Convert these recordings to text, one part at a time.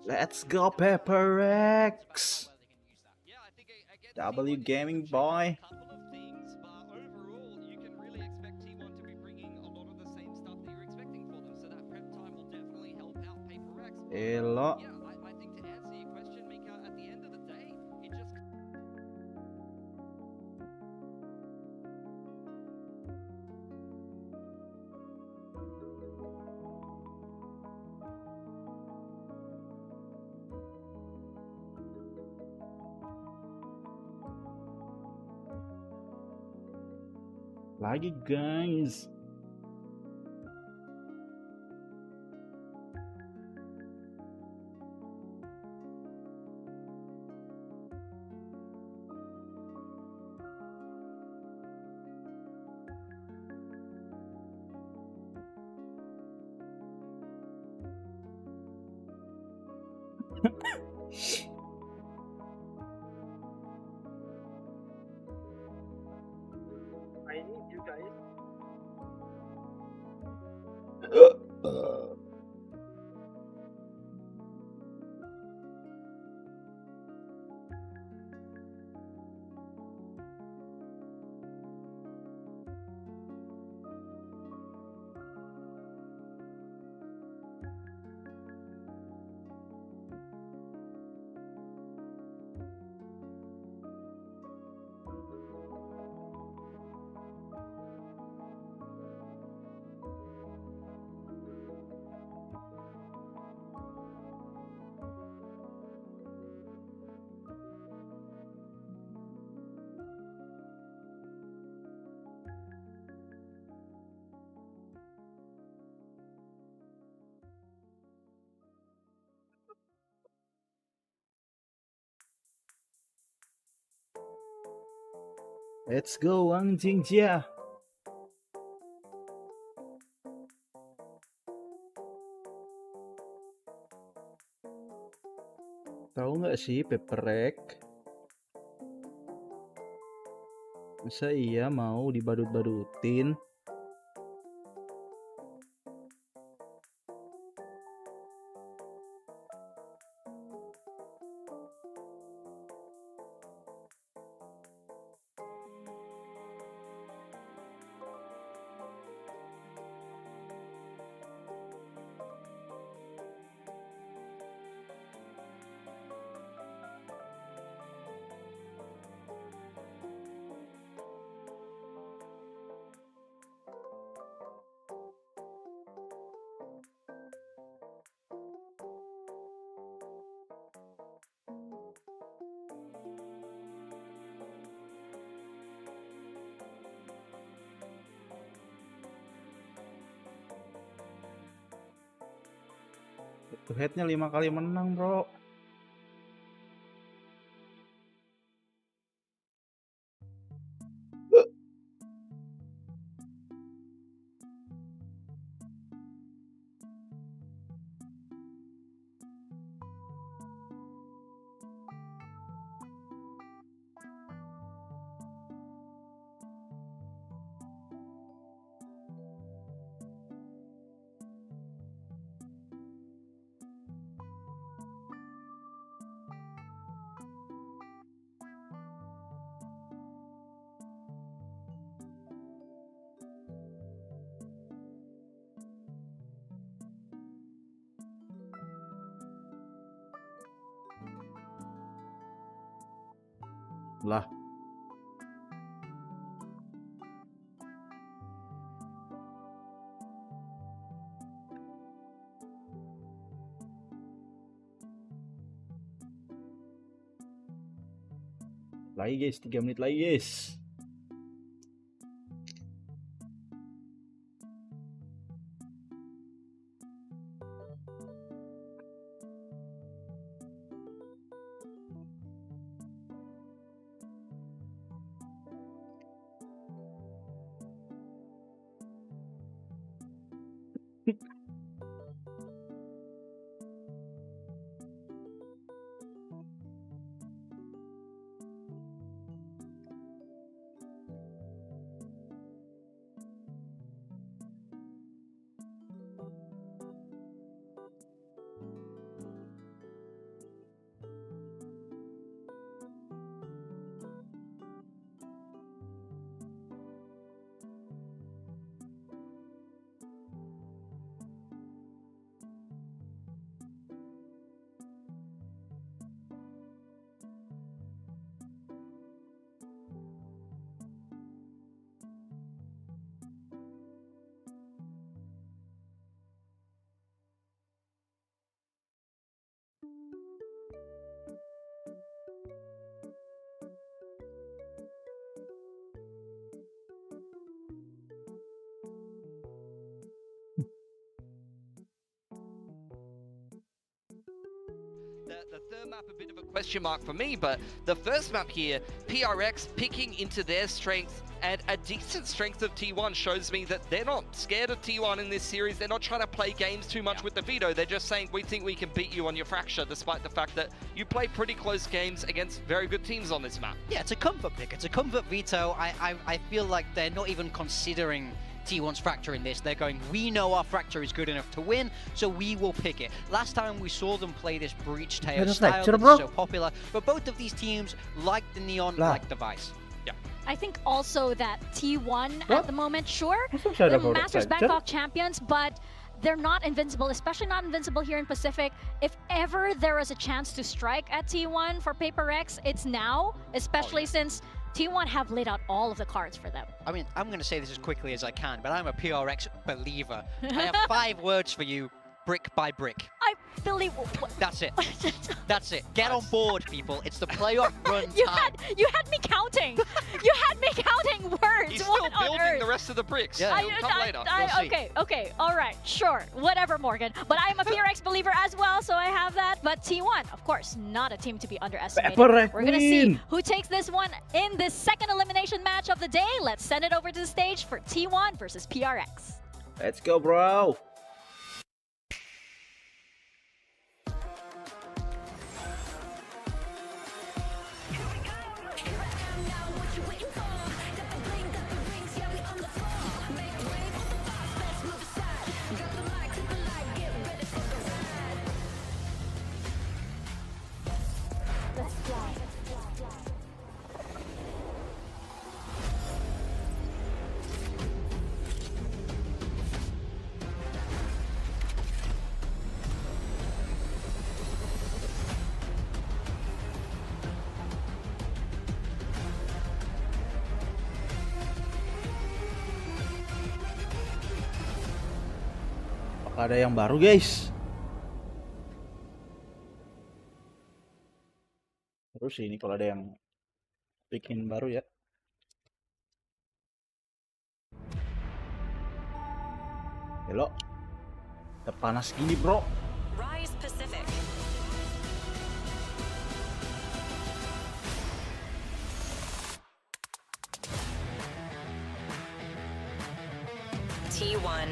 Let's go, Pepper X. W Gaming boy. Hello. Lagi guys. I need you guys. Let's go anjing Jia. Tahu nggak sih peprek? Masa iya mau dibadut-badutin? Headnya 5 kali menang bro. Lah. Lagi guys, 3 menit lagi guys. The third map a bit of a question mark for me, but the first map here, PRX picking into their strength, and a decent strength of T1 shows me that they're not scared of T1 in this series. They're not trying to play games too much with the veto. They're just saying, we think we can beat you on your fracture, despite the fact that you play pretty close games against very good teams on this map. Yeah, it's a comfort pick. It's a comfort veto. I feel like they're not even considering T1's fracture in this. They're going, we know our fracture is good enough to win, so we will pick it. Last time we saw them play this breach tail style that's so popular, but both of these teams like the Neon, like the Vice. Yeah. I think also that T1 at the moment, sure, they're Masters Bangkok champions, but they're not invincible, especially not invincible here in Pacific. If ever there is a chance to strike at T1 for Paper X, it's now, especially since T1 have laid out all of the cards for them. I mean, I'm going to say this as quickly as I can, but I'm a PRX believer. I have 5 words for you, brick by brick. I believe... That's it. That's it. Get on board, people. It's the playoff run time. You had me counting. You had me counting words. He's still building the rest of the bricks. Yeah. He'll come later. We'll see. Okay, all right, sure, whatever, Morgan. But I am a PRX believer as well, so I have that. But T1, of course, not a team to be underestimated. We're going to see who takes this one in this second elimination match of the day. Let's send it over to the stage for T1 versus PRX. Let's go, bro. Ada yang baru, guys. Terus ini kalau ada yang bikin baru ya. Hello. Udah panas gini, bro. Rise Pacific. T1.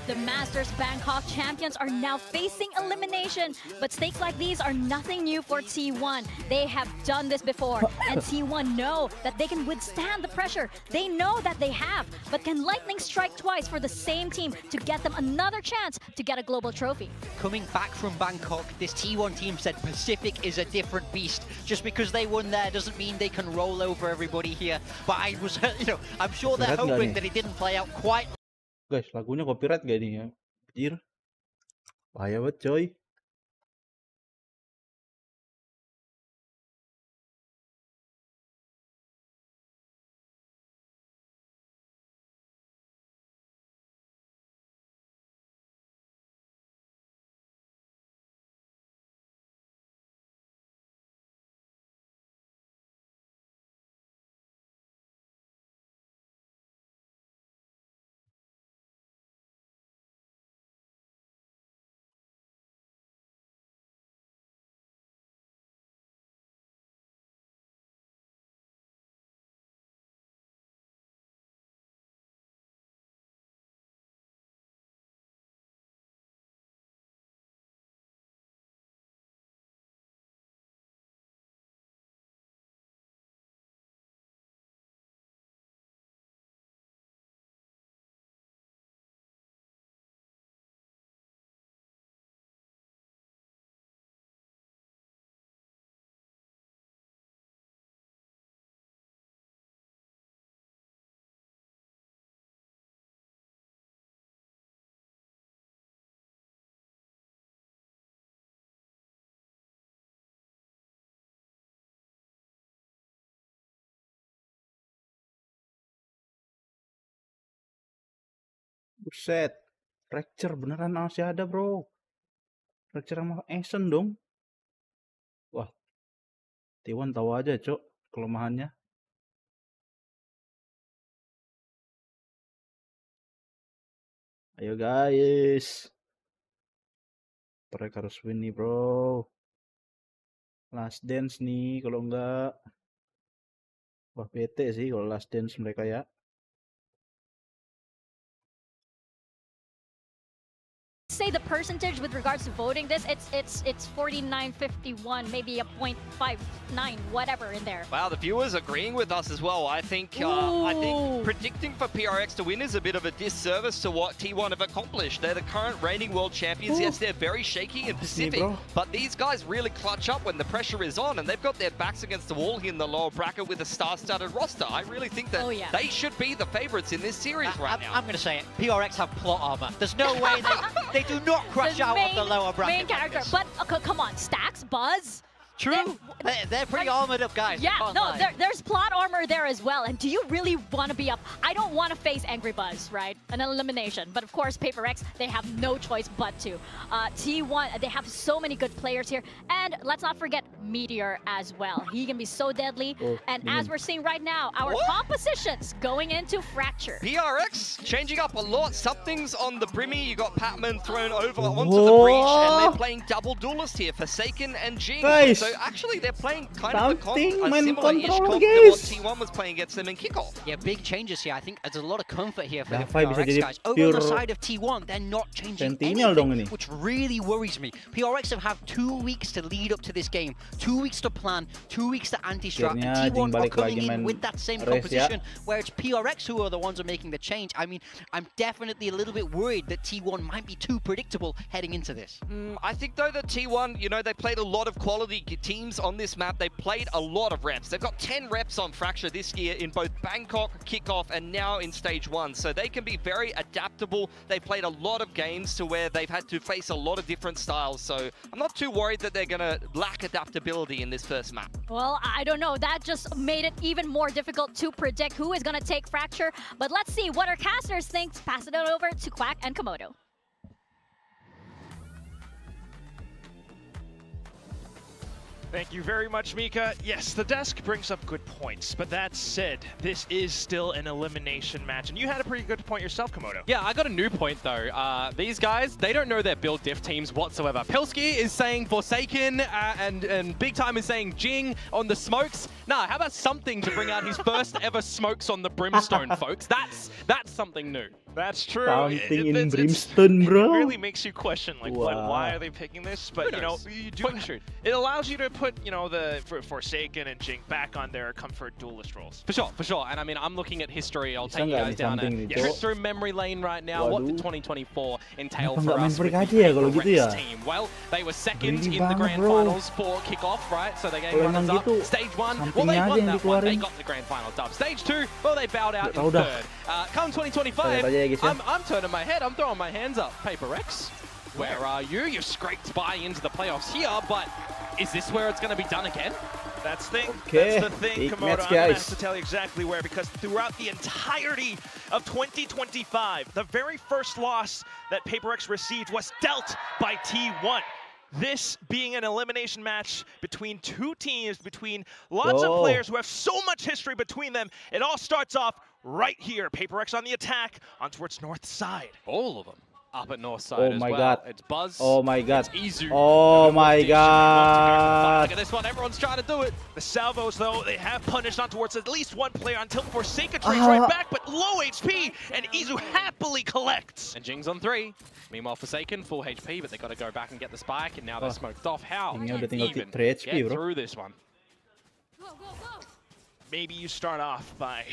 The Masters Bangkok champions are now facing elimination, but stakes like these are nothing new for T1. They have done this before, and T1 know that they can withstand the pressure. They know that they have, but can Lightning strike twice for the same team to get them another chance to get a global trophy? Coming back from Bangkok, this T1 team said Pacific is a different beast. Just because they won there doesn't mean they can roll over everybody here. But I was, I'm sure they're hoping that it didn't play out quite. Guys, lagunya copyright gak ini ya? Anjir. Bahaya banget, coy. Buset. Fracture beneran masih ada, bro. Fracture sama Asian dong. Wah. T1 tahu aja, cok, kelemahannya. Ayo, guys. Trek harus win nih bro. Last dance nih kalau enggak. Wah bete sih kalau last dance mereka ya. Say the percentage with regards to voting this, it's 49-51, maybe a 0.59, whatever in there. Wow, the viewers agreeing with us as well. I think predicting for PRX to win is a bit of a disservice to what T1 have accomplished. They're the current reigning world champions. Yes, they're very shaky and Pacific, but these guys really clutch up when the pressure is on, and they've got their backs against the wall here in the lower bracket with a star-studded roster. I really think that they should be the favorites in this series right now. I'm going to say it. PRX have plot armor. There's no way they do not crash out of the lower bracket. Main character, but come on, Stacks, Buzz. True. They're pretty armored up guys. Yeah, no, there's plot armor there as well. And do you really want to be up? I don't want to face Angry Buzz, right? An elimination. But of course, Paper X, they have no choice but to. T1, they have so many good players here. And let's not forget Meteor as well. He can be so deadly. And as we're seeing right now, our compositions going into Fracture. PRX changing up a lot. Something's on the Brimmy. You got Patman thrown over onto the breach, and they're playing double duelist here, Forsaken and Jing. So actually, they're playing kind of a similar-ish comp to what T1 was playing against them in kickoff. Yeah, big changes here. I think there's a lot of comfort here for the PRX guys. Over on the side of T1, they're not changing anything, which really worries me. PRX have had 2 weeks to lead up to this game, 2 weeks to plan, 2 weeks to anti-strat, and T1 are coming in with that same composition, where it's PRX who are the ones who are making the change. I mean, I'm definitely a little bit worried that T1 might be too predictable heading into this. I think, though, that T1, you know, they played a lot of quality teams on this map. They played a lot of reps. They've got 10 reps on Fracture this year in both Bangkok, Kickoff, and now in Stage 1. So they can be very adaptable. They played a lot of games to where they've had to face a lot of different styles. So I'm not too worried that they're going to lack adaptability in this first map. Well, I don't know. That just made it even more difficult to predict who is going to take Fracture. But let's see what our casters think. Pass it on over to Quack and Komodo. Thank you very much, Mika. Yes, the desk brings up good points, but that said, this is still an elimination match, and you had a pretty good point yourself, Komodo. Yeah, I got a new point though. These guys, they don't know their build diff teams whatsoever. Pilski is saying Forsaken, and Big Time is saying Jing on the smokes. Nah, how about something to bring out his first ever smokes on the Brimstone, folks? That's something new. That's true. Something in Brimstone, bro. It really makes you question, like, why are they picking this? But you know, you do. It allows you to put, you know, the Forsaken and Jing back on their comfort duelist roles. For sure. And I mean, I'm looking at history. I'll take you guys down a trip through memory lane right now. What did 2024 entail for us with the Rex team? Well, they were second in the grand finals for kickoff, right? So they gave runners up. Stage 1, well, they won that one. They got the grand final dub. Stage 2, well, they bowed out in third. Come 2025, I'm turning my head. I'm throwing my hands up. Paper X, where are you? You scraped by into the playoffs here, but is this where it's going to be done again? That's the thing. That's the thing, Komodo. I'm going to have to tell you exactly where, because throughout the entirety of 2025, the very first loss that Paper X received was dealt by T1. This being an elimination match between two teams, between lots of players who have so much history between them, it all starts off right here. Paper X on the attack, on towards north side. All of them up at north side as well. God. It's Buzz. Oh my God. It's Izu. Oh my God. Look at this one. Everyone's trying to do it. The salvos, though, they have punished on towards at least one player until Forsaken trades right back, but low HP, and Izu happily collects. And Jing's on 3. Meanwhile, Forsaken, full HP, but they got to go back and get the spike, and now they're smoked off. How even get through this one? Maybe you start off by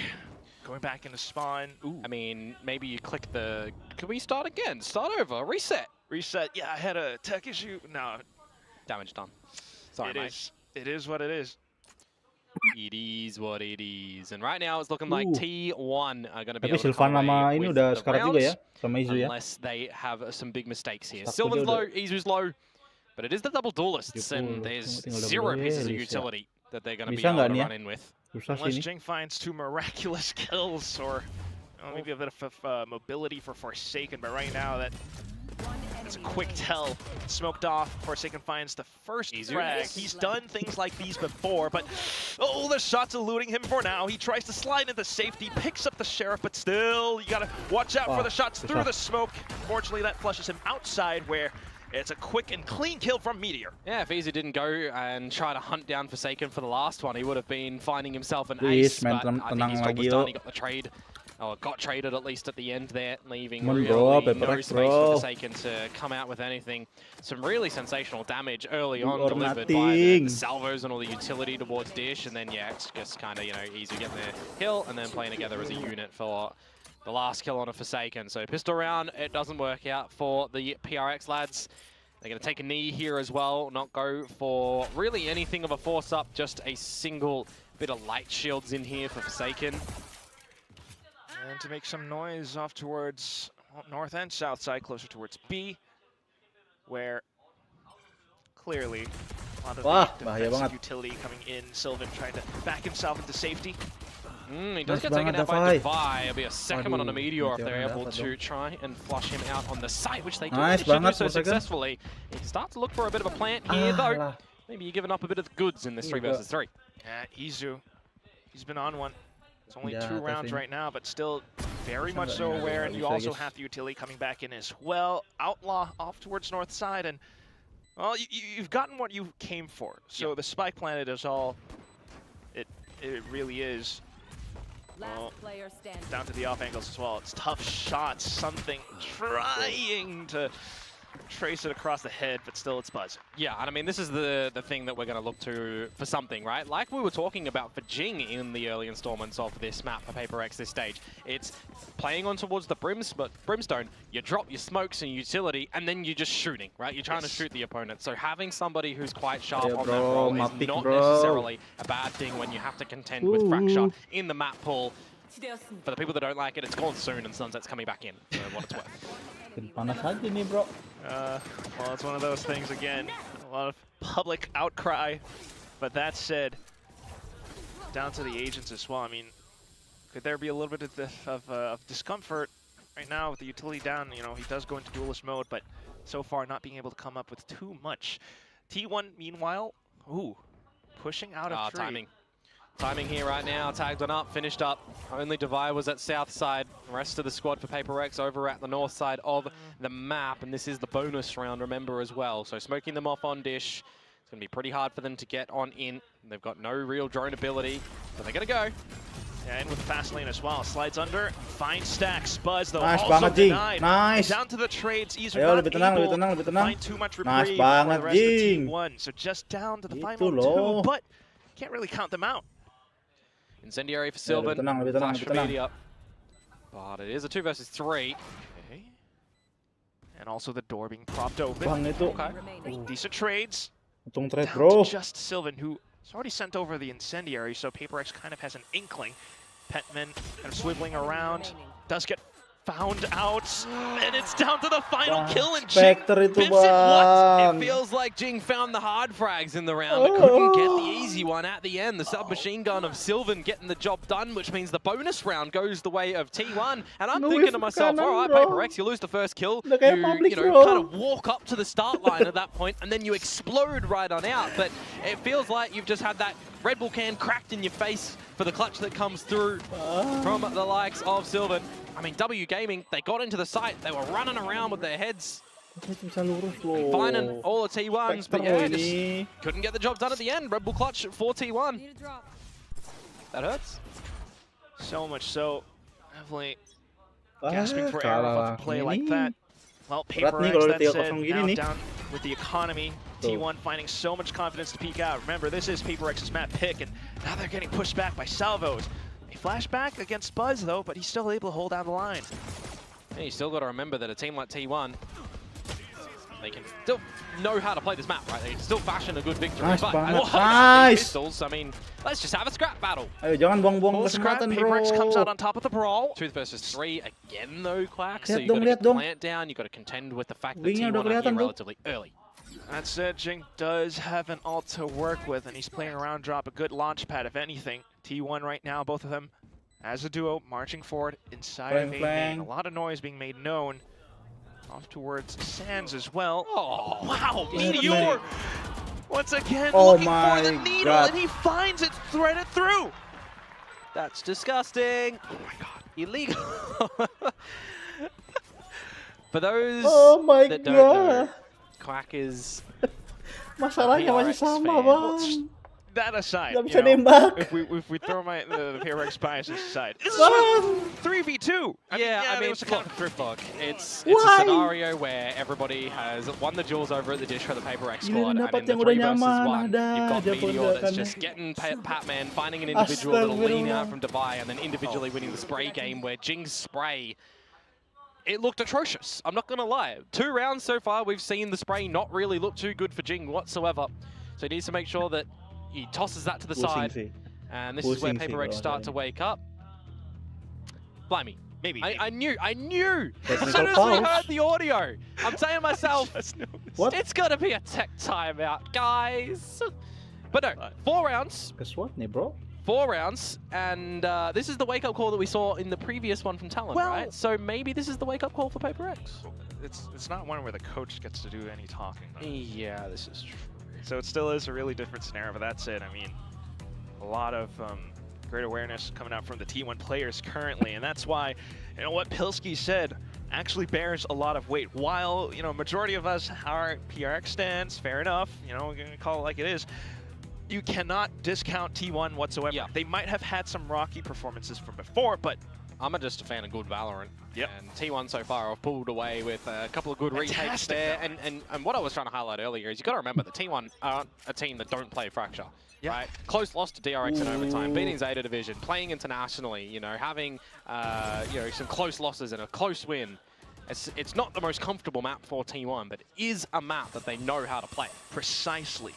going back into spawn. Ooh. I mean, maybe you click the... Can we start again? Start over. Reset. Reset. Yeah, I had a tech issue. No. Damage done. Sorry, mate. It is what it is. It is what it is. And right now it's looking like T1 are going to be able to come away with the rounds, unless they have some big mistakes here. Silver's low, Izu's low, but it is the double duelists, and there's 0 pieces of utility that they're going to be able to run in with. Unless Jing finds 2 miraculous kills, or maybe a bit of mobility for Forsaken, but right now it's a quick tell. Smoked off. Forsaken finds the first frag. He's done things like these before, but the shot's eluding him for now. He tries to slide into safety, picks up the Sheriff, but still, you gotta watch out for the shots through the smoke. Unfortunately, that flushes him outside, where It's a quick and clean kill from Meteor. Yeah, if Easy didn't go and try to hunt down Forsaken for the last one, he would have been finding himself an ace, but I think his job was done. He got the trade, or got traded at least at the end there, leaving really no space for Forsaken to come out with anything. Some really sensational damage early on delivered by the salvos and all the utility towards Dish, and then yeah, it's just kind of, you know, Easy getting the kill and then playing together as a unit for the last kill on a Forsaken. So pistol round, it doesn't work out for the PRX lads. They're going to take a knee here as well, not go for really anything of a force up, just a single bit of light shields in here for Forsaken. And to make some noise off towards north and south side, closer towards B, where clearly a lot of the defensive utility coming in. Sylvan trying to back himself into safety. He does get taken out by Defy. It'll be a second one on a Meteor if they're able to try and flush him out on the site, which they do. They should do so successfully. He can start to look for a bit of a plant here, though. Maybe you're giving up a bit of the goods in this 3 versus 3. Yeah, Izu, he's been on one. It's only 2 rounds right now, but still very much so aware. And you also have the utility coming back in as well. Outlaw off towards north side, and well, you've gotten what you came for. So the spike planet is all it really is. Well, down to the off angles as well. It's tough shots, something trying to trace it across the head, but still it's buzzing. Yeah, and I mean, this is the thing that we're going to look to for something, right? Like we were talking about for Jing in the early installments of this map for Paper X this stage. It's playing on towards the Brimstone, you drop your smokes and utility, and then you're just shooting, right? You're trying to shoot the opponent. So having somebody who's quite sharp on that role is not necessarily a bad thing when you have to contend with Fracture in the map pool. For the people that don't like it, it's gone soon and Sunset's coming back in, for what it's worth. Panas aja nih, bro. Well, it's one of those things again. A lot of public outcry, but that said, down to the agents as well. I mean, could there be a little bit of discomfort right now with the utility down? You know, he does go into duelist mode, but so far not being able to come up with too much. T1, meanwhile, pushing out of tree. Timing here right now, tagged on up, finished up. Only Devi was at south side. The rest of the squad for Paper X over at the north side of the map. And this is the bonus round, remember, as well. So smoking them off on Dish. It's going to be pretty hard for them to get on in. They've got no real drone ability, but they're going to go. Yeah, in with fast lane as well. Slides under, finds stacks. Buzz, though, nice also denied. Nice. Down to the trades. Ease Ayo, lebih tenang. Find too much reprieve Nice for banget, the rest of Jing. T1. So just down to the final 2, but can't really count them out. Incendiary for Sylvan. Flash for Meteor. But it is a 2 versus 3. Okay. And also the door being propped open. Okay. Decent trades. Untung trade, Down bro. to just Sylvan, who has already sent over the Incendiary, so Paper X kind of has an inkling. Petman kind of swiveling around. Does get found out, and it's down to the final kill, and Spectre itu, Bang. It feels like Jing found the hard frags in the round, but couldn't get the easy one at the end. The submachine gun of Sylvan getting the job done, which means the bonus round goes the way of T1. And I'm thinking to myself, all right, Paper X, you lose the first kill, you know, kind of walk up to the start line at that point, and then you explode right on out. But it feels like you've just had that Red Bull can cracked in your face for the clutch that comes through from the likes of Sylvan. I mean, W Gaming, they got into the site, they were running around with their heads, finding all the T1s, but yeah, just couldn't get the job done at the end. Red Bull clutch for T1. That hurts. So much so, definitely gasping for air off a play like that. Well, Paper X, that said, now down with the economy. T1 finding so much confidence to peek out. Remember, this is Paper X's map pick, and now they're getting pushed back by salvos. A flashback against Buzz, though, but he's still able to hold down the line. And you still got to remember that a team like T1, they can still know how to play this map, right? They can still fashion a good victory. Nice, but nice. Pistols, I mean, let's just have a scrap battle. Ayo, jangan buang-buang kesempatan, bro. Paper X comes out on top of the brawl. 2 versus 3 again, though, Quack. So you got to get the plant down. You got to contend with the fact that T1 are here relatively early. That said, Jing does have an ult to work with, and he's playing around drop, a good launch pad, if anything. T1 right now, both of them as a duo, marching forward inside of A main. A lot of noise being made known. Off towards Sands as well. Oh, wow, Meteor! Once again, looking for the needle, and he finds it threaded through. That's disgusting. Oh my god. Illegal. For those that don't know, Quack is... Masalahnya masih sama, Bang. That aside, Gak bisa nembak. if we throw the PRX biases aside, this is 3v2. I mean, it's look, it's a scenario where everybody has won the duels over at the dish for the PaperX squad, and in the 3 versus 1, you've got Meteor that's just getting Patman, finding an individual that'll lean out from Devi, and then individually winning the spray game where Jing's spray, it looked atrocious. I'm not going to lie. 2 rounds so far, we've seen the spray not really look too good for Jing whatsoever. So he needs to make sure that he tosses that to the side. And this is where PaperX start to wake up. Blimey. Maybe. I knew. As soon as we heard the audio, I'm saying to myself, it's got to be a tech timeout, guys. But no, 4 rounds. Guess what, bro? 4 rounds, and this is the wake-up call that we saw in the previous one from Talon, right? So maybe this is the wake-up call for PaperX. It's not one where the coach gets to do any talking, though. Yeah, this is true. So it still is a really different scenario, but that's it. I mean, a lot of great awareness coming out from the T1 players currently, and that's why, what Pilsky said actually bears a lot of weight. While, majority of us are PRX stands, fair enough, we're gonna call it like it is, you cannot discount T1 whatsoever. Yeah. They might have had some rocky performances from before, but I'm just a fan of good Valorant. Yep. And T1 so far have pulled away with a couple of good retakes there. And what I was trying to highlight earlier is you got to remember the T1 aren't a team that don't play Fracture. Yep. Right? Close loss to DRX in overtime, beating Zeta Division, playing internationally, having some close losses and a close win. It's not the most comfortable map for T1, but it is a map that they know how to play. Precisely.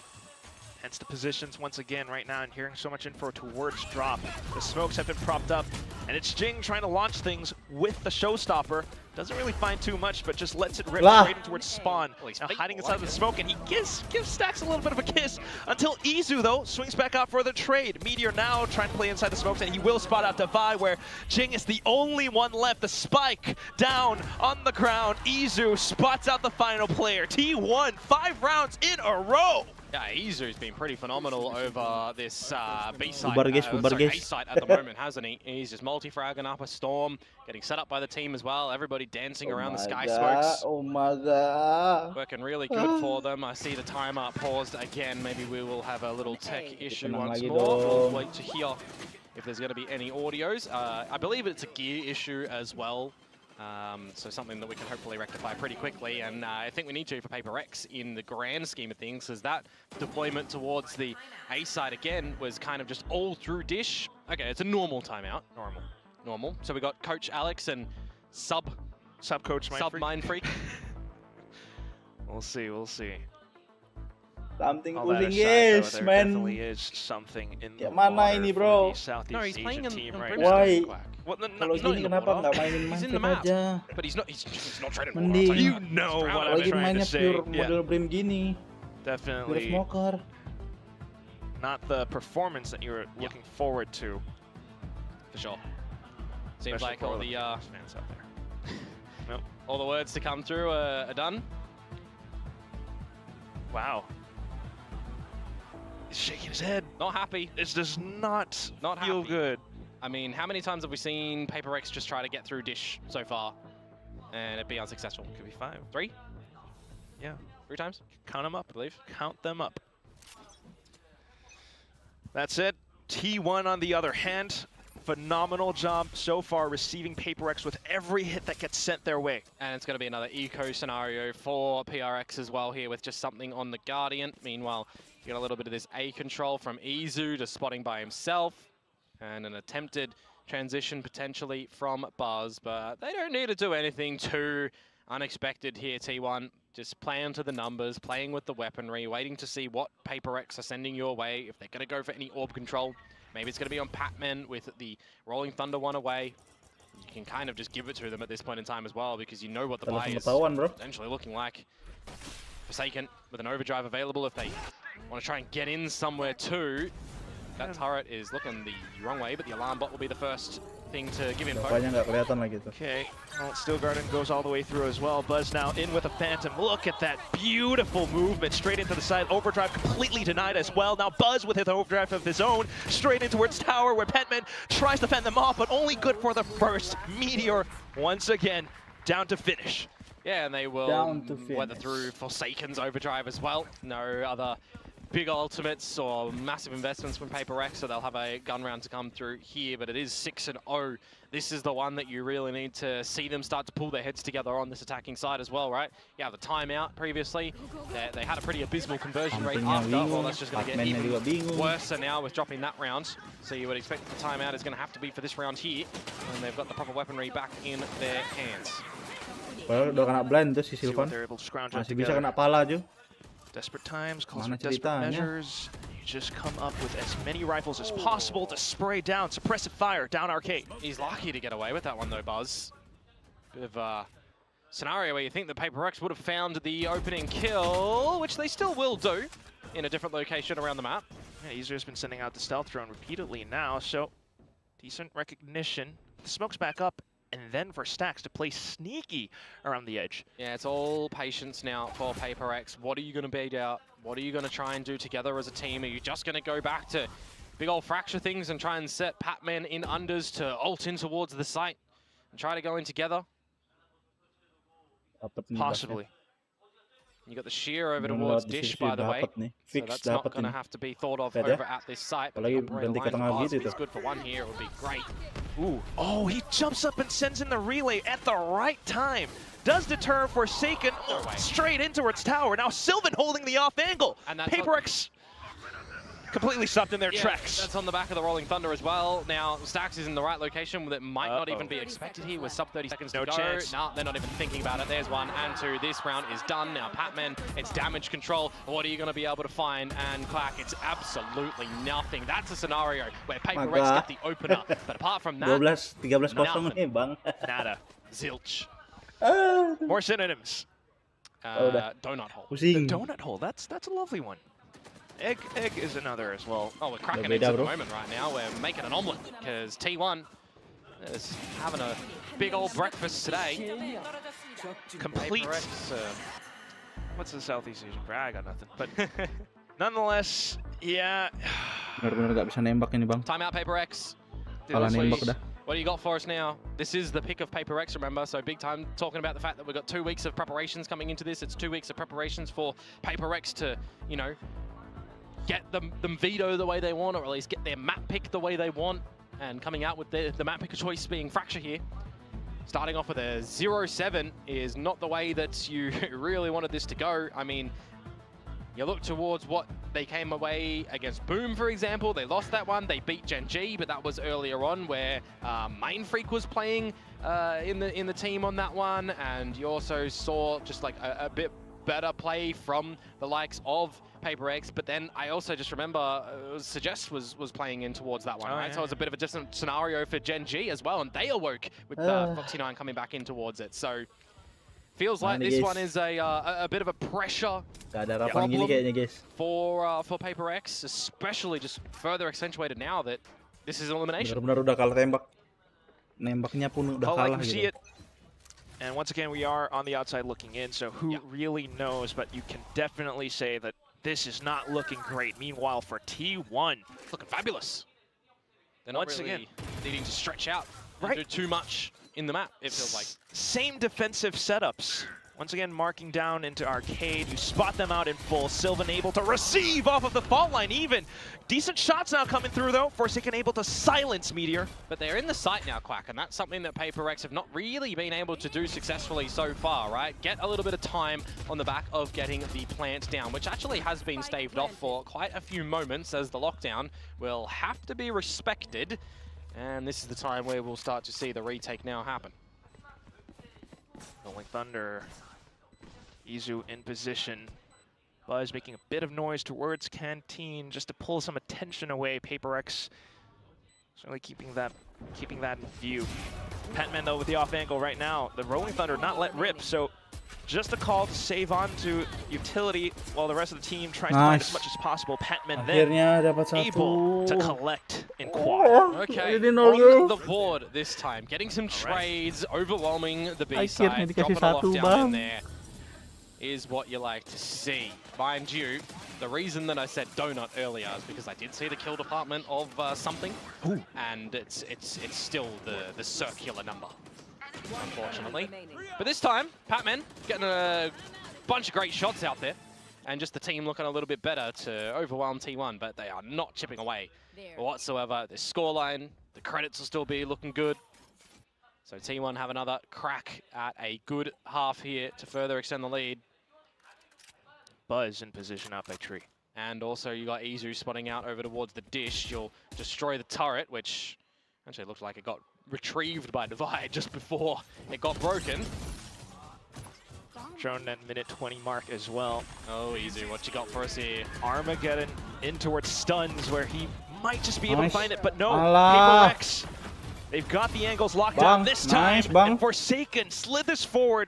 Hence the positions once again right now, and hearing so much info towards drop. The smokes have been propped up, and it's Jing trying to launch things with the showstopper. Doesn't really find too much, but just lets it rip straight in towards spawn. Now hiding inside the smoke, and he gives Stacks a little bit of a kiss until Izu, though, swings back out for the trade. Meteor now trying to play inside the smokes, and he will spot out Devi, where Jing is the only one left. The spike down on the ground. Izu spots out the final player. T1, 5 rounds in a row. Yeah, Izu's been pretty phenomenal over this B-side, A-side at the moment, hasn't he? He's just multi-fragging up a storm, getting set up by the team as well. Everybody dancing around the sky smokes. Oh my god. Working really good for them. I see the timer paused again. Maybe we will have a little tech issue once more. We'll wait to hear if there's going to be any audios. I believe it's a gear issue as well. So something that we can hopefully rectify pretty quickly, and I think we need to for PaperX in the grand scheme of things, because that deployment towards the A side again was kind of just all through dish. Okay, it's a normal timeout. Normal. So we got Coach Alex and Sub-Coach Mindfreak. We'll see. Something pusing, yes, there man. definitely is something in the mana ini, bro? No, he's playing in right Why? Kalau gini kenapa nggak mainin Mindfreak aja? But he's not trading. Mending. You know what I'm lagi trying to mainnya say. pure model Brim gini. Definitely Pure smoker. not the performance that you were looking forward to. For sure. Seems Especially like all the fans out there. Nope. all the words to come through are done. Wow. He's shaking his head. Not happy. This does not feel happy. good. I mean, how many times have we seen PaperX just try to get through dish so far and it be unsuccessful? Could be 5. 3? Yeah. 3 times? Count them up. I believe. Count them up. That's it. T1 on the other hand, phenomenal job so far receiving PaperX with every hit that gets sent their way. And it's going to be another eco scenario for PRX as well here with just something on the Guardian. Meanwhile, you got a little bit of this A control from Izu just spotting by himself. And an attempted transition potentially from Buzz, but they don't need to do anything too unexpected here, T1. Just playing to the numbers, playing with the weaponry, waiting to see what PaperX are sending your way. If they're going to go for any orb control, maybe it's going to be on Patman with the Rolling Thunder one away. You can kind of just give it to them at this point in time as well, because you know what the buy is potentially looking like. Forsaken with an overdrive available if they want to try and get in somewhere too. That turret is looking the wrong way, but the alarm bot will be the first thing to give info. Okay, well, Steel Garden goes all the way through as well. Buzz now in with a Phantom. Look at that beautiful movement straight into the side. Overdrive completely denied as well. Now Buzz with his overdrive of his own, straight in towards tower where Petman tries to fend them off, but only good for the first. Meteor once again down to finish. Yeah, and they will weather through Forsaken's overdrive as well. No other big ultimates or massive investments from Paper Rex, so they'll have a gun round to come through here, but it is 6-0. This is the one that you really need to see them start to pull their heads together on this attacking side as well, right? Yeah, the timeout previously, they had a pretty abysmal conversion rate after. Well, that's just going to get even worse now with dropping that round. So you would expect the timeout is going to have to be for this round here, and they've got the proper weaponry back in their hands. Well, udah kena blind tuh si Sylvan. Masih bisa kena pala aja. Desperate times calls for desperate measures. You just come up with as many rifles as possible to spray down suppressive fire down Arcade. He's lucky to get away with that one though, Buzz. Bit of a scenario where you think the Paper Rex would have found the opening kill, which they still will do in a different location around the map. Yeah, Ezreal's been sending out the stealth drone repeatedly now, so decent recognition. The smoke's back up. And then for Stacks to play sneaky around the edge. Yeah, it's all patience now for Paper Rex. What are you going to beat out? What are you going to try and do together as a team? Are you just going to go back to big old fracture things and try and set Patman in unders to ult in towards the site and try to go in together? Possibly. You got the shear over towards Dish, by the way, so that's not going to have to be thought of over at this site. But it's good for one here, it would be great. Ooh. Oh, he jumps up and sends in the relay at the right time. Does deter Forsaken straight in towards tower. Now Sylvan holding the off angle. And Paper Rex completely stopped in their tracks. That's on the back of the Rolling Thunder as well. Now, Stacks is in the right location that might not even be expected here with sub 30 seconds to go. Chance. No, they're not even thinking about it. There's one and two. This round is done. Now, Patman, it's damage control. What are you going to be able to find? And Clack, it's absolutely nothing. That's a scenario where Paper Rex get the opener. But apart from that, 13-0 nih, Bang. Nada. Zilch. More synonyms. Donut hole. The donut hole. That's a lovely one. Egg is another as well. Oh, we're cracking eggs at the moment right now. We're making an omelet because T1 is having a big old breakfast today. Complete. What's the Southeast Asian? I got nothing. But nonetheless, yeah. Benar-benar gak bisa nembak ini, Bang. Timeout, Paper Rex. Kalah nembak dah. What do you got for us now? This is the pick of Paper Rex, remember? So big time talking about the fact that we've got 2 weeks of preparations coming into this. It's 2 weeks of preparations for Paper Rex to, you know, get them veto the way they want, or at least get their map pick the way they want, and coming out with the map pick of choice being Fracture here. Starting off with a 0-7 is not the way that you really wanted this to go. I mean, you look towards what they came away against Boom, for example. They lost that one. They beat Gen G, but that was earlier on where Main Freak was playing in the team on that one, and you also saw just like a bit better play from the likes of Paper Rex, but then I also just remember Suggest was playing in towards that one, right? Yeah. So it was a bit of a different scenario for Gen G as well, and they awoke with Foxy9 coming back in towards it. So feels like this one is a bit of a pressure problem for Paper Rex, especially just further accentuated now that this is elimination. Benar-benar udah kalah tembak. Nembaknya pun udah kalah gitu. And once again, we are on the outside looking in, so who really knows? But you can definitely say that this is not looking great. Meanwhile, for T1, looking fabulous. They're not really needing to stretch out and do too much in the map, it feels like. Same defensive setups. Once again, marking down into Arcade. You spot them out in full. Sylvan able to receive off of the fault line even. Decent shots now coming through, though. Forsaken able to silence Meteor. But they're in the site now, Quack, and that's something that Paper Rex have not really been able to do successfully so far, right? Get a little bit of time on the back of getting the plant down, which actually has been staved off for quite a few moments, as the lockdown will have to be respected. And this is the time where we'll start to see the retake now happen. Rolling Thunder. Izu in position. Buzz making a bit of noise towards Canteen just to pull some attention away. Paper Rex certainly keeping that in view. Patman though with the off angle right now. The Rolling Thunder not let rip, so just a call to save on to utility while the rest of the team tries to find as much as possible. Patman then able to collect in quad. Okay, on the board this time. Getting some trades, overwhelming the B side, dropping a lockdown in there. Is what you like to see. Mind you, the reason that I said donut earlier is because I did see the kill department of something, and it's still the circular number. unfortunately. But this time, Patman getting a bunch of great shots out there. And just the team looking a little bit better to overwhelm T1, but they are not chipping away whatsoever. The scoreline, the credits will still be looking good. So T1 have another crack at a good half here to further extend the lead. Buzz in position up by Tree. And also you got Izu spotting out over towards the dish. You'll destroy the turret, which actually looked like it got retrieved by Divide just before it got broken. Drone that minute 20 mark as well. Oh, Izu, what you got for us here? Armageddon in towards stuns where he might just be able to find it, but no. Alah. PaperX, they've got the angles locked down this time. And Forsaken slithers forward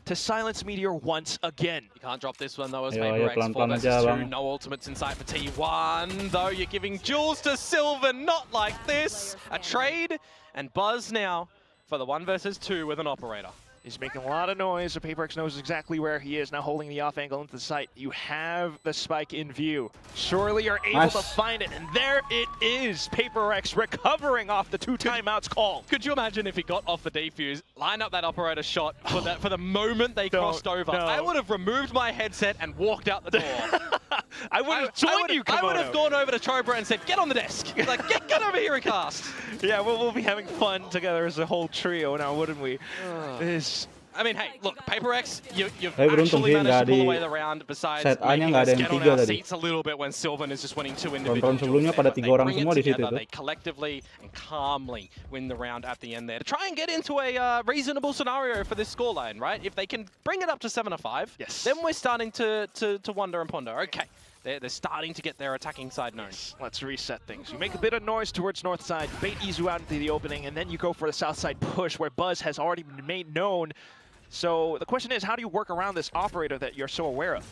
to silence Meteor once again. You can't drop this one though as PaperX 4 versus 2. No ultimates in sight for T1, though you're giving Jules to Sylvan, not like this. A trade, and Buzz now for the 1 versus 2 with an operator. He's making a lot of noise, so PaperX knows exactly where he is, now holding the off angle into the site. You have the spike in view. Surely you're able to find it, and there it is. PaperX recovering off the 2 timeouts call. Could you imagine if he got off the defuse, line up that operator shot for the moment they crossed over? I would have removed my headset and walked out the door. I would have joined you, Komodo. I would have gone over to Chobra and said, get on the desk. Like, get over here and cast. Yeah, we'll be having fun together as a whole trio now, wouldn't we? I mean, hey, look, PaperX, you've actually managed to pull away the round besides making us get on our seats a little bit when Sylvan is just winning 2 individual duels. They bring it together, they collectively and calmly win the round at the end there to try and get into a reasonable scenario for this scoreline, right? If they can bring it up to 7-5, then we're starting to wonder and ponder, okay. They're starting to get their attacking side known. Let's reset things. You make a bit of noise towards north side, bait Izu out into the opening, and then you go for the south side push where Buzz has already been made known. So the question is, how do you work around this operator that you're so aware of?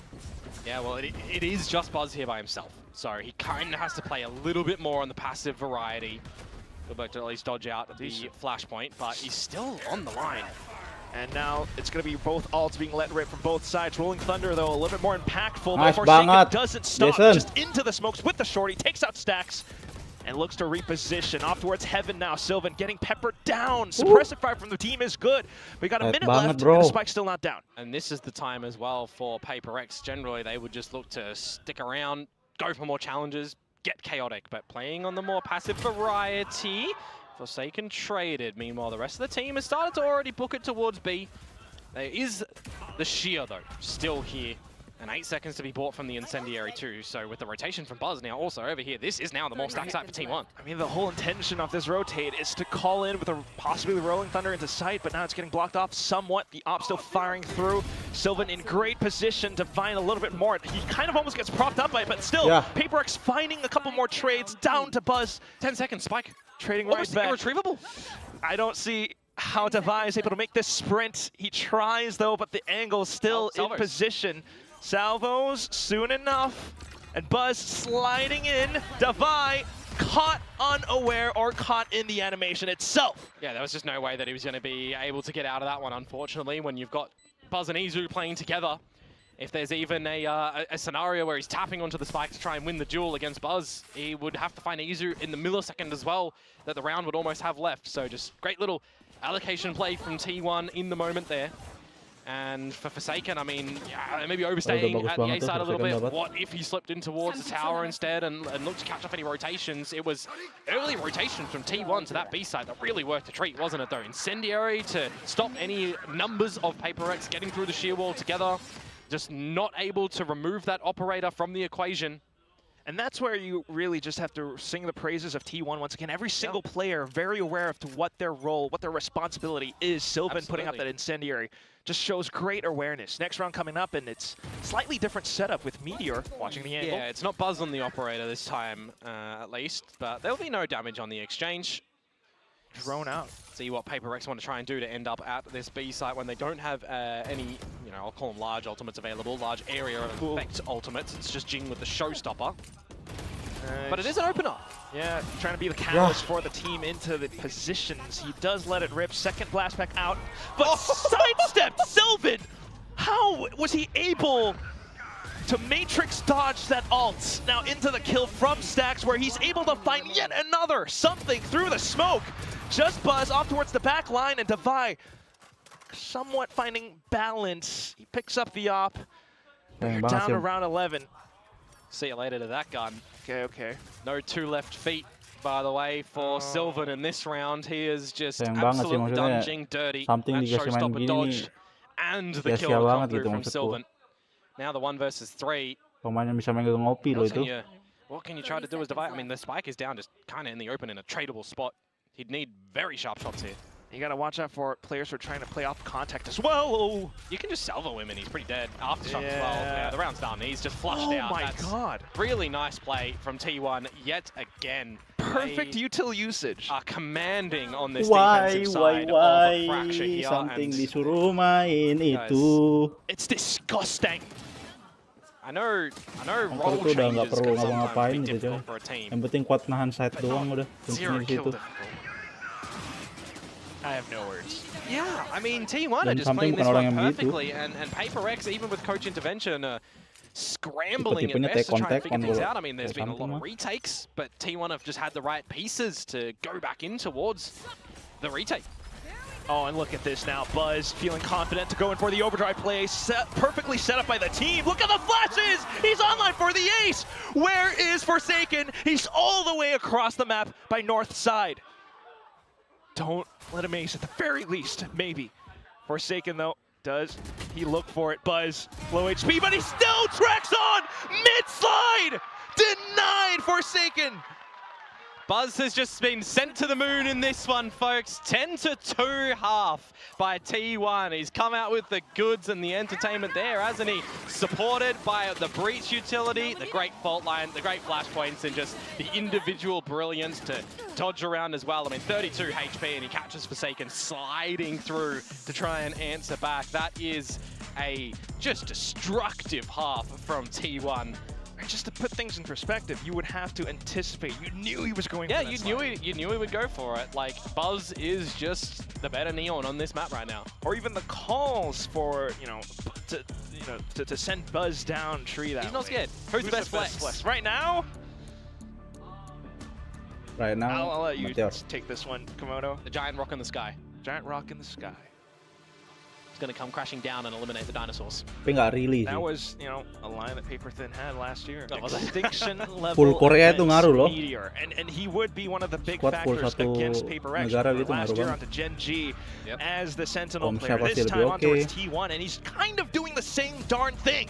Yeah, well, it is just Buzz here by himself. So he kind of has to play a little bit more on the passive variety. He'll be able to at least dodge out at the flashpoint, but he's still on the line. And now it's going to be both ults being let rip from both sides. Rolling Thunder, though, a little bit more impactful. Nice, but Forsaken doesn't stop. Just into the smokes with the shorty. Takes out Stacks and looks to reposition. Off towards Heaven now. Sylvan getting peppered down. Suppressive fire from the team is good. We got a minute left, and the spike's still not down. And this is the time as well for PaperX. Generally, they would just look to stick around, go for more challenges, get chaotic. But playing on the more passive variety, Forsaken traded. Meanwhile, the rest of the team has started to already book it towards B. There is the Sheer, though, still here. And 8 seconds to be bought from the Incendiary too. So with the rotation from Buzz now also over here, this is now the more stacked side for T1. I mean, the whole intention of this rotate is to call in with a possibly Rolling Thunder into sight, but now it's getting blocked off somewhat. The op still firing through. Sylvan in great position to find a little bit more. He kind of almost gets propped up by it, but still, PaperX finding a couple more trades down to Buzz. 10 seconds, Spike. Trading right back. Irretrievable. I don't see how Divide is able to make this sprint. He tries though, but the angle is still in position. Salvos soon enough, and Buzz sliding in. Divide caught unaware or caught in the animation itself. Yeah, there was just no way that he was going to be able to get out of that one, unfortunately, when you've got Buzz and Izu playing together. If there's even a scenario where he's tapping onto the spike to try and win the duel against Buzz, he would have to find Izu in the millisecond as well that the round would almost have left. So just great little allocation play from T1 in the moment there. And for Forsaken, I mean, yeah, maybe overstaying at the A side a little bit. What if he slipped in towards the tower instead and looked to catch up any rotations? It was early rotations from T1 to that B side that really worked the treat, wasn't it, though? Incendiary to stop any numbers of PaperX getting through the sheer wall together. Just not able to remove that operator from the equation. And that's where you really just have to sing the praises of T1 once again. Every single player very aware of to what their role, what their responsibility is. Sylvan putting up that Incendiary just shows great awareness. Next round coming up, and it's slightly different setup with Meteor watching the angle. Yeah, it's not Buzz on the operator this time, at least, but there'll be no damage on the exchange. Drone out. See what PaperX want to try and do to end up at this B site when they don't have any, you know, I'll call them large ultimates available, large area effect ultimates. It's just Jing with the showstopper. But it is an opener. Yeah, trying to be the catalyst for the team into the positions. He does let it rip. Second blast back out, but sidestepped Sylvan. How was he able to Matrix dodge that ult now into the kill from Stacks, where he's able to find yet another something through the smoke? Just Buzz off towards the back line, and Divide somewhat finding balance. He picks up the op. They're Sayang banget down sih. to round 11. See you later to that gun. Okay. No 2 left feet, by the way, for Sylvan in this round. He is just Sayang banget sih, absolutely maksudnya dunging dirty. something That dikasih main showstopper gini dodge nih, and the sia-sia kill come banget through gitu from maksudku. Sylvan. Now the 1 versus 3. Pemain yang bisa main ngopi loh itu. What can you try to do as divide? I mean, the spike is down just kind of in the open in a tradable spot. He'd need very sharp shots here. You gotta watch out for players who are trying to play off contact as well. Oh. You can just salvo him and he's pretty dead. Aftershock as well. Yeah, the round's done. He's just flushed out. Oh my That's god. really nice play from T1 yet again. Perfect They util usage. are commanding on this defensive side of a fracture here. Something And disuruh main itu. It's disgusting. I know Kalau role itu udah nggak changes perlu can sometimes ngapa-ngapain be gitu coy. difficult for a team. Yang penting kuat nahan side doang udah. Zero Kuncinya di kill situ. difficult. I have no words. Yeah, I mean, T1 are Dan just something playing this bukan orang one yang begitu. perfectly, and Paper X, even with coach intervention, scrambling at Tipe-tipenya best to try and take figure on things kalau out. I mean, there's been a lot of something retakes, but T1 have just had the right pieces to go back in towards the retake. Oh, and look at this now. Buzz feeling confident to go in for the overdrive play. Perfectly set up by the team. Look at the flashes! He's online for the ace! Where is Forsaken? He's all the way across the map by north side. Don't let him ace at the very least, maybe. Forsaken, though, does he look for it? Buzz, low HP, but he still tracks on! Mid-slide! Denied Forsaken! Buzz has just been sent to the moon in this one, folks. 10-2 half by T1. He's come out with the goods and the entertainment there, hasn't he? Supported by the breach utility, the great fault line, the great flashpoints, and just the individual brilliance to dodge around as well. I mean, 32 HP, and he catches Forsaken sliding through to try and answer back. That is a just destructive half from T1. Just to put things in perspective, you would have to anticipate. You knew he was going for Yeah, that you knew he would go for it. Like, Buzz is just the better Neon on this map right now. Or even the calls for, to send Buzz down tree that He's not way. scared. Who's the best flex? Right now? Right now, I'll let you Mateos. take this one, Komodo. The giant rock in the sky. Giant rock in the sky. It's going to come crashing down and eliminate the dinosaurs. Tapi nggak really That sih. was, a line that Paper Thin had last year. Oh, was it? Extinction level Full Korea itu against ngaruh loh. Meteor. And he would be one of the big Squad full factors satu against Paper X. negara Remember gitu last ngaruh year banget. onto Gen G Yep. as the Sentinel Om player. siapa This sih time lebih on towards oke. T1, and he's kind of doing the same darn thing.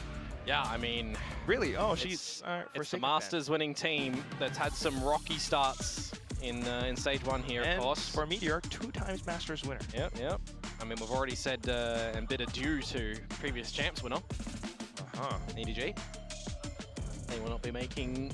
Yeah, I mean, Really? Oh, it's she's the Forsaken Masters winning team that's had some rocky starts in stage 1 here, fan. of And course. for Meteor, 2 times Masters winner. Yep. I mean, we've already said and bid adieu to previous champs winner, EDG. They will not be making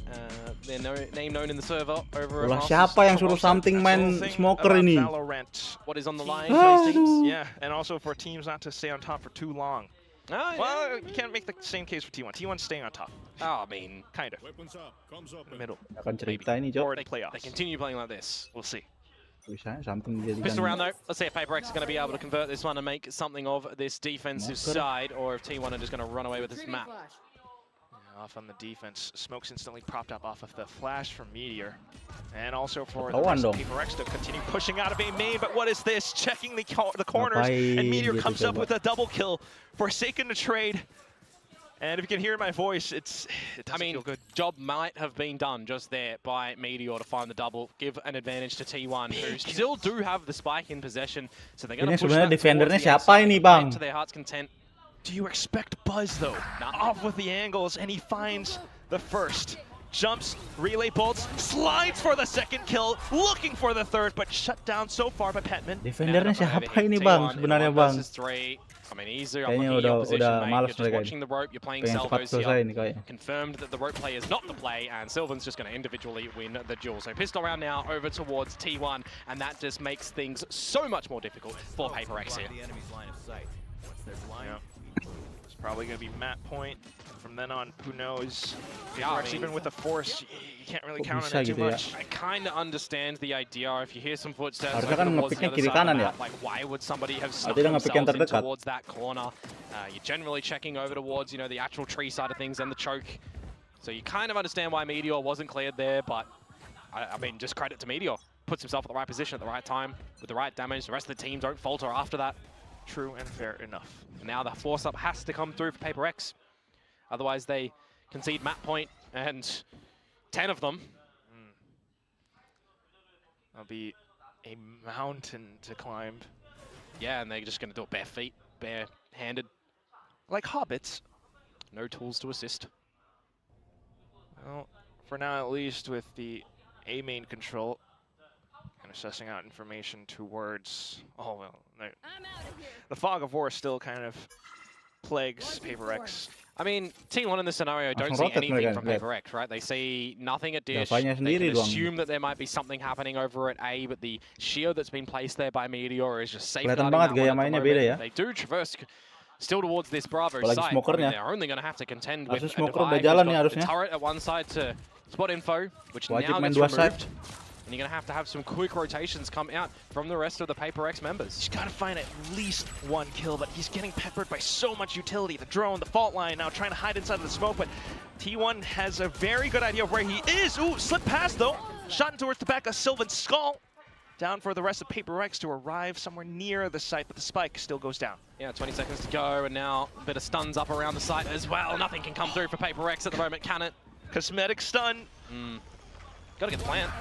their name known in the server over at Lah Masters. siapa yang suruh something main Thing smoker about ini? Valorant. What is on the line? Aduh. Yeah, and also for teams not to stay on top for too long. Oh, yeah. Well, you can't make the same case for T1. T1's staying on top, Oh, I mean, kind of. Middle. Akan cerita ini, Cok. Or they playoffs. continue playing like this. We'll see. Bisa something dijadikan. Pistol round though. Let's see if Paper X is going to be able to convert this one and make something of this defensive Smoker. side, or if T1 are just going to run away with this map. Off on the defense. Smoke's instantly propped up off of the flash from Meteor. And also for the Ketahuan rest of dong. Paper X to continue pushing out of a main. But what is this? Checking the corners. And Ngapain Meteor gitu comes up coba. with a double kill. Forsaken to trade. And if you can hear my voice, it doesn't I mean, feel good. job might have been done just there by Meteor to find the double, give an advantage to T1, who still do have the spike in possession. So they're going Ini to push sebenarnya that defendernya towards the siapa outside, ini, right Bang? to their heart's content. Do you expect Buzz, though? Nah. Off with the angles, and he finds the first. Jumps, relay bolts, slides for the second kill, looking for the third, but shut down so far by Petman. Defendernya Now, siapa ini, Bang? Sebenarnya, Bang. I mean, easy. I'm Kayaknya looking at your udah position, mate. malas You're just mereka watching the rope. You're playing Pengen cepat salvos selesai here. ini kayaknya. Confirmed that the rope play is not the play, and Sylvan's just going to individually win the duel. So pistol round now over towards T1, and that just makes things so much more difficult for Paper X here. Yeah. It's probably going to be map point. From then on, who knows? Yeah, I Paper X, mean- even with the force, you can't really Kok count on bisa it too gitu ya? much. I kind of understand the idea. If you hear some footsteps Harusnya over kan towards the nge-picknya other kiri side of the kanan ya? map, like why would somebody have snuck dia nge-pick yang themselves in terdekat. towards that corner? You're generally checking over towards, the actual tree side of things and the choke. So you kind of understand why Meteor wasn't cleared there, but I mean, just credit to Meteor. Puts himself at the right position at the right time with the right damage. The rest of the team don't falter after that. true and fair enough. And now the force-up has to come through for Paper X. Otherwise, they concede map point, and 10 of them. That'll be a mountain to climb. Yeah, and they're just going to do it bare feet, bare-handed. Like hobbits. No tools to assist. Well, for now at least, with the A main control and assessing out information towards, oh well, no. The fog of war still kind of plagues Paper X. I mean, T1 in this scenario don't see anything from Paper X, right? They see nothing at Dish. They can assume that there might be something happening over at A, but the shield that's been placed there by Meteor is just safeguarding that one at the moment. They do traverse still towards this Bravo site. I mean, they're only going to have to contend with a divide. The turret at one side to spot info, which now gets removed. And you're going to have some quick rotations come out from the rest of the Paper X members. He's got to find at least one kill, but he's getting peppered by so much utility. The drone, the fault line, now trying to hide inside of the smoke, but T1 has a very good idea of where he is. Ooh, slipped past though. Shot in towards the back of Sylvan's skull. Down for the rest of Paper X to arrive somewhere near the site, but the spike still goes down. Yeah, 20 seconds to go, and now a bit of stuns up around the site as well. Nothing can come through for Paper X at the moment, can it? Cosmetic stun. Gotta get the plant.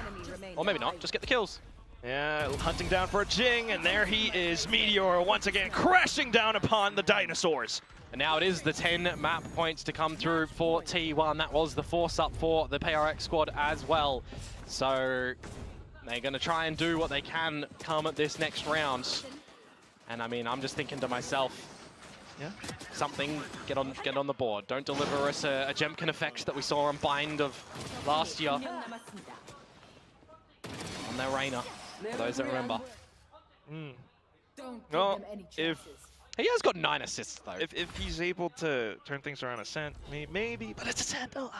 Or maybe not, just get the kills. Yeah, hunting down for a Jing, and there he is, Meteor, once again crashing down upon the dinosaurs. And now it is the 10 map points to come through for T1. That was the force up for the PRX squad as well. So they're gonna try and do what they can come at this next round. And I mean, I'm just thinking to myself, yeah, something, get on the board. Don't deliver us a Jemkin effect that we saw on Bind of last year. On their Reina, for those that remember. Well, if he has got 9 assists though. If he's able to turn things around a cent, maybe, but it's a cent. Oh,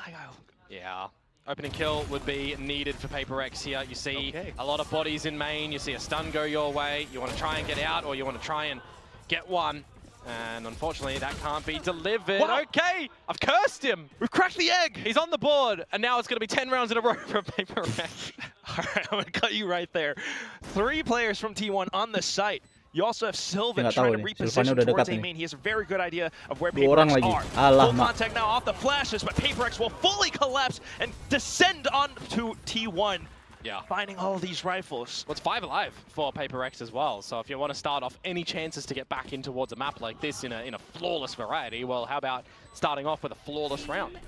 yeah. Opening kill would be needed for Paper X here. You see a lot of bodies in main. You see a stun go your way. You want to try and get out, or you want to try and get one. And unfortunately, that can't be delivered. Wow. Okay, I've cursed him. We've cracked the egg. He's on the board, and now it's going to be 10 rounds in a row for Paper X. All right, I'm going to cut you right there. 3 players from T1 on the site. You also have Sylvan trying to reposition towards A main. He has a very good idea of where Paper X are. Full contact now off the flashes, but Paper X will fully collapse and descend onto T1. Yeah. Finding all these rifles. Well, it's 5 alive for Paper X as well. So if you want to start off any chances to get back in towards a map like this in a flawless variety, well, how about starting off with a flawless round?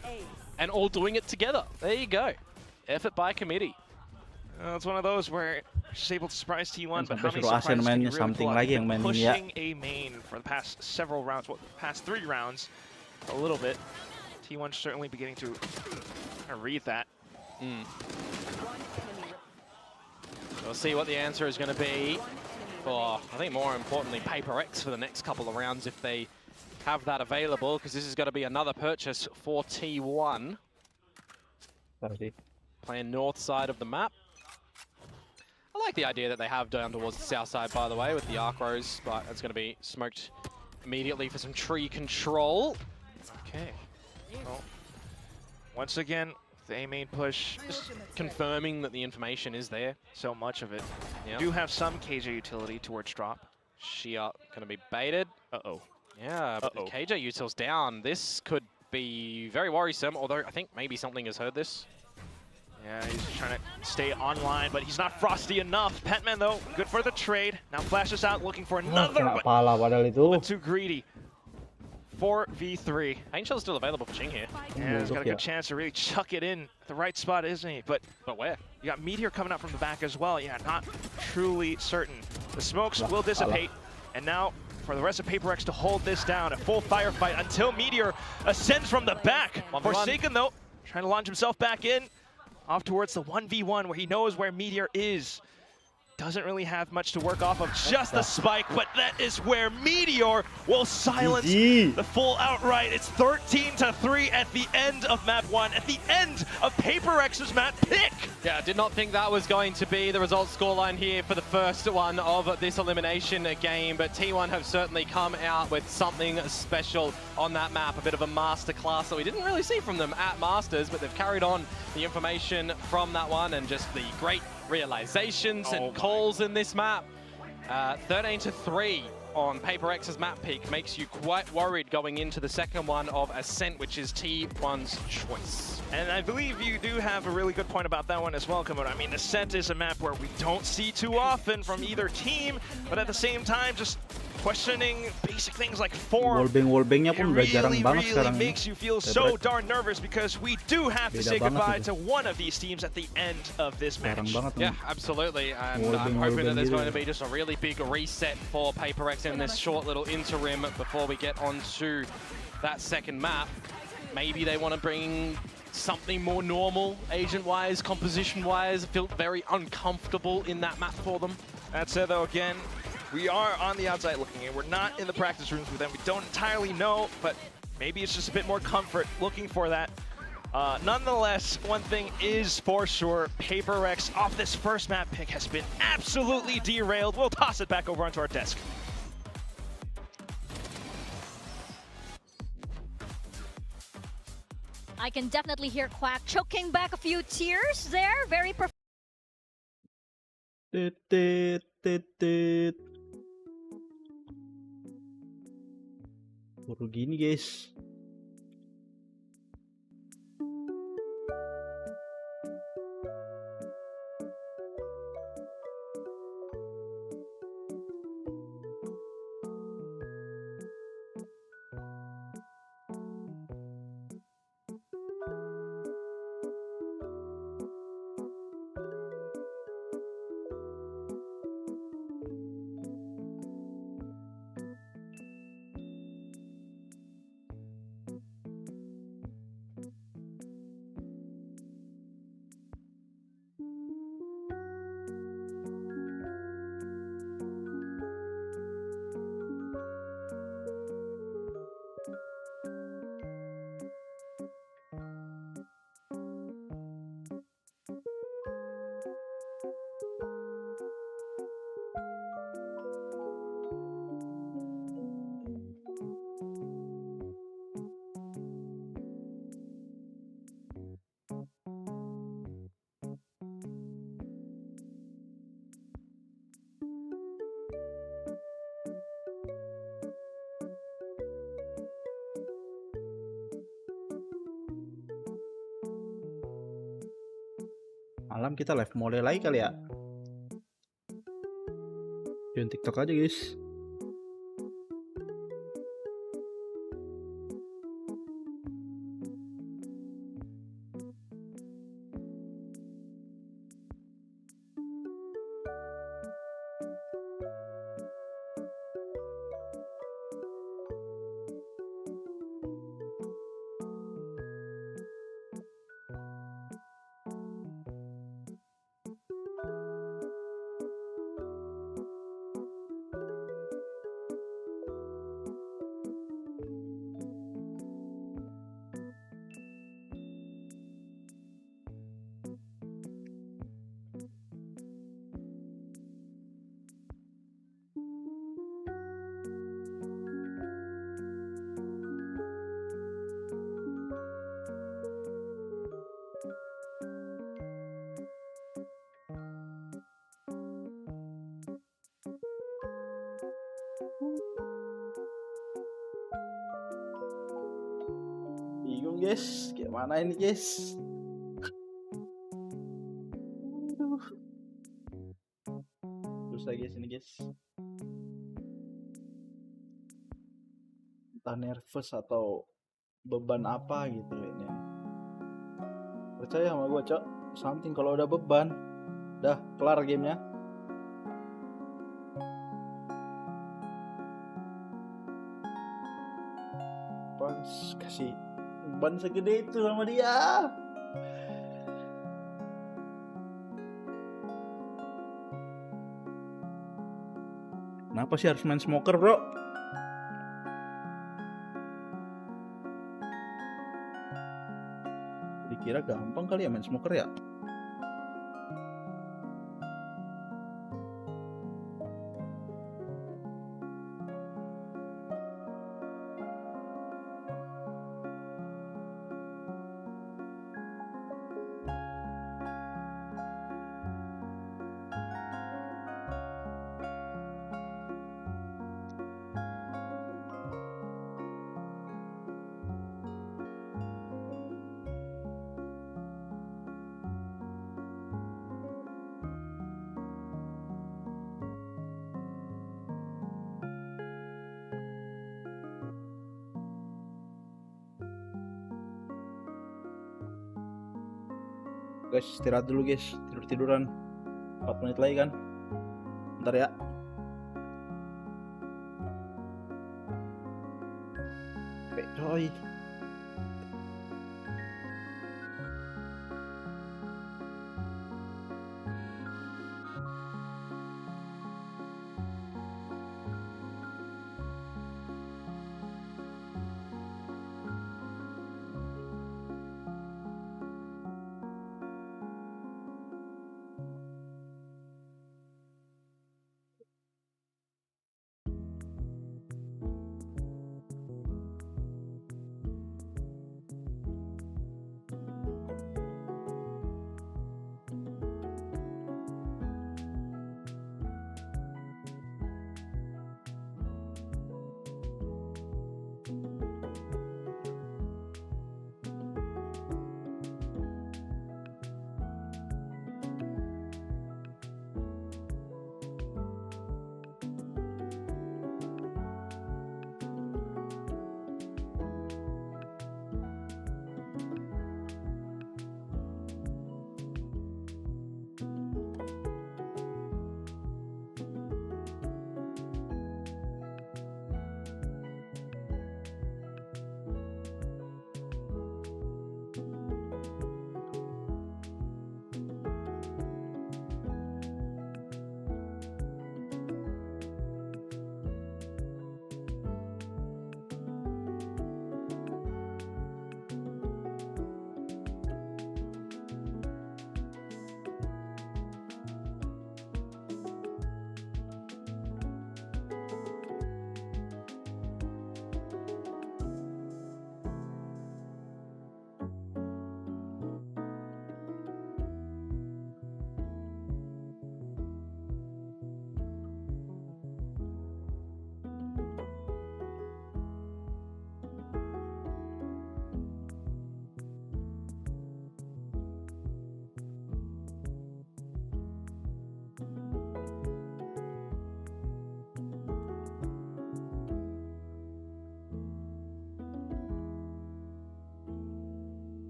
And all doing it together. There you go. Effort by committee. It's one of those where she's able to surprise T1, but how many surprises can really something like pushing A main for the past several rounds, well, the past 3 rounds, a little bit. T1 certainly beginning to read that. We'll see what the answer is going to be for, I think more importantly, Paper X for the next couple of rounds if they have that available, because this is going to be another purchase for T1. Playing north side of the map. I like the idea that they have down towards the south side, by the way, with the arc rows, but it's going to be smoked immediately for some tree control. Okay. Well, once again, the A main push, just confirming that the information is there. So much of it. Yep. Do have some KJ utility towards drop. Shia going to be baited. Uh-oh. Yeah, but the KJ util's down. This could be very worrisome, although I think maybe something has heard this. Yeah, he's trying to stay online, but he's not frosty enough. Petman, though, good for the trade. Now flashes out, looking for another, but too greedy. 4v3. Pain Shell's still available for Ching here. Yeah, he's got a good chance to really chuck it in at the right spot, isn't he? But where? You got Meteor coming out from the back as well. Yeah, not truly certain. The smokes will dissipate, and now for the rest of Paper X to hold this down, a full firefight until Meteor ascends from the back. Forsaken, though, trying to launch himself back in. Off towards the 1v1 where he knows where Meteor is. Doesn't really have much to work off of, just the spike, but that is where Meteor will silence the full outright. It's 13-3 at the end of map 1, at the end of Paper X's map pick. Yeah, did not think that was going to be the result scoreline here for the first one of this elimination game, but T1 have certainly come out with something special on that map, a bit of a masterclass that we didn't really see from them at Masters, but they've carried on the information from that one and just the great realizations and calls in this map. 13-3 on Paper X's map pick makes you quite worried going into the second one of Ascent, which is T1's choice. And I believe you do have a really good point about that one as well, Komodo. I mean, Ascent is a map where we don't see too often from either team, but at the same time, just questioning basic things like form. Wallbangnya pun udah jarang banget sekarang ini. Makes you feel so darn nervous because we do have to say goodbye to one of these teams at the end of this match. Yeah, absolutely. And I'm hoping that there's going to be just a really big reset for Paper X in this short little interim before we get onto that second map. Maybe they want to bring something more normal, agent-wise, composition-wise. Felt very uncomfortable in that map for them. That said, though, again, we are on the outside looking in. We're not in the practice rooms with them. We don't entirely know, but maybe it's just a bit more comfort looking for that. Nonetheless, one thing is for sure, Paper X off this first map pick has been absolutely derailed. We'll toss it back over onto our desk. I can definitely hear Quack choking back a few tears there. Very Baru gini guys. Malam kita live mode lagi kali ya. Join TikTok aja guys. Bingung guys, gimana ini guys? Susah guys ini guys. Entah nervous atau beban apa gitu ini. Percaya sama gue cok, something kalau udah beban, dah kelar gamenya. Pas kasih beban segede itu sama dia. Kenapa sih harus main smoker bro? Dikira gampang kali ya main smoker ya. Guys, istirahat dulu guys, tiduran 4 menit lagi kan. Bentar ya. Coy.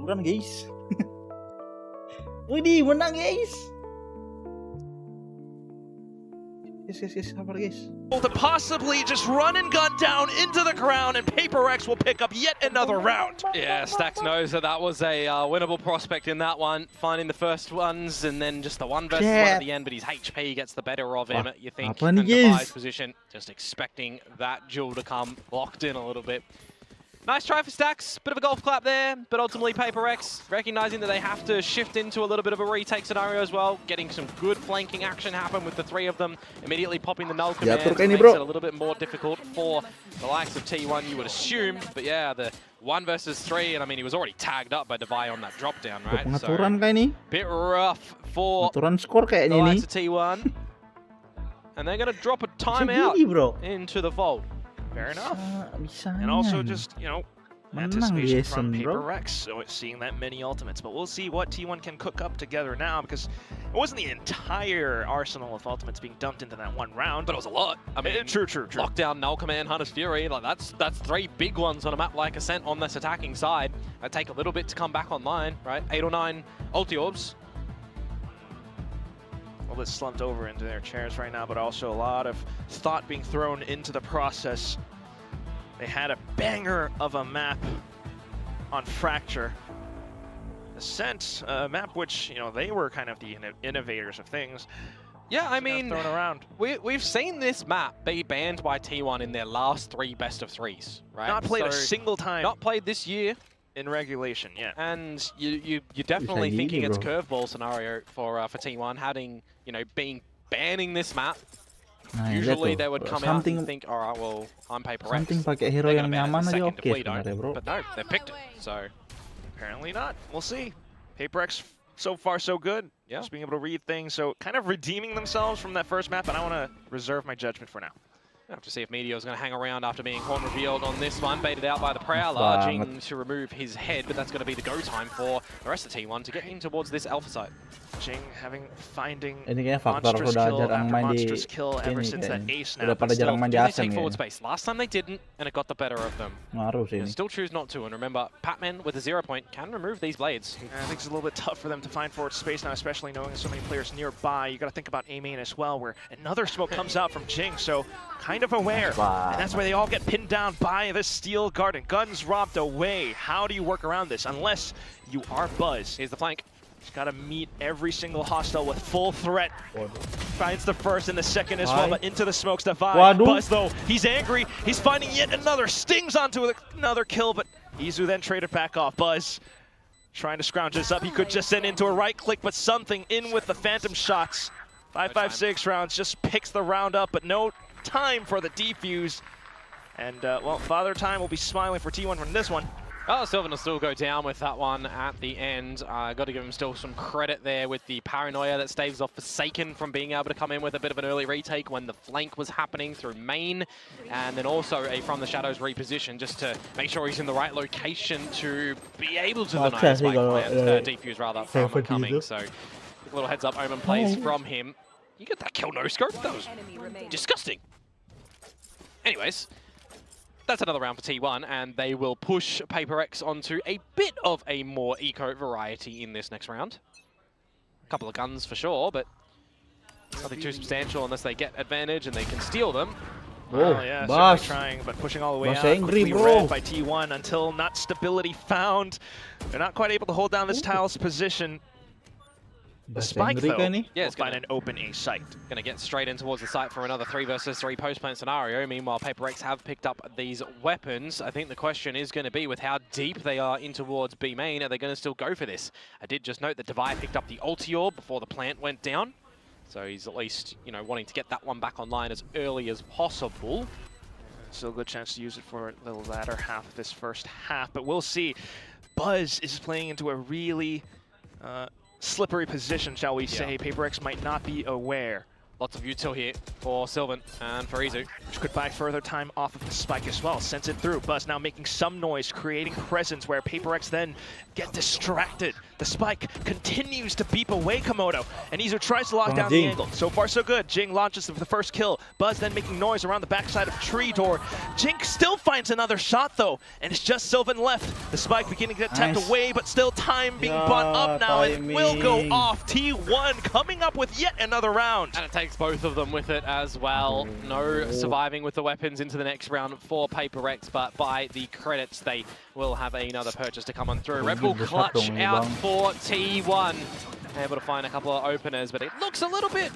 Keturunan guys. Widih, menang guys. Guys, sabar guys. To possibly just run and gun down into the ground, and Paper Rex will pick up yet another round. Yeah, Stax knows that was a winnable prospect in that one, finding the first ones and then just the one versus one at the end, but his HP gets the better of him, you think, and Devi's position, just expecting that duel to come locked in a little bit. Nice try for Stax, bit of a golf clap there, but ultimately Paper Rex recognizing that they have to shift into a little bit of a retake scenario as well, getting some good flanking action happen with the three of them, immediately popping the null command, makes it a little bit more difficult for the likes of T1, you would assume, but yeah, the 1 versus 3, and I mean, he was already tagged up by Devi on that drop down, right? Pengaturan kah ini? Bit rough for pengaturan skor the kayaknya likes of T1, and they're going to drop a timeout into the vault. Fair enough. And also just, you know, anticipation from Paper Rex, so seeing that many ultimates. But we'll see what T1 can cook up together now, because it wasn't the entire arsenal of ultimates being dumped into that one round. But it was a lot. I mean, true. Lockdown, Null Command, Hunter's Fury, like that's 3 big ones on a map like Ascent on this attacking side. That take a little bit to come back online, right? 8 or 9 ulti orbs. Well, it's slumped over into their chairs right now, but also a lot of thought being thrown into the process. They had a banger of a map on Fracture. Ascent, a map which, you know, they were kind of the innovators of things. Yeah, I mean, thrown around. We've seen this map be banned by T1 in their last 3 best of 3s, right? Not played a single time. Not played this year. In regulation, yeah. And you're definitely thinking it's curveball scenario for T1, having, you know, banning this map. Usually they would come out and think, all right, well, I'm Paper Rex. Something pakai hero yang nyaman aja oke sebenarnya, bro. But no, they picked it, so. Apparently not. We'll see. Paper Rex, so far so good. Yeah. Just being able to read things, so kind of redeeming themselves from that first map, and I want to reserve my judgment for now. We'll have to see if Meteor's going to hang around after being horn revealed on this one. Baited out by the Prowler, Jing to remove his head, but that's going to be the go time for the rest of T1 to get in towards this alpha site. Jing finding ini kayaknya faktor udah jarang main di ini udah pada jarang main di Ascent forward space. Last time they didn't, and it got the better of them. Ngaruh sih ini. Still choose not to, and remember, Patman with a 0 point can remove these blades. I think it's a little bit tough for them to find forward space now, especially knowing so many players nearby. You got to think about A-main as well, where another smoke comes out from Jing, so kind of aware. And that's where they all get pinned down by the Steel Garden. Guns robbed away. How do you work around this? Unless you are Buzz. Here's the flank. He's got to meet every single hostile with full threat. Finds the first and the second as well, but into the smokes Devi. Buzz, though, he's angry. He's finding yet another. Stings onto another kill, but Izu then traded back off. Buzz trying to scrounge this up. He could just send into a right click, but something in with the phantom shots. 5.56 rounds, just picks the round up, but no time for the defuse. And, well, Father Time will be smiling for T1 from this one. Oh, Sylvan will still go down with that one at the end. Got to give him still some credit there with the paranoia that staves off Forsaken from being able to come in with a bit of an early retake when the flank was happening through main. And then also a From the Shadows reposition just to make sure he's in the right location to be able to deny the spike plant, defuse rather, from coming. So, a little heads up Omen plays from him. You get that kill no scope? That was disgusting. Anyways. That's another round for T1, and they will push Paper Rex onto a bit of a more eco variety in this next round. A couple of guns for sure, but nothing too substantial unless they get advantage and they can steal them. Oh, yeah, certainly trying, but pushing all the way out. Quickly read by T1 until not stability found. They're not quite able to hold down this tile's position. The spike, though, will find an open A site. Going to get straight in towards the site for another 3 versus 3 post-plant scenario. Meanwhile, Paper Rex have picked up these weapons. I think the question is going to be with how deep they are in towards B main, are they going to still go for this? I did just note that Devi picked up the ulti orb before the plant went down. So he's at least, you know, wanting to get that one back online as early as possible. Still a good chance to use it for the latter half of this first half, but we'll see. Buzz is playing into a really slippery position, shall we say. Paper Rex might not be aware. Lots of util here for Sylvan and for Izu. Which could buy further time off of the spike as well. Sends it through. Buzz now making some noise, creating presence where PaperX then get distracted. The spike continues to beep away Komodo, and Izu tries to lock down the angle. So far, so good. Jing launches the first kill. Buzz then making noise around the backside of tree door. Jink still finds another shot though, and it's just Sylvan left. The spike beginning to get tapped away, but still time being bought up now. It will go off. T1 coming up with yet another round. And it takes both of them with it as well. No surviving with the weapons into the next round for PaperX, but by the credits, they will have another purchase to come on through. Red Bull clutch out for T1. Able to find a couple of openers, but it looks a little bit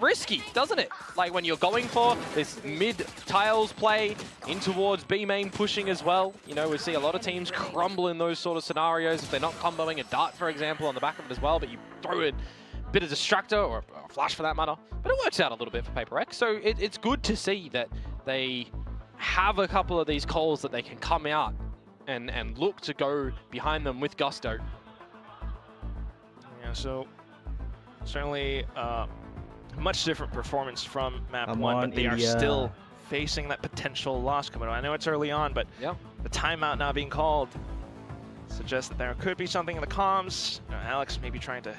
risky, doesn't it? Like when you're going for this mid-tiles play in towards B main pushing as well. You know, we see a lot of teams crumble in those sort of scenarios if they're not comboing a dart, for example, on the back of it as well, but you throw it a bit of distractor or a flash for that matter. But it works out a little bit for PaperX, so it's good to see that they have a couple of these calls that they can come out and look to go behind them with gusto. Yeah, so certainly much different performance from map 1, but they are still facing that potential loss coming on. I know it's early on, but the timeout now being called suggests that there could be something in the comms. Alex maybe trying to...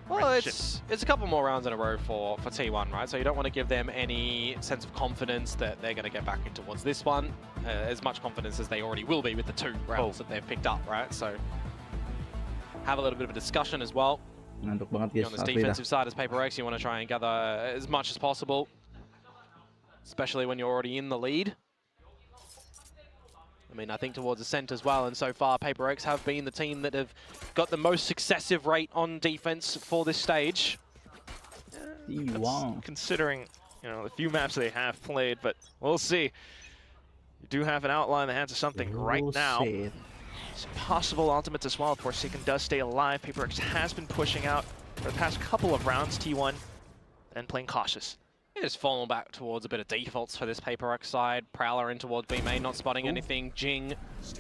Well, it's a couple more rounds in a row for T1, right? So you don't want to give them any sense of confidence that they're going to get back in towards this one. As much confidence as they already will be with the 2 rounds that they've picked up, right? So have a little bit of a discussion as well. On this defensive side as PaperX, you want to try and gather as much as possible, especially when you're already in the lead. I mean, I think towards Ascent as well, and so far PaperX have been the team that have got the most successive rate on defense for this stage. Considering, you know, the few maps they have played, but we'll see. You do have an outline in the hands of something right now. Some possible ultimates as well. Forsaken does stay alive. PaperX has been pushing out for the past couple of rounds. T1 and playing cautious. Just falling back towards a bit of defaults for this PaperX side. Prowler in towards B main, not spotting anything. Jing,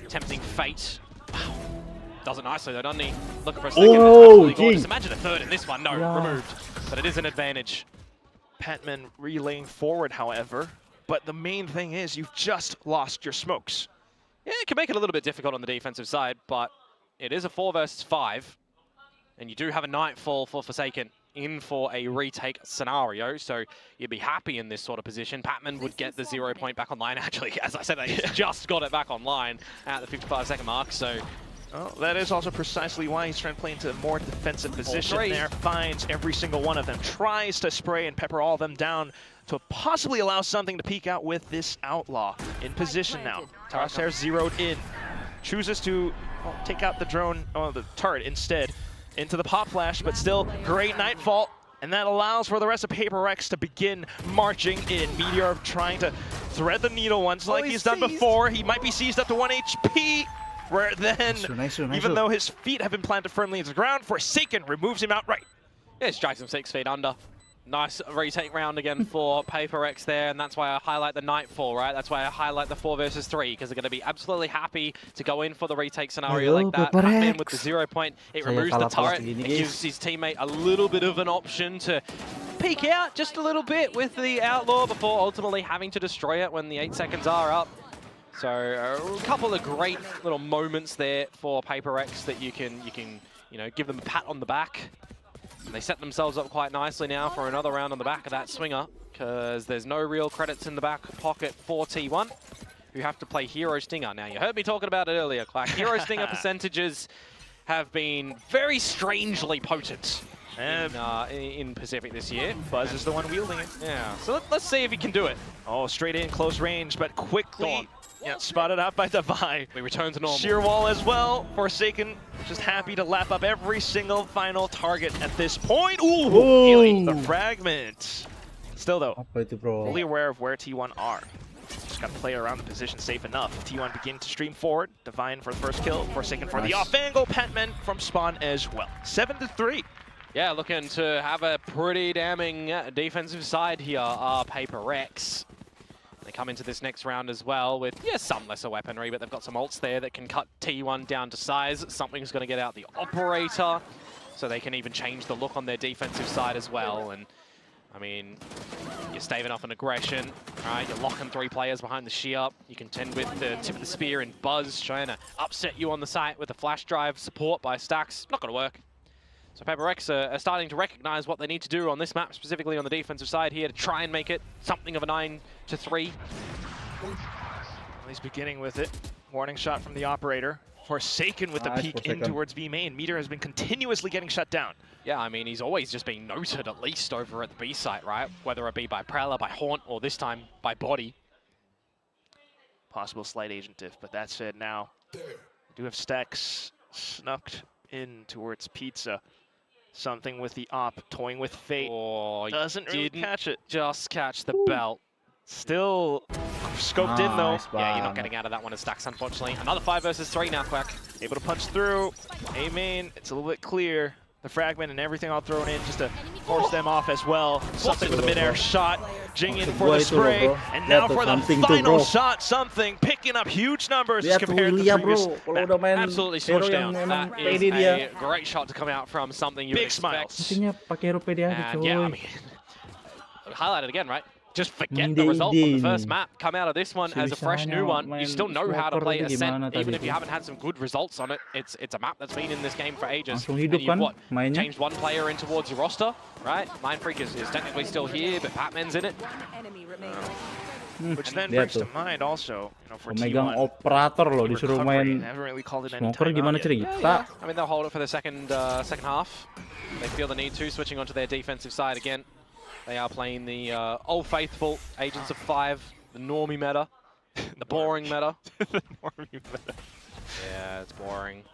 tempting fate. Wow. Does it nicely though, doesn't he? Looking for a second. It's gorgeous. Imagine a third in this one. No, removed. But it is an advantage. Patman relaying forward, however. But the main thing is you've just lost your smokes. Yeah, it can make it a little bit difficult on the defensive side, but it is a 4 versus 5. And you do have a Nightfall for Forsaken in for a retake scenario, so you'd be happy in this sort of position. Patman would get the 0 point back online. Actually, as I said, they just got it back online at the 55-second mark, so... Well, that is also precisely why he's trying to play into a more defensive position there. Finds every single one of them, tries to spray and pepper all of them down to possibly allow something to peek out with this Outlaw in position now. Crosshair zeroed in. Chooses to take out the drone, the turret instead, into the pop flash, but still great Nightfall. And that allows for the rest of PaperX to begin marching in. Meteor trying to thread the needle once like he's done before. He might be seized up to 1 HP. Where then, even though his feet have been planted firmly into the ground, Forsaken removes him outright. Yeah, he strikes him 6 feet under. Nice retake round again for PaperX there, and that's why I highlight the Nightfall, right? That's why I highlight the 4 versus 3, because they're going to be absolutely happy to go in for the retake scenario like that. Patman with the 0 point, it removes the turret, it gives his teammate a little bit of an option to peek out just a little bit with the Outlaw before ultimately having to destroy it when the 8 seconds are up. So a couple of great little moments there for PaperX that you can give them a pat on the back. And they set themselves up quite nicely now for another round on the back of that swinger, because there's no real credits in the back pocket for T1, who have to play Hero Stinger. Now, you heard me talking about it earlier, Clark. Hero Stinger percentages have been very strangely potent in Pacific this year. Buzz is the one wielding it. Yeah, so let's see if he can do it. Oh, straight in, close range, but quickly spotted out by Devi. We return to normal. Sheer wall as well. Forsaken just happy to lap up every single final target at this point. Ooh! The fragment. Still though, fully aware of where T1 are. Just got to play around the position safe enough. T1 begin to stream forward. Divine for the first kill. Forsaken for the off angle. Patman from spawn as well. 7-3. Yeah, looking to have a pretty damning defensive side here are PaperX. They come into this next round as well with, some lesser weaponry, but they've got some ults there that can cut T1 down to size. Something's going to get out the Operator, so they can even change the look on their defensive side as well. And I mean, you're staving off an aggression, right? You're locking 3 players behind the shear. You contend with the tip of the spear and Buzz trying to upset you on the site with a flash drive support by Stax. Not going to work. So PaperX are starting to recognize what they need to do on this map, specifically on the defensive side here, to try and make it something of a 9-3. Well, he's beginning with it. Warning shot from the operator. Forsaken with the peek in towards B main. Meteor has been continuously getting shut down. Yeah, I mean, he's always just being noted, at least over at the B site, right? Whether it be by Prowler, by Haunt, or this time by Body. Possible slight agent diff, but that said, now we do have Stax snucked in towards Pizza. Something with the op, toying with fate. Oh, doesn't really catch it. Just catch the belt. Still scoped in though. Yeah, you're not getting out of that one as Stax, unfortunately. Another 5 versus 3 now, Quack. Able to punch through. A main, it's a little bit clear. The fragment and everything all thrown in just to force them off as well. Something with a mid-air shot. Jing in for the spray. And now for the final shot, something picking up huge numbers as compared to the previous map. Absolutely switched down. That is a great shot to come out from something you would expect. And yeah, I mean, highlight it again, right? Just forget the result from the first map. Come out of this one as a fresh new one. You still know how to play Ascent, even if you haven't had some good results on it. It's a map that's been in this game for ages. And you've changed 1 player in towards your roster, right? Mindfreak is technically still here, but Batman's in it. Which then brings to mind also, you know, for Megang operator loh disuruh main smoker gimana cerita? I mean, they'll hold it for the second half. They feel the need to, switching onto their defensive side again. They are playing the old faithful Agents of 5, the normie meta, the boring meta. The normie meta. Yeah, it's boring.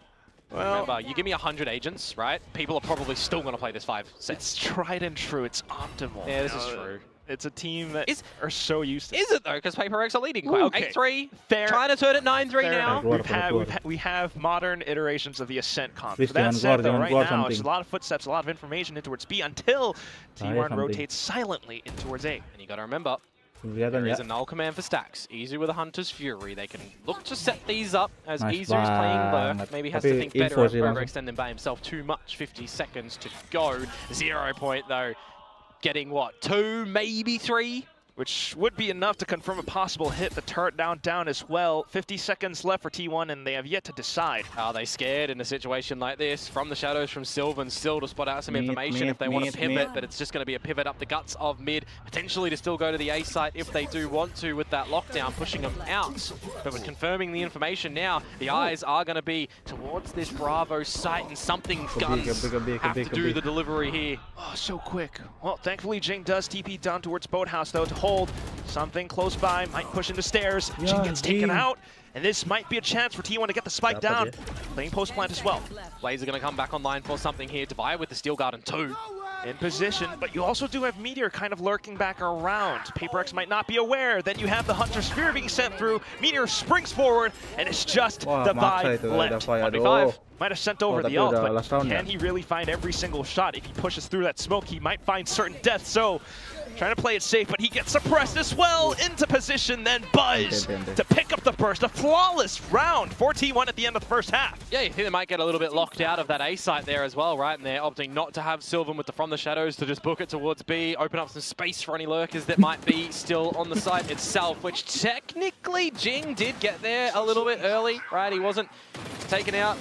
Well, remember, you give me 100 agents, right? People are probably still going to play this 5 set. It's tried and true. It's optimal. Yeah, this is true. It's a team that are so used to it. Is it though? Because PaperX are leading quite 8-3. Fair. Trying to turn it 9-3 now. We have modern iterations of the Ascent comp. So that said, though, right now, it's a lot of footsteps, a lot of information in towards B until T1 rotates silently in towards A. And you got to remember, there is a null command for Stax. Easy with a Hunter's Fury. They can look to set these up as Easy is playing Lurk. Maybe has to think better of overextending by himself too much. 50 seconds to go. 0 point though. Getting what, 2, maybe 3? Which would be enough to confirm a possible hit. The turret down as well. 50 seconds left for T1, and they have yet to decide. Are they scared in a situation like this? From the shadows from Sylvan, still to spot out some information if they want to pivot, but it's just going to be a pivot up the guts of mid, potentially to still go to the A site if they do want to with that lockdown, pushing them out. But with confirming the information now, the eyes are going to be towards this Bravo site, and something's guns have to do the delivery here. Oh, so quick. Well, thankfully, Jing does TP down towards Boathouse, though, to hold something close by, might push into stairs. Jing gets taken out, and this might be a chance for T1 to get the spike down. Playing post plant as well. Blaze are going to come back online for something here. Divide with the Steel Garden 2. In position, but you also do have Meteor kind of lurking back around. PaperX might not be aware. Then you have the Hunter Sphere being sent through. Meteor springs forward, and it's just Divide left. 1v5. Might have sent over the ult, but can he really find every single shot? If he pushes through that smoke, he might find certain death. So, trying to play it safe, but he gets suppressed as well. Into position, then Buzz to pick up the burst. A flawless round for T1 at the end of the first half. Yeah, you think they might get a little bit locked out of that A site there as well, right? And they're opting not to have Sylvan with the From the Shadows to just book it towards B, open up some space for any lurkers that might be still on the site itself, which technically Jing did get there a little bit early, right? He wasn't taken out.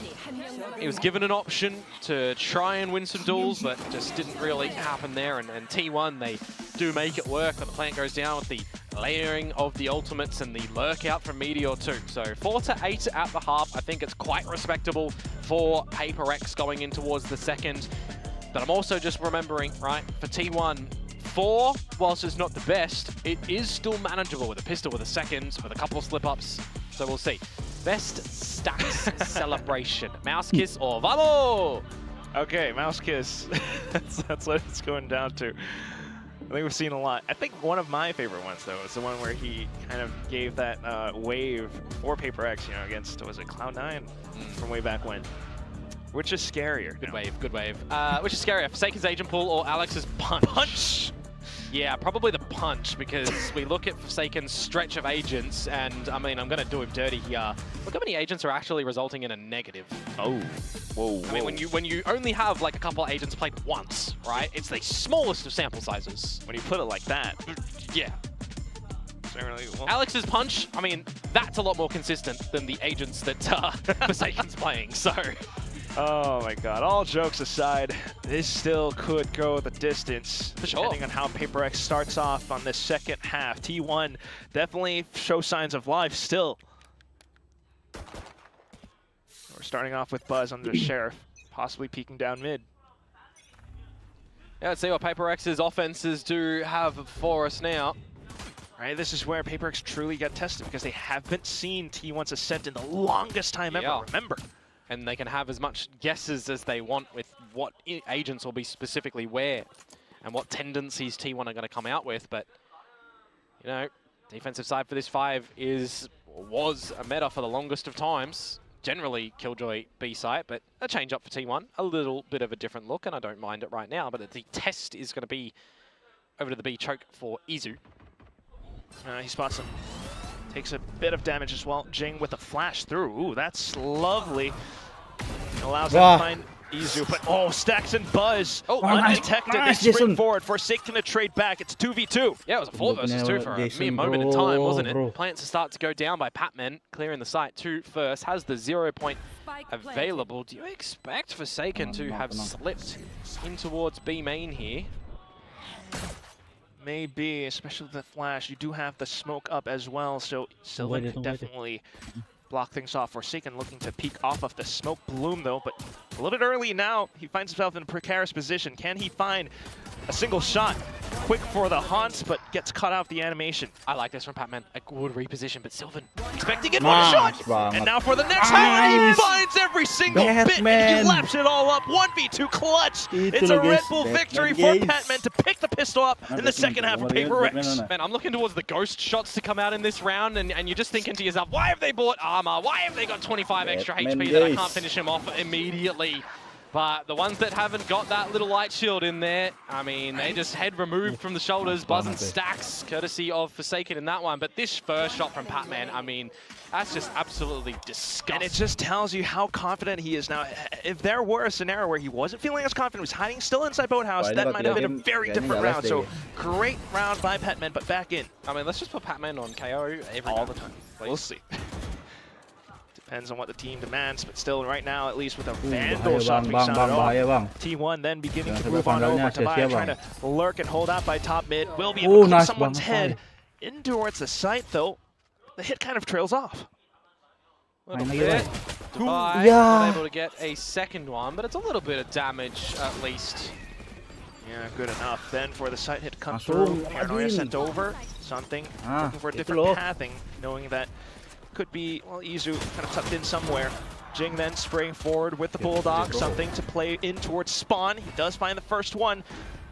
He was given an option to try and win some duels, but just didn't really happen there. And T1, they do make it work, but the plant goes down with the layering of the ultimates and the lurk out from Meteor 2. So 4-8 at the half. I think it's quite respectable for PaperX going in towards the second. But I'm also just remembering, right, for T1, 4, whilst it's not the best, it is still manageable with a pistol, with a second, with a couple slip-ups. So we'll see. Best Stax celebration. Mouse kiss or vamos? Okay, mouse kiss. that's what it's going down to. I think we've seen a lot. I think one of my favorite ones, though, is the one where he kind of gave that wave for PaperX, you know, against, was it Cloud9 from way back when? Which is scarier? Good wave, good wave. Which is scarier, Forsaken's agent pull or Alex's punch? Yeah, probably the punch, because we look at Forsaken's stretch of agents, and I mean, I'm going to do him dirty here. Look how many agents are actually resulting in a negative. Oh, whoa. I mean, when you only have like a couple of agents played once, right? It's the smallest of sample sizes. When you put it like that. Yeah. Certainly, well. Alex's punch, I mean, that's a lot more consistent than the agents that Forsaken's playing, so... Oh my god, all jokes aside, this still could go the distance. For sure. Depending on how Paper Rex starts off on the second half. T1 definitely show signs of life still. We're starting off with Buzz under Sheriff, possibly peeking down mid. Yeah, let's see what Paper Rex's offenses do have for us now. Right, this is where Paper Rex truly got tested because they haven't seen T1's ascent in the longest time ever, remember. And they can have as much guesses as they want with what agents will be specifically where and what tendencies T1 are going to come out with. But, you know, defensive side for this 5 was a meta for the longest of times. Generally Killjoy B site, but a change up for T1. A little bit of a different look, and I don't mind it right now. But the test is going to be over to the B choke for Izu. He spots him. Takes a bit of damage as well. Jing with a flash through. Ooh, that's lovely. Allows him to find Izu, but stacks and Buzz. Undetected. They sprint forward. Forsaken to trade back. It's 2v2. Yeah, it was a 4 versus 2 for a mere moment in time, wasn't it? Plants to start to go down by Patman, clearing the site to first. Has the 0 point available. Do you expect Forsaken to have slipped in towards B main here? Maybe, especially with the flash. You do have the smoke up as well, so Sylvan can definitely block things off. Forsaken looking to peek off of the smoke bloom, though, but a little bit early now. He finds himself in a precarious position. Can he find a single shot? Quick for the haunts, but gets cut out the animation. I like this from Patman. A good reposition, but Sylvan expecting it, one shot! And now for the next one, he finds every single bit, and he laps it all up. 1v2 clutch! It's a Red Bull victory for Patman to pick the pistol up in the second half of Paper Rex. Man, I'm looking towards the ghost shots to come out in this round, and you're just thinking to yourself, why have they bought armor? Why have they got 25 extra HP that I can't finish him off immediately? But the ones that haven't got that little light shield in there, I mean, they just head removed from the shoulders. Buzz and stacks, courtesy of Forsaken in that one. But this first shot from Patman, I mean, that's just absolutely disgusting. And it just tells you how confident he is now. If there were a scenario where he wasn't feeling as confident, was hiding still inside Boathouse, that might have been a very different round. So great round by Patman, but back in. I mean, let's just put Patman on KO all the time. We'll see. Depends on what the team demands, but still right now, at least with a Vandal shot being sounded off. T1 then beginning to move on over to Vaya, trying to lurk and hold out by top mid. Will be able to clip someone's head in towards the site, though. The hit kind of trails off. A little bit. Not able to get a second one, but it's a little bit of damage at least. Yeah, good enough. Then for the site hit to come through, Paranoia sent over. Something, looking for a different pathing, knowing that could be, well, Izu kind of tucked in somewhere. Jing then spraying forward with the Bulldog, something to play in towards Spawn. He does find the first one,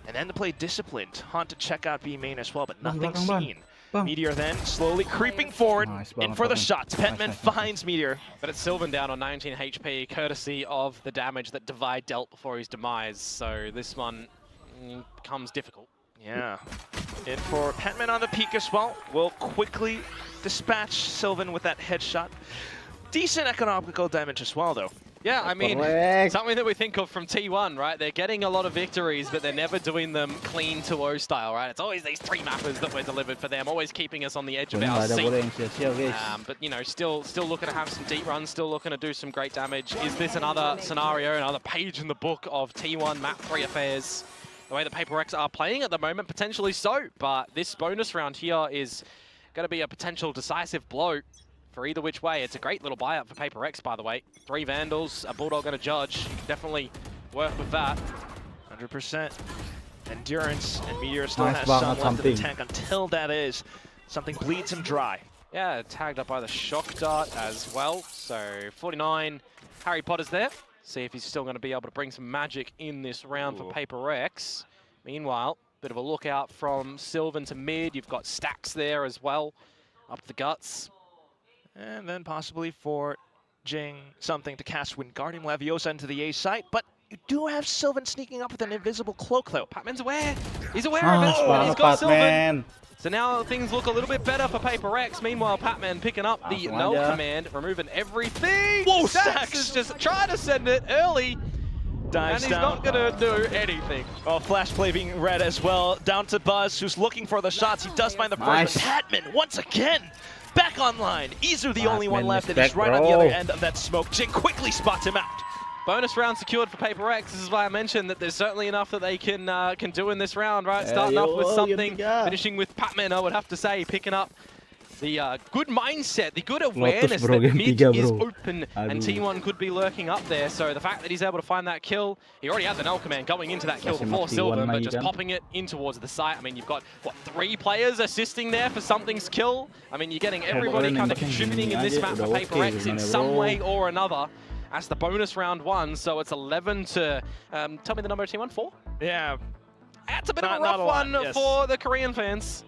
and then to play Disciplined. Haunt to check out B main as well, but nothing seen. Meteor then slowly creeping forward, in for the shots. Petman finds Meteor. But it's Sylvan down on 19 HP, courtesy of the damage that Divide dealt before his demise, so this one becomes difficult. Yeah. In for Petman on the peak as well. Will quickly dispatch Sylvan with that headshot. Decent economical damage as well, though. Yeah, I mean, something that we think of from T1, right? They're getting a lot of victories, but they're never doing them clean 2-0 style, right? It's always these 3 mappers that were delivered for them, always keeping us on the edge of our seat. But, you know, still looking to have some deep runs, still looking to do some great damage. Is this another scenario, another page in the book of T1 Map 3 affairs? The way the Paper Rex are playing at the moment, potentially so. But this bonus round here is going to be a potential decisive blow for either which way. It's a great little buyout for Paper Rex, by the way. 3 Vandals, a Bulldog and a Judge. You can definitely work with that. 100%. Endurance, and Meteor still has some left in the tank until that is. Something bleeds him dry. Yeah, tagged up by the Shock Dart as well. So 49, Harry Potter's there. See if he's still going to be able to bring some magic in this round for Paper Rex. Meanwhile, bit of a lookout from Sylvan to mid. You've got Stacks there as well, up the guts. And then possibly for Jing, something to cast Wingardium Leviosa into the A site, but You do have Sylvan sneaking up with an invisible cloak, though. Patman's aware. He's aware of it. He's got Sylvan. So now things look a little bit better for Paper X. Meanwhile, Patman picking up the null command, removing everything. Whoa, Stax is just trying to send it early. Dives and he's not going to do anything. Well, flash play being read as well. Down to Buzz, who's looking for the shots. He does find the first. Patman, once again, back online. Izu the only one left, and he's right on the other end of that smoke. Jing quickly spots him out. Bonus round secured for Paper X. This is why I mentioned that there's certainly enough that they can do in this round, right? Starting off with something, finishing with Patman, I would have to say, picking up the good mindset, the good awareness that mid is open and T1 could be lurking up there. So the fact that he's able to find that kill, he already had the null command going into that kill before Sylvan, but just popping it in towards the site. I mean, you've got, what, 3 players assisting there for something's kill? I mean, you're getting everybody kind of contributing in this map for Paper X in some way or another. That's the bonus round 1, so it's 11 to, tell me the number of T1, 4? Yeah. That's a bit of a rough one for the Korean fans.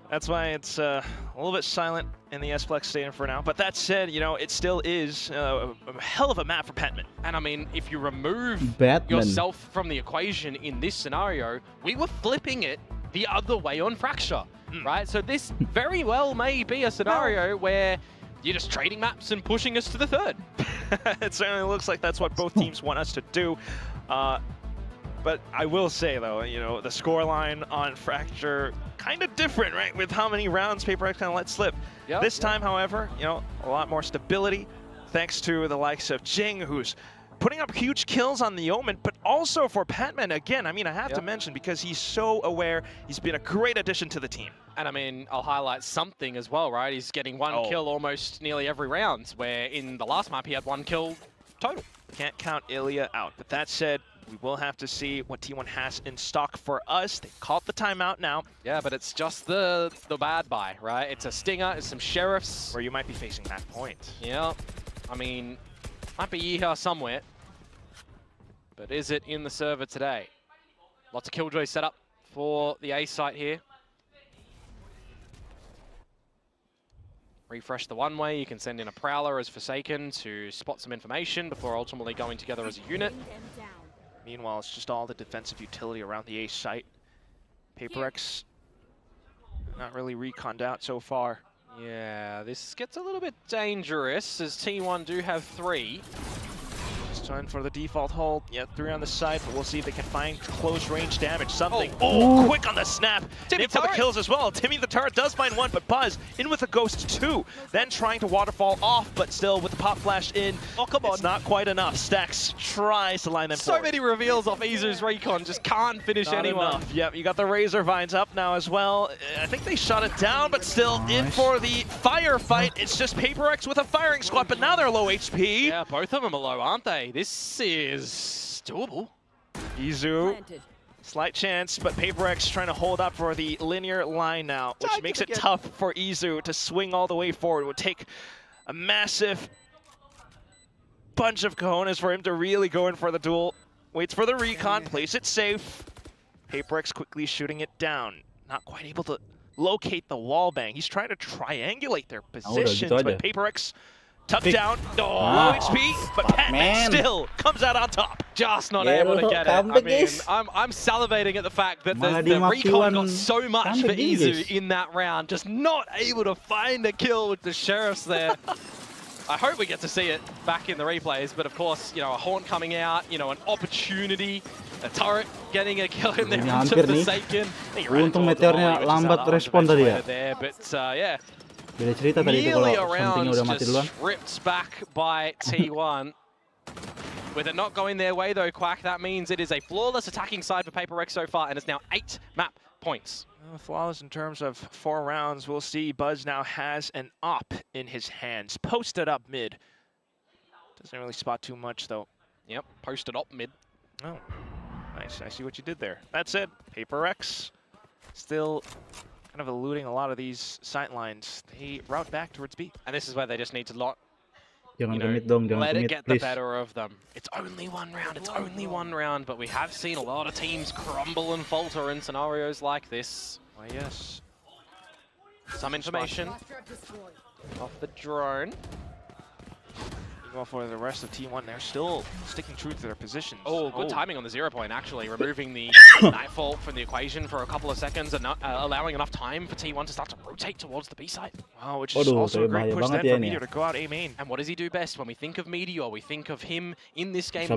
That's why it's a little bit silent in the S-Flex Stadium for now. But that said, you know, it still is a hell of a map for Patman. And I mean, if you remove yourself from the equation in this scenario, we were flipping it the other way on Fracture, right? So this very well may be a scenario where you're just trading maps and pushing us to the 3rd. It certainly looks like that's what both teams want us to do. But I will say, though, you know, the scoreline on Fracture kind of different, right? With how many rounds Paper X kind of let slip. This time, however, you know, a lot more stability, thanks to the likes of Jing, who's putting up huge kills on the Omen, but also for Patman, again, I mean, I have to mention, because he's so aware, he's been a great addition to the team. And I mean, I'll highlight something as well, right? He's getting 1 kill almost nearly every round, where in the last map he had 1 kill total. Can't count Ilya out, but that said, we will have to see what T1 has in stock for us. They called the timeout now. Yeah, but it's just the bad buy, right? It's a Stinger, it's some Sheriffs. Where you might be facing that point. Yeah, I mean, might be Yeehaw somewhere. But is it in the server today? Lots of Killjoy set up for the A site here. Refresh the one-way, you can send in a Prowler as Forsaken to spot some information before ultimately going together as a unit. Meanwhile, it's just all the defensive utility around the A site. Paper X not really reconned out so far. Yeah, this gets a little bit dangerous as T1 do have 3. It's time for the default hold. Yeah, 3 on the side, but we'll see if they can find close range damage. Something. Oh, quick on the snap. Timmy for the kills as well. Timmy the turret does find 1, but Buzz in with a ghost 2. Then trying to waterfall off, but still with the pop flash in. Oh, come on. It's not quite enough. Stax tries to line them so many reveals off Izu's Recon, just can't finish anyone. Yep, you got the Razor Vines up now as well. I think they shot it down, but still in for the firefight. It's just Paper X with a firing squad, but now they're low HP. Yeah, both of them are low, aren't they? This is doable. Izu, slight chance, but Paper X trying to hold up for the linear line now, which makes it tough for Izu to swing all the way forward. It would take a massive bunch of cojones for him to really go in for the duel. Waits for the recon, plays it safe. Paper X quickly shooting it down. Not quite able to locate the wall bang. He's trying to triangulate their positions, but Paper X tucked down, low HP, but Patman still comes out on top. Just not able to get it. I mean, I'm salivating at the fact that the recon got so much for Izu in that round, just not able to find a kill with the Sheriffs there. I hope we get to see it back in the replays, but of course, you know, a Haunt coming out, you know, an opportunity, a turret getting a kill in there into Forsaken. Untung Meteornya lambat respon tadi ya. But yeah. Beda cerita tadi itu kalau somethingnya udah mati duluan. Ripped back by T1. With it not going their way though, Quack, that means it is a flawless attacking side for Paper X so far, and it's now 8 map points. Flawless in terms of 4 rounds. We'll see Buzz now has an op in his hands. Posted up mid. Doesn't really spot too much though. Yep, posted up mid. Oh, nice. I see what you did there. That said, Paper X still kind of eluding a lot of these sight lines. They route back towards B. And this is where they just need to let jangan it get the better of them. It's only 1 round, it's only 1 round, but we have seen a lot of teams crumble and falter in scenarios like this. Why, yes. Some information off the drone. Well, for the rest of T1, they're still sticking true to their positions. Oh, good timing on the 0 point, actually. Removing the Nightfall from the equation for a couple of seconds and not allowing enough time for T1 to start to rotate towards the B side. Wow, which is also a great push then for Meteor to go out A main. And what does he do best? When we think of Meteor, we think of him in this game. His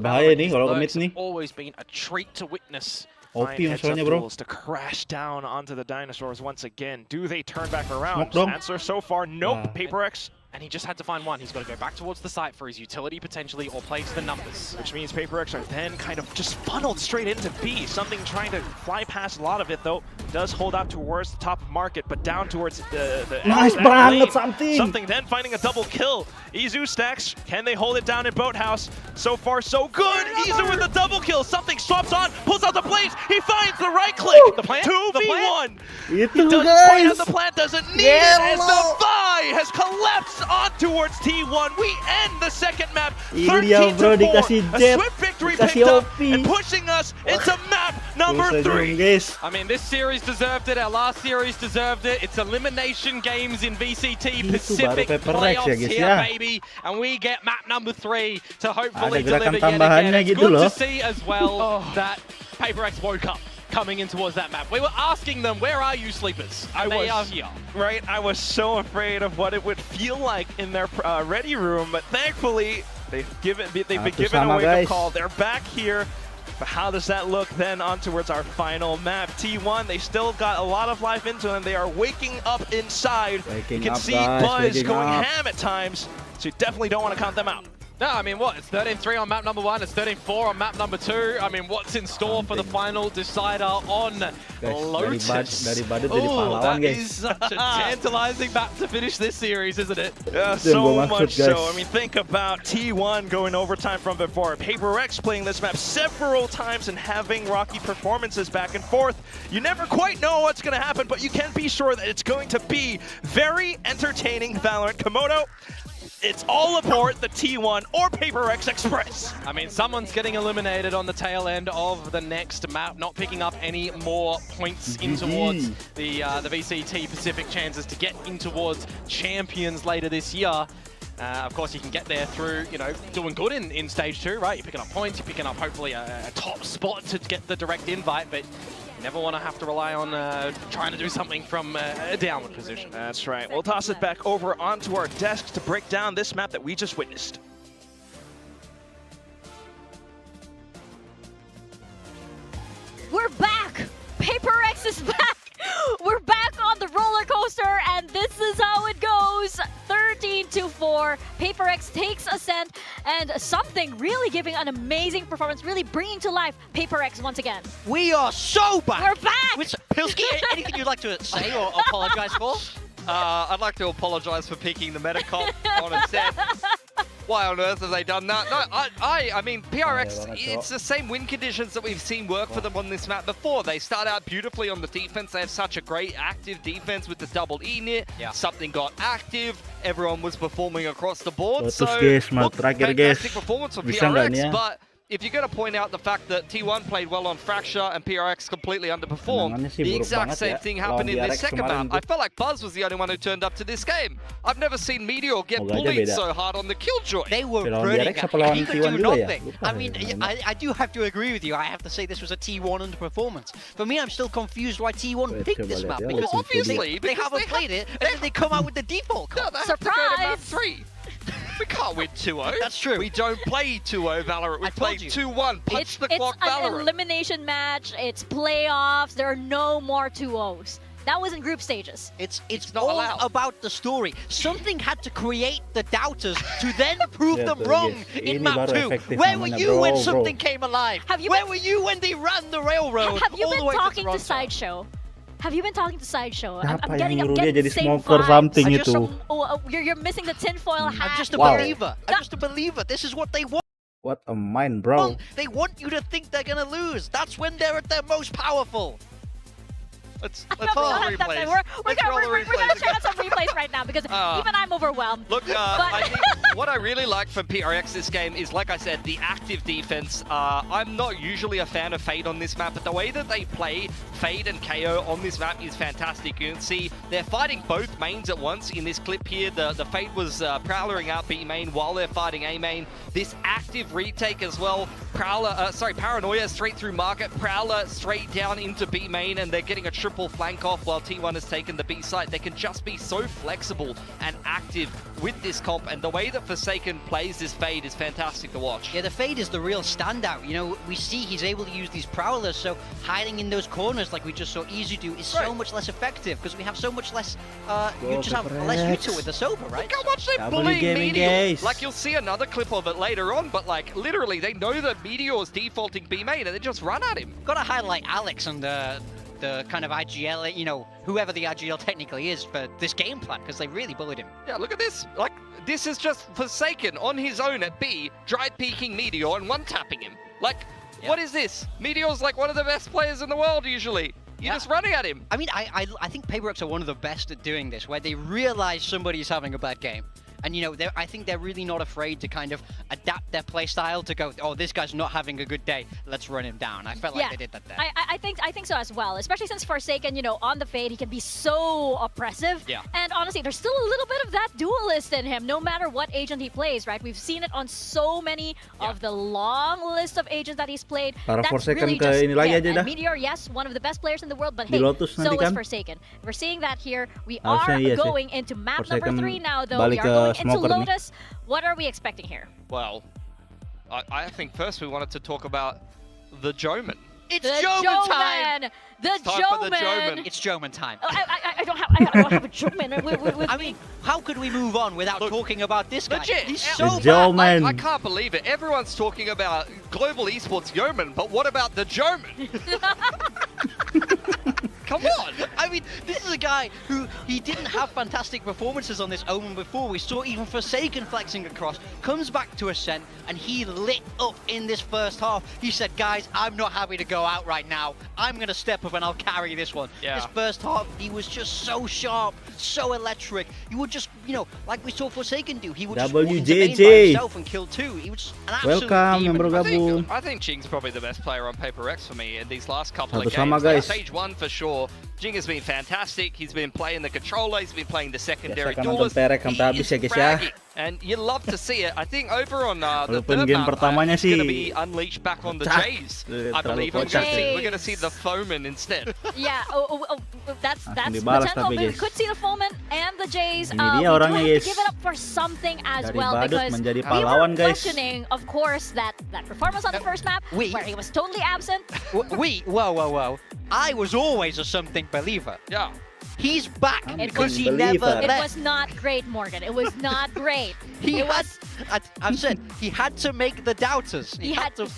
lurks have always been a treat to witness. OP masalahnya, bro. To crash down onto the dinosaurs once again. Do they turn back around? Answer so far, nope. PaperX. And he just had to find one. He's got to go back towards the site for his utility potentially, or play to the numbers. Which means PaperX are then kind of just funneled straight into B. Something trying to fly past a lot of it, though. Does hold out towards the top of market, but down towards the nice banget, something. Something then finding a double kill. Izu stacks. Can they hold it down in Boathouse? So far, so good. Izu with a double kill. Something swaps on, pulls out the blades. He finds the right click. The plant? 2v1. He doesn't quite have the plant, doesn't need it, as the Vi has collapsed on towards T1. We end the second map 13-4. A swift victory picked up and pushing us into map number 3. I mean, this series deserved it. Our last series deserved it. It's elimination games in VCT Pacific playoffs here, baby. And we get map number 3 to hopefully deliver yet again. It's good to see as well that PaperX woke up coming in towards that map. We were asking them, where are you, sleepers? And they are here. Right, I was so afraid of what it would feel like in their ready room, but thankfully they've been given a wake-up call. They're back here. But how does that look then on towards our final map? T1, they still got a lot of life into them. They are waking up inside. You can see Buzz going ham at times, so you definitely don't want to count them out. No, I mean, what? It's 13-3 on map number 1. It's 13-4 on map number 2. I mean, what's in store for the final decider on Lotus? Oh, that is such a tantalizing map to finish this series, isn't it? Yeah, so much so. I mean, think about T1 going overtime from before. PaperX playing this map several times and having rocky performances back and forth. You never quite know what's going to happen, but you can be sure that it's going to be very entertaining Valorant. Komodo, it's all aboard the T1 or PaperX Express. I mean, someone's getting eliminated on the tail end of the next map, not picking up any more points in towards the VCT Pacific chances to get in towards champions later this year. Of course, you can get there through, you know, doing good in stage 2, right? You're picking up points, you're picking up hopefully a top spot to get the direct invite, but you never want to have to rely on trying to do something from a downward position. That's right. We'll toss it back over onto our desk to break down this map that we just witnessed. We're back! PaperX is back! We're back on the roller coaster, and this is how it goes. 13-4. PaperX takes ascent, and something really giving an amazing performance, really bringing to life PaperX once again. We are so back! We're back! Which, Pilsky, anything you'd like to say or apologize for? I'd like to apologize for picking the Metacop on a set. Why on earth have they done that? No, I mean, PRX, it's the same win conditions that we've seen work for them on this map before. They start out beautifully on the defense. They have such a great active defense with the double E-Nit. Yeah. Something got active. Everyone was performing across the board. So, look, fantastic performance from PRX, but if you're going to point out the fact that T1 played well on Fracture and PRX completely underperformed, the exact same thing happened in this second map. I felt like Buzz was the only one who turned up to this game. I've never seen Meteor get bullied so hard on the Killjoy. They were running. He could do nothing. I mean, I do have to agree with you. I have to say this was a T1 underperformance. For me, I'm still confused why T1 picked this map. Because obviously, they haven't played it, and then they come out with the default card. No, surprise! Map 3. We can't win 2-0. That's true. We don't play 2-0 Valorant. We play 2-1. Punch the clock Valorant. It's an elimination match. It's playoffs. There are no more 2-0s. That was in group stages. It's not all about the story. Something had to create the doubters to then prove them wrong in map 2. Where were you when something came alive? Where were you when they ran the railroad? Have you been talking to Sideshow? Have you been talking to Sideshow? I'm getting jadi smoker something itu. You're missing the tinfoil hat. I'm just a believer. I'm just a believer. This is what they want. What a mind, bro. They want you to think they're gonna lose. That's when they're at their most powerful. Let's roll the replays. We're gonna check out some replays right now because even I'm overwhelmed. Look, I think what I really like from PRX this game is, like I said, the active defense. I'm not usually a fan of Fade on this map, but the way that they play Fade and KO on this map is fantastic. You can see they're fighting both mains at once in this clip here. The Fade was prowlering out B main while they're fighting A main. This active retake as well. Paranoia straight through market. Prowler straight down into B main, and they're getting a triple flank off while T1 has taken the B site. They can just be so flexible and active with this comp, and the way that Forsaken plays this Fade is fantastic to watch. Yeah, the Fade is the real standout. You know, we see he's able to use these prowlers, so hiding in those corners like we just saw Easy do is so much less effective because we have so much less, you just have less util with the Sova, right? Look how much they're bullying Meteor. Like, you'll see another clip of it later on, but like, literally, they know that Meteor's defaulting B main and they just run at him. Gotta highlight Alex and the kind of IGL, you know, whoever the IGL technically is for this game plan, because they really bullied him. Yeah, look at this. Like, this is just Forsaken on his own at B, dry peeking Meteor and one-tapping him. Like, what is this? Meteor's like one of the best players in the world usually. You're just running at him. I mean, I think PaperX are one of the best at doing this, where they realize somebody's having a bad game. And, you know, I think they're really not afraid to kind of adapt their play style to go, oh, this guy's not having a good day, let's run him down. I felt like they did that there. I think so as well, especially since Forsaken, you know, on the Fade, he can be so oppressive. Yeah. And honestly, there's still a little bit of that duelist in him, no matter what agent he plays, right? We've seen it on so many of the long list of agents that he's played. That's really just, and Meteor, yes, one of the best players in the world, but hey, so is Forsaken. We're seeing that here. We are going into map number 3 now, though. We are going into Lotus. What are we expecting here? Well, I think first we wanted to talk about the Joman. It's Joman time! The Joman! It's Joman time. I don't have a Joman. I mean, how could we move on without talking about this guy? Legit, he's so bad. I can't believe it. Everyone's talking about global esports Yeoman, but what about the Joman? Come on! I mean, this is a guy who, he didn't have fantastic performances on this Omen before. We saw even Forsaken flexing across, comes back to Ascent, and he lit up in this first half. He said, guys, I'm not happy to go out right now. I'm going to step up and I'll carry this one. Yeah. This first half, he was just so sharp, so electric. You would just, you know, like we saw Forsaken do, he would just walk into main by himself and kill 2. He was an absolute demon. I think Jing's probably the best player on PaperX for me in these last couple of games. Like, stage 1 for sure. Jing has been fantastic. He's been playing the controller. He's been playing the secondary duelist. He is bragging, and you love to see it. I think over on the third map, it's going to be unleashed back on the Jays. I believe we're going to see the Foeman instead. Yeah, that's potential. We could see the Foeman and the Jays. We do have to give it up for something as well, because we were questioning, of course, that performance on the first map where he was totally absent. Whoa. I was always a something believer. Yeah. He's back because he never left. It was not great, Morgan. It was not great. I've said, he had to make the doubters. He had to.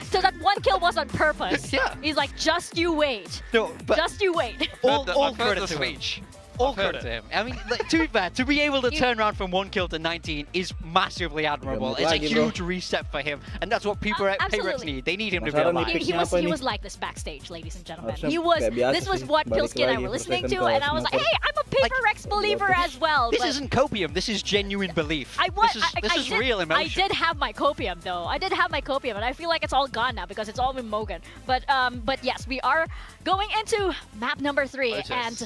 So that one kill was on purpose. Yeah. He's like, just you wait. No, but just you wait. All credit to him. All credit to him. I mean, to be fair, to be able to turn around from 1 kill to 19 is massively admirable. It's a huge reset for him, and that's what PaperX need. They need him to be alive. He was like this backstage, ladies and gentlemen. He was. This was what Pilsky and I were listening to, and I was like, hey, I'm a PaperX believer as well. This isn't copium. This is genuine belief. This is real emotion. I did have my copium though. I did have my copium, and I feel like it's all gone now because it's all been Mogan. But yes, we are going into map number 3, and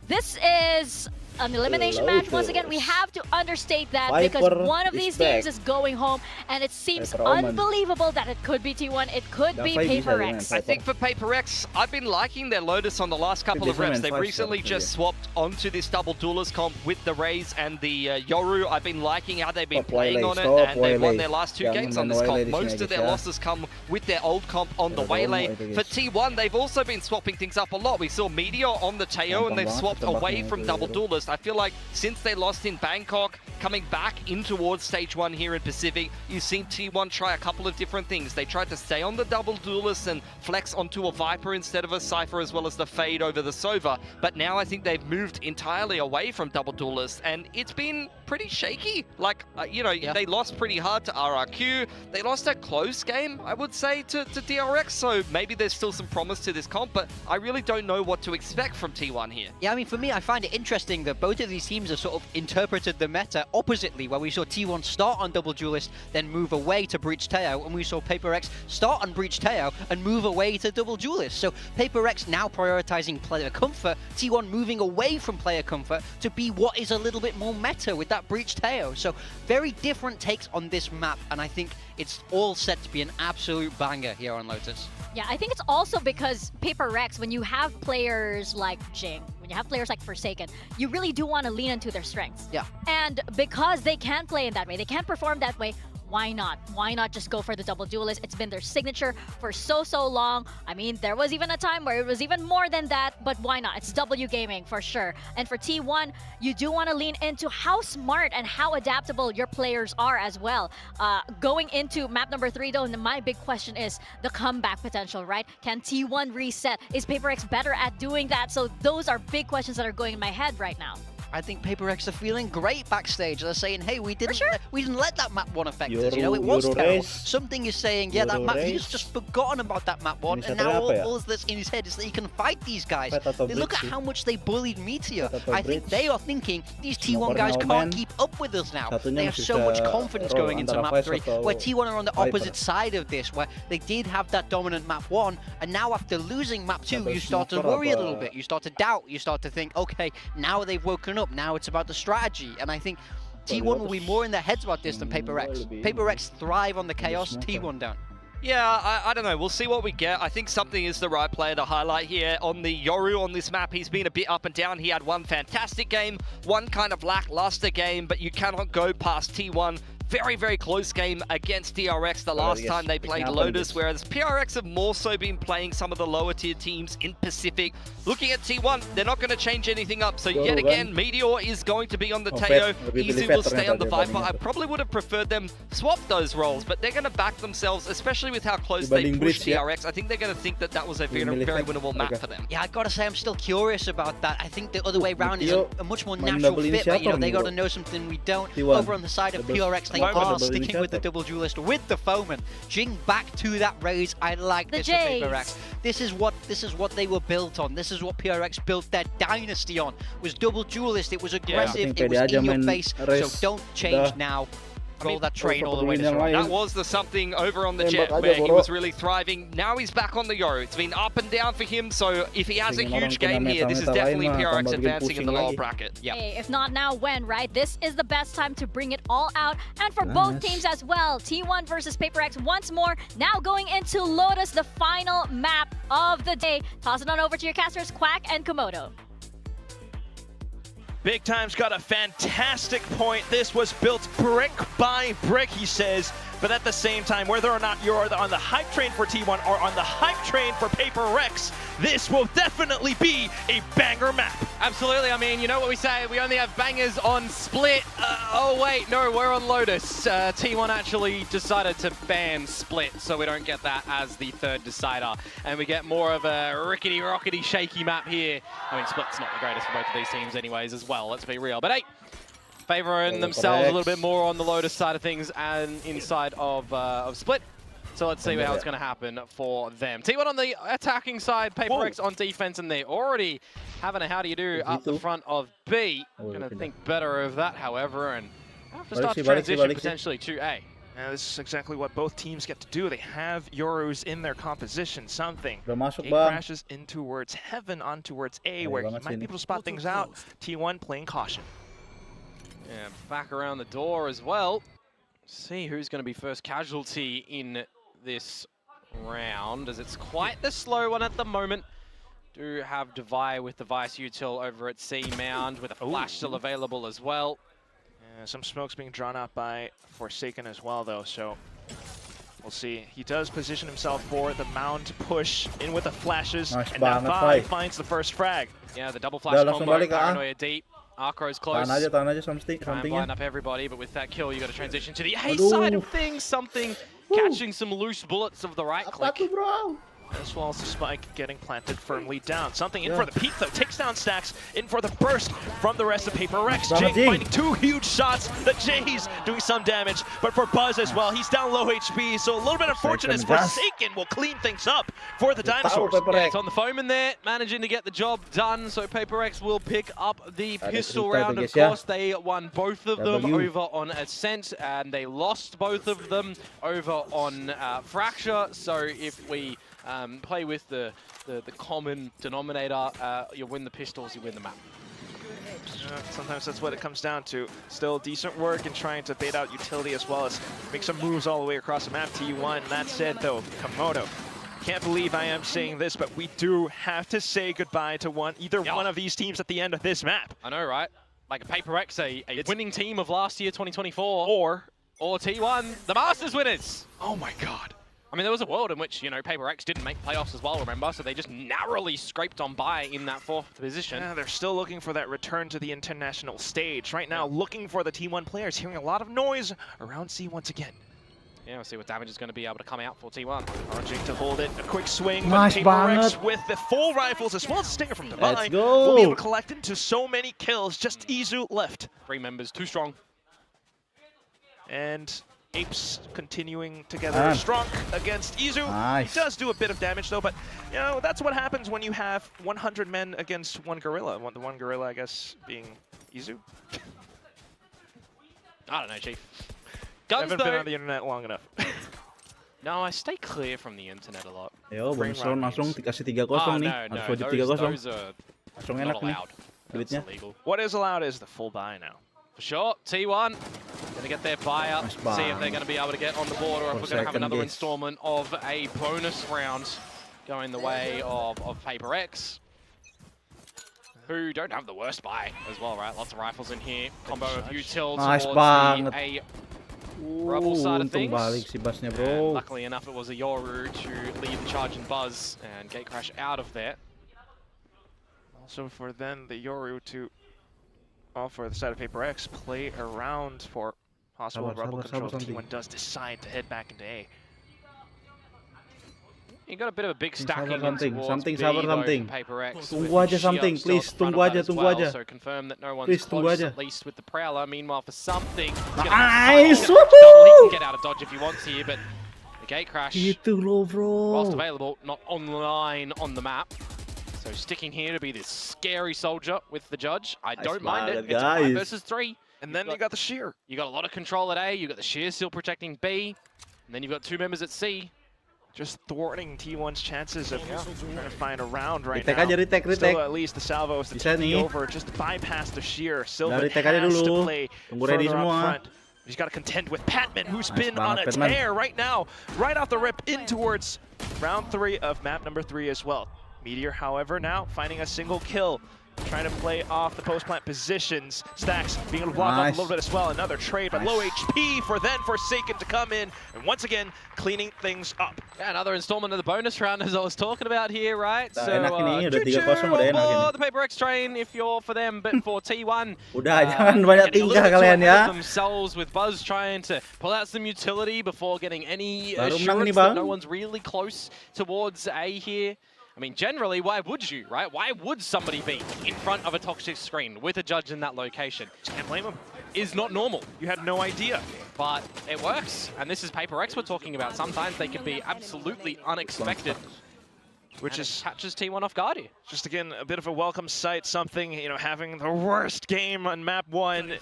this is an elimination match. Once again, we have to understate that because one of these teams is going home, and it seems unbelievable that it could be T1, it could be PaperX. I think for PaperX, I've been liking their Lotus on the last couple of reps. They've recently just swapped onto this double duelist comp with the Raze and the Yoru. I've been liking how they've been playing on it, and they've won their last 2 games on this comp. Most of their losses come with their old comp on the Waylay. For T1, they've also been swapping things up a lot. We saw Meteor on the Teo, and they've swapped away from double duelist. I feel like since they lost in Bangkok, coming back in towards stage 1 here in Pacific, you've seen T1 try a couple of different things. They tried to stay on the double duelist and flex onto a Viper instead of a Cypher, as well as the Fade over the Sova. But now I think they've moved entirely away from double duelist, and it's been pretty shaky. Like, you know, they lost pretty hard to RRQ. They lost a close game, I would say, to DRX. So maybe there's still some promise to this comp, but I really don't know what to expect from T1 here. Yeah, I mean, for me, I find it interesting that both of these teams have sort of interpreted the meta oppositely, where we saw T1 start on Double Duelist, then move away to Breach Teo, and we saw Paper Rex start on Breach Teo and move away to Double Duelist. So Paper Rex now prioritizing player comfort, T1 moving away from player comfort to be what is a little bit more meta with that Breach Teo. So very different takes on this map, and I think it's all set to be an absolute banger here on Lotus. Yeah, I think it's also because Paper Rex, when you have players like Jing, when you have players like Forsaken, you really do want to lean into their strengths. Yeah. And because they can't play in that way, they can't perform that way, why not? Why not just go for the Double Duelist? It's been their signature for so long. I mean, there was even a time where it was even more than that, but why not? It's W gaming for sure. And for T1, you do want to lean into how smart and how adaptable your players are as well. Going into map number 3 though, my big question is the comeback potential, right? Can T1 reset? Is Paper X better at doing that? So those are big questions that are going in my head right now. I think Paper X are feeling great backstage. They're saying, hey, we didn't let that map 1 affect us. You know, it was terrible. Something is saying, yeah, that map, he's just forgotten about that map 1, and now all that's in his head is that he can fight these guys. They look at how much they bullied Meteor. I think they are thinking, these T1 guys can't keep up with us now. They have so much confidence going into map 3, where T1 are on the opposite side of this, where they did have that dominant map 1, and now after losing map 2, you start to worry a little bit. You start to doubt. You start to think, okay, now they've woken up. Now it's about the strategy, and I think T1 will be more in their heads about this than Paper X. Paper X thrive on the chaos, T1 don't. Yeah, I don't know. We'll see what we get. I think something is the right player to highlight here. On the Yoru on this map, he's been a bit up and down. He had one fantastic game, one kind of lackluster game, but you cannot go past T1. Very close game against DRX the last time they played Lotus, whereas PRX have more so been playing some of the lower tier teams in Pacific. Looking at T1, they're not going to change anything up. So yet again, Meteor is going to be on the Teo. Easy will stay on the Viper. I probably would have preferred them swap those roles, but they're going to back themselves, especially with how close they pushed DRX. I think they're going to think that that was a very winnable map for them. Yeah, I gotta say, I'm still curious about that. I think the other way around is a much more natural fit, but you know, they gotta know something we don't. Over on the side of PRX, they are sticking with the Double Duelist, with the Foeman. Jing back to that raise. I like this for Paper X. This is what they were built on. This is what PRX built their dynasty on. It was Double Duelist, it was aggressive, it was in your face, so don't change now. Roll that train all the way to shore. That was the something over on the Jet where he was really thriving. Now he's back on the Yoru. It's been up and down for him, so if he has a huge game here, this is definitely PRX advancing in the lower bracket. Yep. Hey, if not now, when, right? This is the best time to bring it all out. And for both teams as well, T1 versus Paper X once more. Now going into Lotus, the final map of the day. Toss it on over to your casters, Quack and Komodo. Big Time's got a fantastic point. This was built brick by brick, he says. But at the same time, whether or not you're on the hype train for T1 or on the hype train for Paper Rex, this will definitely be a banger map. Absolutely. I mean, you know what we say, we only have bangers on Split. Oh wait, no, we're on Lotus. T1 actually decided to ban Split, so we don't get that as the third decider. And we get more of a rickety-rockety shaky map here. I mean, Split's not the greatest for both of these teams anyways as well, let's be real. But hey, favoring themselves a little bit more on the Lotus side of things and inside of Split. So let's see how it's going to happen for them. T1 on the attacking side, Paper X on defense, and they're already having a how do you do up the front of B. Going to think better of that, however, and have to start to transition potentially to A. And this is exactly what both teams get to do. They have Yorus in their composition, something. He crashes in towards heaven, on towards A, where he might be able to spot things out. T1 playing caution. Yeah, back around the door as well. See who's going to be first casualty in this round, as it's quite the slow one at the moment. Do have Devi with the Vice Util over at C Mound with a flash still available as well. Yeah, some smoke's being drawn out by Forsaken as well, though, so we'll see. He does position himself for the Mound push in with the flashes, and now Devi finds the first frag. Yeah, the double flash combo, Paranoia deep. Arcro's close. Tahan aja something. Try and line up everybody, but with that kill, you got to transition to the A side of things. Something catching some loose bullets of the right click. As well as the spike getting planted firmly down. Something in for the peak though, takes down Stacks, in for the burst from the rest of Paper Rex. Jake finding 2 huge shots, the J's doing some damage, but for Buzz as well, he's down low HP, so a little bit unfortunate as Forsaken will clean things up for the Dinosaurs. Yeah, it's on the foam in there, managing to get the job done, so Paper Rex will pick up the pistol round. Of course, they won both of them over on Ascent, and they lost both of them over on Fracture, so if we play with the common denominator, you win the pistols, you win the map. Sometimes that's what it comes down to. Still decent work in trying to bait out utility as well as make some moves all the way across the map. T1. That said though, Komodo. Can't believe I am saying this, but we do have to say goodbye to either one of these teams at the end of this map. I know, right? Like a Paper X, a winning team of last year, 2024. Or T1, the Masters winners. Oh my God. I mean, there was a world in which, you know, Paper X didn't make playoffs as well, remember? So they just narrowly scraped on by in that 4th position. Yeah, they're still looking for that return to the international stage. Right now, looking for the T1 players, hearing a lot of noise around C once again. Yeah, we'll see what damage is going to be able to come out for T1. Arjing to hold it, a quick swing, nice but Paper Rex with the full rifles as well as a stinger from Divine. Let's go. Will be able to collect into so many kills, just Izu left. 3 members, too strong. And Apes continuing together strong against Izu. Nice. He does do a bit of damage though, but you know, that's what happens when you have 100 men against 1 gorilla. The one gorilla, I guess, being Izu. I don't know, Chief. I haven't been on the internet long enough. No, I stay clear from the internet a lot. Yo, langsung dikasih 3-0 nih. Harus wajib 3-0. Langsung enak nih. Duitnya. What is allowed is the full buy now. For sure, T1 gonna get their buy up, see if they're gonna be able to get on the board, or if we're gonna have another installment of a bonus round going the way of Paper X, who don't have the worst buy as well, right? Lots of rifles in here, combo of util towards a Rebel side of things. Si Busnya, bro. And luckily enough, it was a Yoru to lead the charge and Buzz and gate crash out of there. Also for then the Yoru to for the side of Paper X, play around for possible rebel control. T1 does decide to head back into A. You got a bit of a big stacking something Paper X. Tunggu aja something, please. Tunggu aja. So confirm that no one's close, at least with the Prowler. Meanwhile, for something, nice. He can get out of dodge if he wants here, but the gate crash, whilst available, not online on the map. So sticking here to be this scary soldier with the judge. I don't mind it. It's a 5 versus 3. And then you got the shear. You got a lot of control at A. You got the shear still protecting B. And then you've got 2 members at C. Just thwarting T1's chances of trying to find a round right retake now. Retake. Still at least the salvo is the TP over. Just to bypass the shear. Sylvan has to play further up front. He's got to contend with Patman, who's been on a tear right now. Right off the rip in towards round 3 of map number 3 as well. Meteor, however, now finding a single kill, trying to play off the post-plant positions. Stacks being able to block off a little bit as well. Another trade, but low HP for then Forsaken to come in, and once again, cleaning things up. Yeah, another installment of the bonus round, as I was talking about here, right? So, the Paper X train if you're for them, but for T1, jangan banyak tingkah kalian ya. Themselves with Buzz trying to pull out some utility before getting any assurance that no one's really close towards A here. I mean, generally, why would you, right? Why would somebody be in front of a toxic screen with a judge in that location? Can't blame them. Is not normal. You had no idea. But it works, and this is Paper X we're talking about. Sometimes they can be absolutely unexpected, which catches T1 off guard here. Just again, a bit of a welcome sight, something, you know, having the worst game on map 1.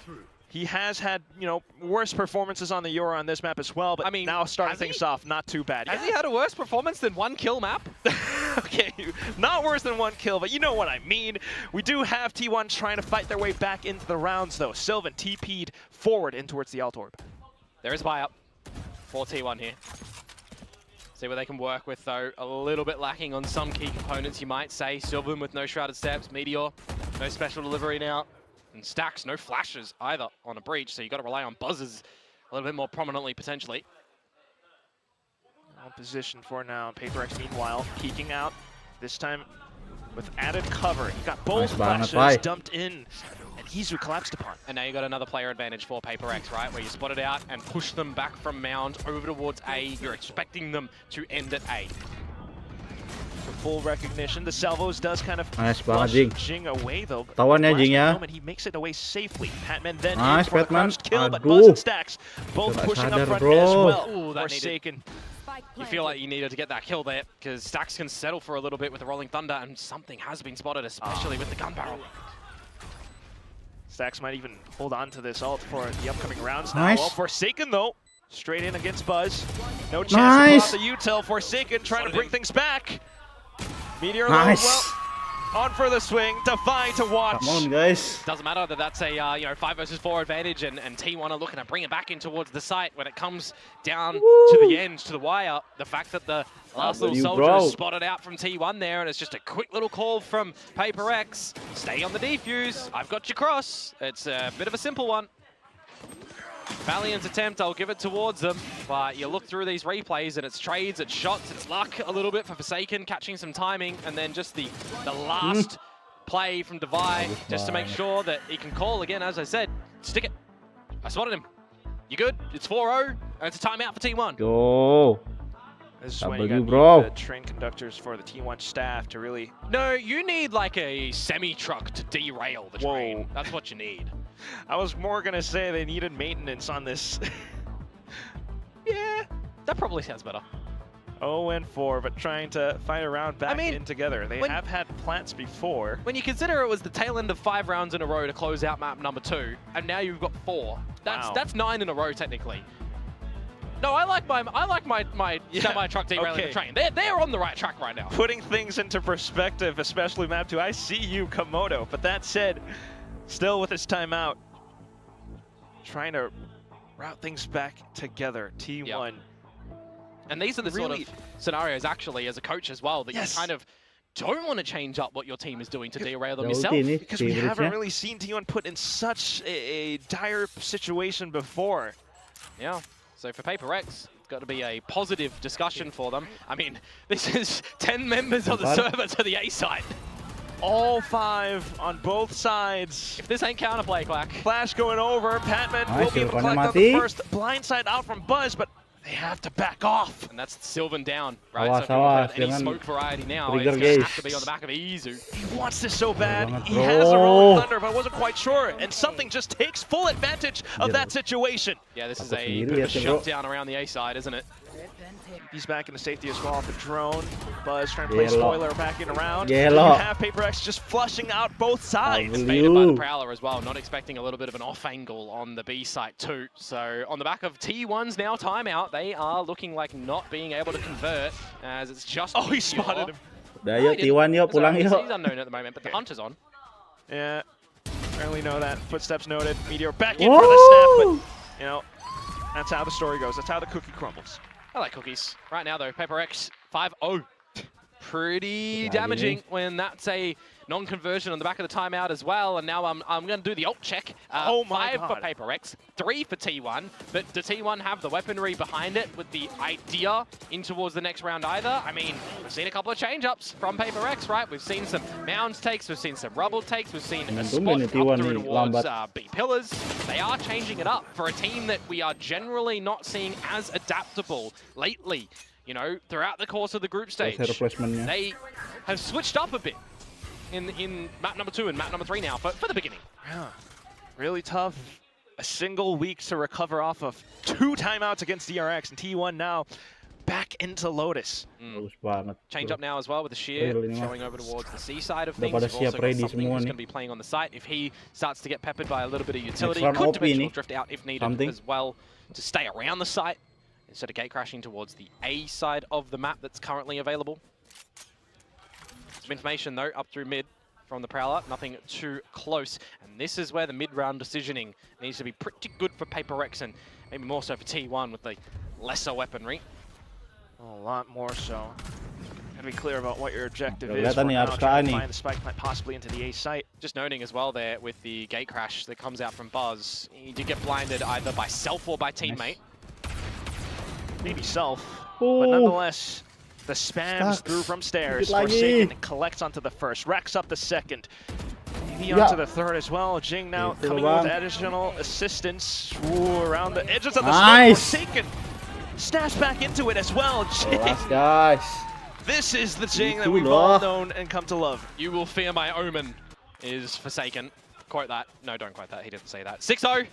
He has had, you know, worse performances on the Euro on this map as well, but I mean, now starting things off, not too bad. Has he had a worse performance than 1 kill map? Okay, not worse than 1 kill, but you know what I mean. We do have T1 trying to fight their way back into the rounds, though. Sylvan TP'd forward in towards the alt orb. There is buy up for T1 here. See what they can work with, though. A little bit lacking on some key components, you might say. Sylvan with no shrouded steps, Meteor, no special delivery now. And Stacks, no flashes either on a breach, so you got to rely on buzzes a little bit more prominently, potentially. Well positioned for now. Paper X, meanwhile, peeking out. This time with added cover. He got both flashes dumped in, and Izu collapsed upon. And now you got another player advantage for Paper X, right? Where you spot it out and push them back from Mound over towards A. You're expecting them to end at A. full recognition. The salvos does kind of Nice flush banget, Jing away though. Tawan ya, Jing ya. Moment, he makes it away safely. Patman then Nice, in for the Patman. crouched kill, but Aduh. Buzz and Stacks both Gak pushing sadar, up front bro. as well. Ooh, that Forsaken. You feel like you needed to get that kill there, because Stacks can settle for a little bit with the Rolling Thunder, and something has been spotted, especially with the gun barrel. Stacks might even hold on to this ult for the upcoming rounds now. Nice. Well, Forsaken though, straight in against Buzz. No chance Nice. to pull out the util. Forsaken trying to bring things back. Meteor Nice. well, on for the swing. Defy to watch. Come on, guys. Doesn't matter that that's a 5 versus 4 advantage, and T1 are looking to bring it back in towards the site when it comes down to the end, to the wire. The fact that the last little soldier is spotted out from T1 there, and it's just a quick little call from Paper X. Stay on the defuse. I've got your cross. It's a bit of a simple one. Valiant's attempt, I'll give it towards them, but you look through these replays and it's trades, it's shots, it's luck a little bit for Forsaken, catching some timing, and then just the last play from Devi, just to make sure that he can call again, as I said, stick it. I spotted him. You good? It's 4-0, and it's a timeout for T1. Go. This is How when you about got you, bro? the train conductors for the T1 staff to really... No, you need like a semi-truck to derail the train. That's what you need. I was more going to say they needed maintenance on this. Yeah, that probably sounds better. 0-4, but trying to find a round back in together. They have had plants before. When you consider it was the tail end of 5 rounds in a row to close out map number 2, and now you've got 4. That's 9 in a row technically. No, I like my semi-truck derailing the train. They're on the right track right now. Putting things into perspective, especially map 2. I see you, Komodo. But that said, still with his timeout, trying to route things back together. T1. Yep. And these are the sort of scenarios, actually, as a coach as well, that you kind of don't want to change up what your team is doing to derail them yourself. Because we haven't really seen T1 put in such a dire situation before. Yeah. So for Paper X, it's got to be a positive discussion for them. I mean, this is 10 members of the server to the A side. All 5 on both sides. If this ain't counterplay, Clack. Flash going over. Patman will be able to collect on the first blindside out from Buzz, but they have to back off. And that's Sylvan down, right? So if you want any smoke variety now, it's going to have to be on the back of Izu. He wants this so bad. He has a Rolling Thunder, but wasn't quite sure. And something just takes full advantage of that situation. Yeah, this is a bit of a shutdown around the A side, isn't it? He's back into safety as well off the drone. Buzz trying to play spoiler back in around. You have Paper X just flushing out both sides. Baited by the Prowler as well, not expecting a little bit of an off angle on the B site too. So on the back of T1's now timeout, they are looking like not being able to convert, as it's just he spotted him. Udah yuk T1 yuk, pulang yuk. He's unknown at the moment, but the Hunter's on. Yeah, apparently know that. Footsteps noted. Meteor back in for the snap, but you know, that's how the story goes. That's how the cookie crumbles. I like cookies. Right now, though, Paper X 5-0. Pretty damaging when that's a non-conversion on the back of the timeout as well. And now I'm going to do the ult check. 5 for Paper X, 3 for T1. But does T1 have the weaponry behind it with the idea in towards the next round either? I mean, we've seen a couple of change-ups from Paper X, right? We've seen some mounds takes, we've seen some rubble takes, we've seen a spot up through towards B pillars. They are changing it up for a team that we are generally not seeing as adaptable lately. You know, throughout the course of the group stage, they have switched up a bit in map number 2 and map number 3 now for the beginning. Yeah, really tough. A single week to recover off of 2 timeouts against DRX, and T1 now back into Lotus. Change up now as well with the sheer showing over towards the C side of things. You've also got something who's going to be playing on the site. If he starts to get peppered by a little bit of utility, could dimensional drift out if needed as well to stay around the site, instead of gate crashing towards the A side of the map that's currently available. Some information though, up through mid from the Prowler, nothing too close. And this is where the mid-round decisioning needs to be pretty good for Paper X, and maybe more so for T1 with the lesser weaponry. A lot more so. Gotta be clear about what your objective is. Trying to find the spike plant possibly into the A site. Just noting as well there with the gate crash that comes out from Buzz, he did get blinded either by self or by teammate. Maybe self, but nonetheless, the spams through from stairs. Forsaken collects onto the first, racks up the second, maybe onto the third as well. Jing now coming with additional assistance around the edges of the smoke. Forsaken snaps back into it as well. Jing This is the Jing that we've all known and come to love. You will fear my omen is Forsaken. Quote that. No, don't quote that. He didn't say that. 6-0.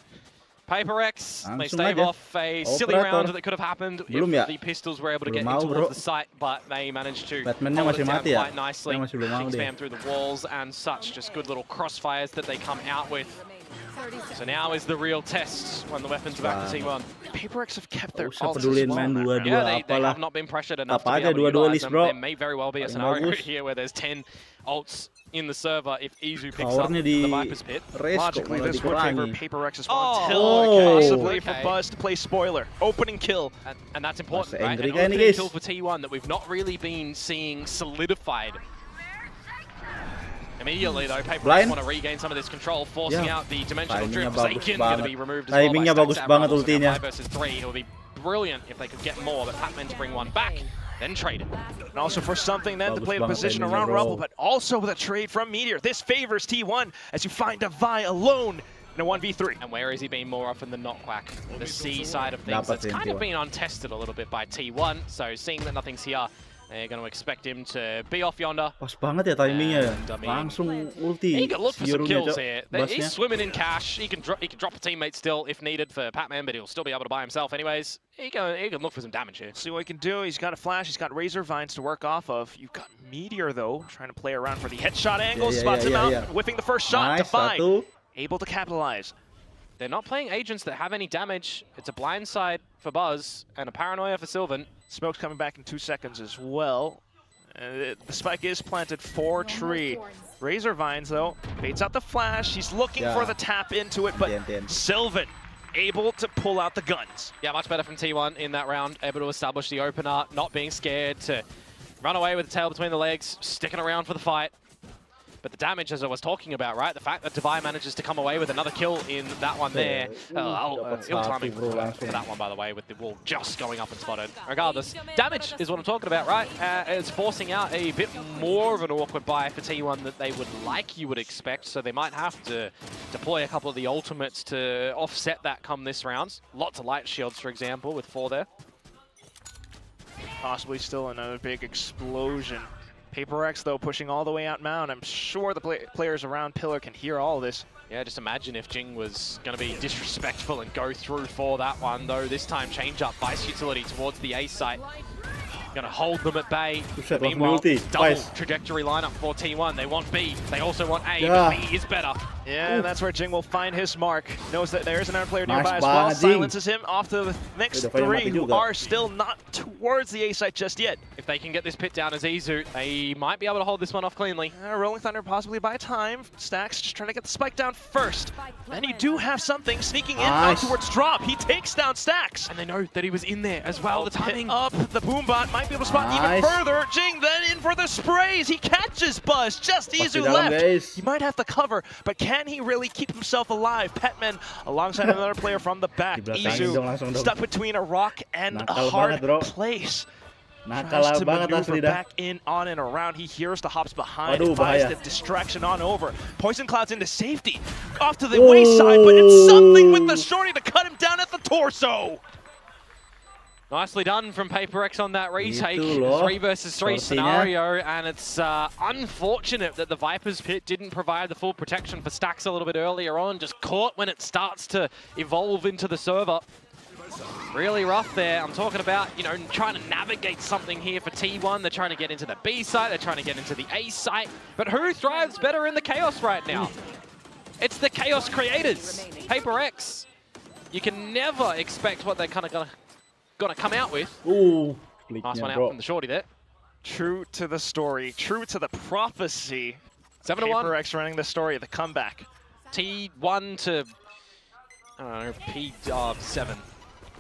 PaperX, they stave off a silly round that could have happened if the pistols were able to get into the site, but they managed to hold it down quite nicely. Spam through the walls and such, just good little crossfires that they come out with. So now is the real test when the weapons are back to T1. PaperX have kept their ults as well. Yeah, they have not been pressured enough to be able to utilize them. There may very well be a scenario here where there's 10 ults in the server if Izu picks up the Viper's Pit. Logically, this would favor PaperX as well until possibly for Buzz to play spoiler. Opening kill. And that's important, right? An opening kill for T1 that we've not really been seeing solidified. Immediately though, PaperX want to regain some of this control, forcing out the dimensional drift. Forsaken going to be removed as well by Stacks and 5 versus 3. It would be brilliant if they could get more, but Patman to bring one back, then trade it. And also for something then to play the position around Rubble, but also with a trade from Meteor. This favors T1 as you find Devi alone in a 1v3. And where has he been more often than not, Quack? The C side of things that's kind of been untested a little bit by T1, so seeing that nothing's here, they're going to expect him to be off yonder. Pas banget ya timingnya. Langsung ulti. He can look for some kills here. He's swimming in cash. He can drop a teammate still if needed for Patman, but he'll still be able to buy himself anyways. He can look for some damage here. See what he can do. He's got a flash. He's got Razor Vines to work off of. You've got Meteor though, trying to play around for the headshot angle. Spots him out, whipping the first shot. Defi able to capitalize. They're not playing agents that have any damage. It's a blindside for Buzz and a paranoia for Sylvan. Smoke's coming back in 2 seconds as well. The spike is planted for Tree. Razor Vines though, baits out the flash. He's looking for the tap into it, but Sylvan able to pull out the guns. Yeah, much better from T1 in that round. Able to establish the opener, not being scared to run away with the tail between the legs, sticking around for the fight. But the damage, as I was talking about, right? The fact that Devi manages to come away with another kill in that one there. Ill timing for that one, by the way, with the wall just going up and spotted. Regardless, damage is what I'm talking about, right? It's forcing out a bit more of an awkward buy for T1 that they would like, you would expect. So they might have to deploy a couple of the ultimates to offset that come this round. Lots of light shields, for example, with 4 there. Possibly still another big explosion. PaperX, though, pushing all the way out mound. I'm sure the players around Pillar can hear all of this. Yeah, just imagine if Jing was going to be disrespectful and go through for that one, though. This time, change up Vice utility towards the A site. Going to hold them at bay. Meanwhile, double trajectory lineup for T1. They want B. They also want A, but B is better. Yeah, and that's where Jing will find his mark. Knows that there is another player nearby as well. Silences him off to the next 3 who are still not towards the A site just yet. If they can get this pit down as Izu, they might be able to hold this one off cleanly. Rolling Thunder possibly by time. Stacks just trying to get the spike down first. And you do have something sneaking in out towards drop. He takes down Stacks. And they know that he was in there as well. The timing up. The Boombot might be able to spot even further. Jing then in for the sprays. He catches Buzz. Just Izu left. He might have to cover, but can he really keep himself alive? Petman alongside another player from the back. Izu stuck between a rock and a hard place. Tries to maneuver back in, on and around. He hears the hops behind, finds the distraction on over. Poison Cloud's into safety. Off to the wayside, but it's something with the shorty to cut him down at the torso. Nicely done from PaperX on that retake. 3 versus 3 scenario, and it's unfortunate that the Viper's Pit didn't provide the full protection for Stacks a little bit earlier on. Just caught when it starts to evolve into the server. Really rough there. I'm talking about, you know, trying to navigate something here for T1. They're trying to get into the B site. They're trying to get into the A site. But who thrives better in the chaos right now? It's the chaos creators, PaperX. You can never expect what they're kind of gonna come out with. Ooh, nice one out from the shorty there. True to the story, true to the prophecy. 7-1. PaperX running the story of the comeback. T1 to, I don't know, P7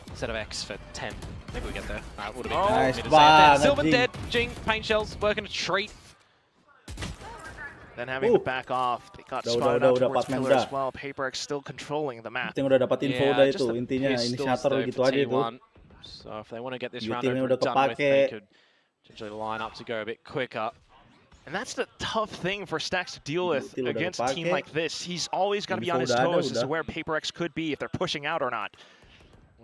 instead of X for 10. Maybe we get there. Would have been nice. Sylvan dead. Jing, paint shells, working a treat. Then having to back off. They got spotted out towards Pillar as well. PaperX still controlling the map. Udah dapat info udah itu. Intinya inisiator gitu aja itu. So if they want to get this round over and done with, they could potentially line up to go a bit quicker. And that's the tough thing for Stacks to deal with against a team like this. He's always got to be on his toes as to where PaperX could be if they're pushing out or not.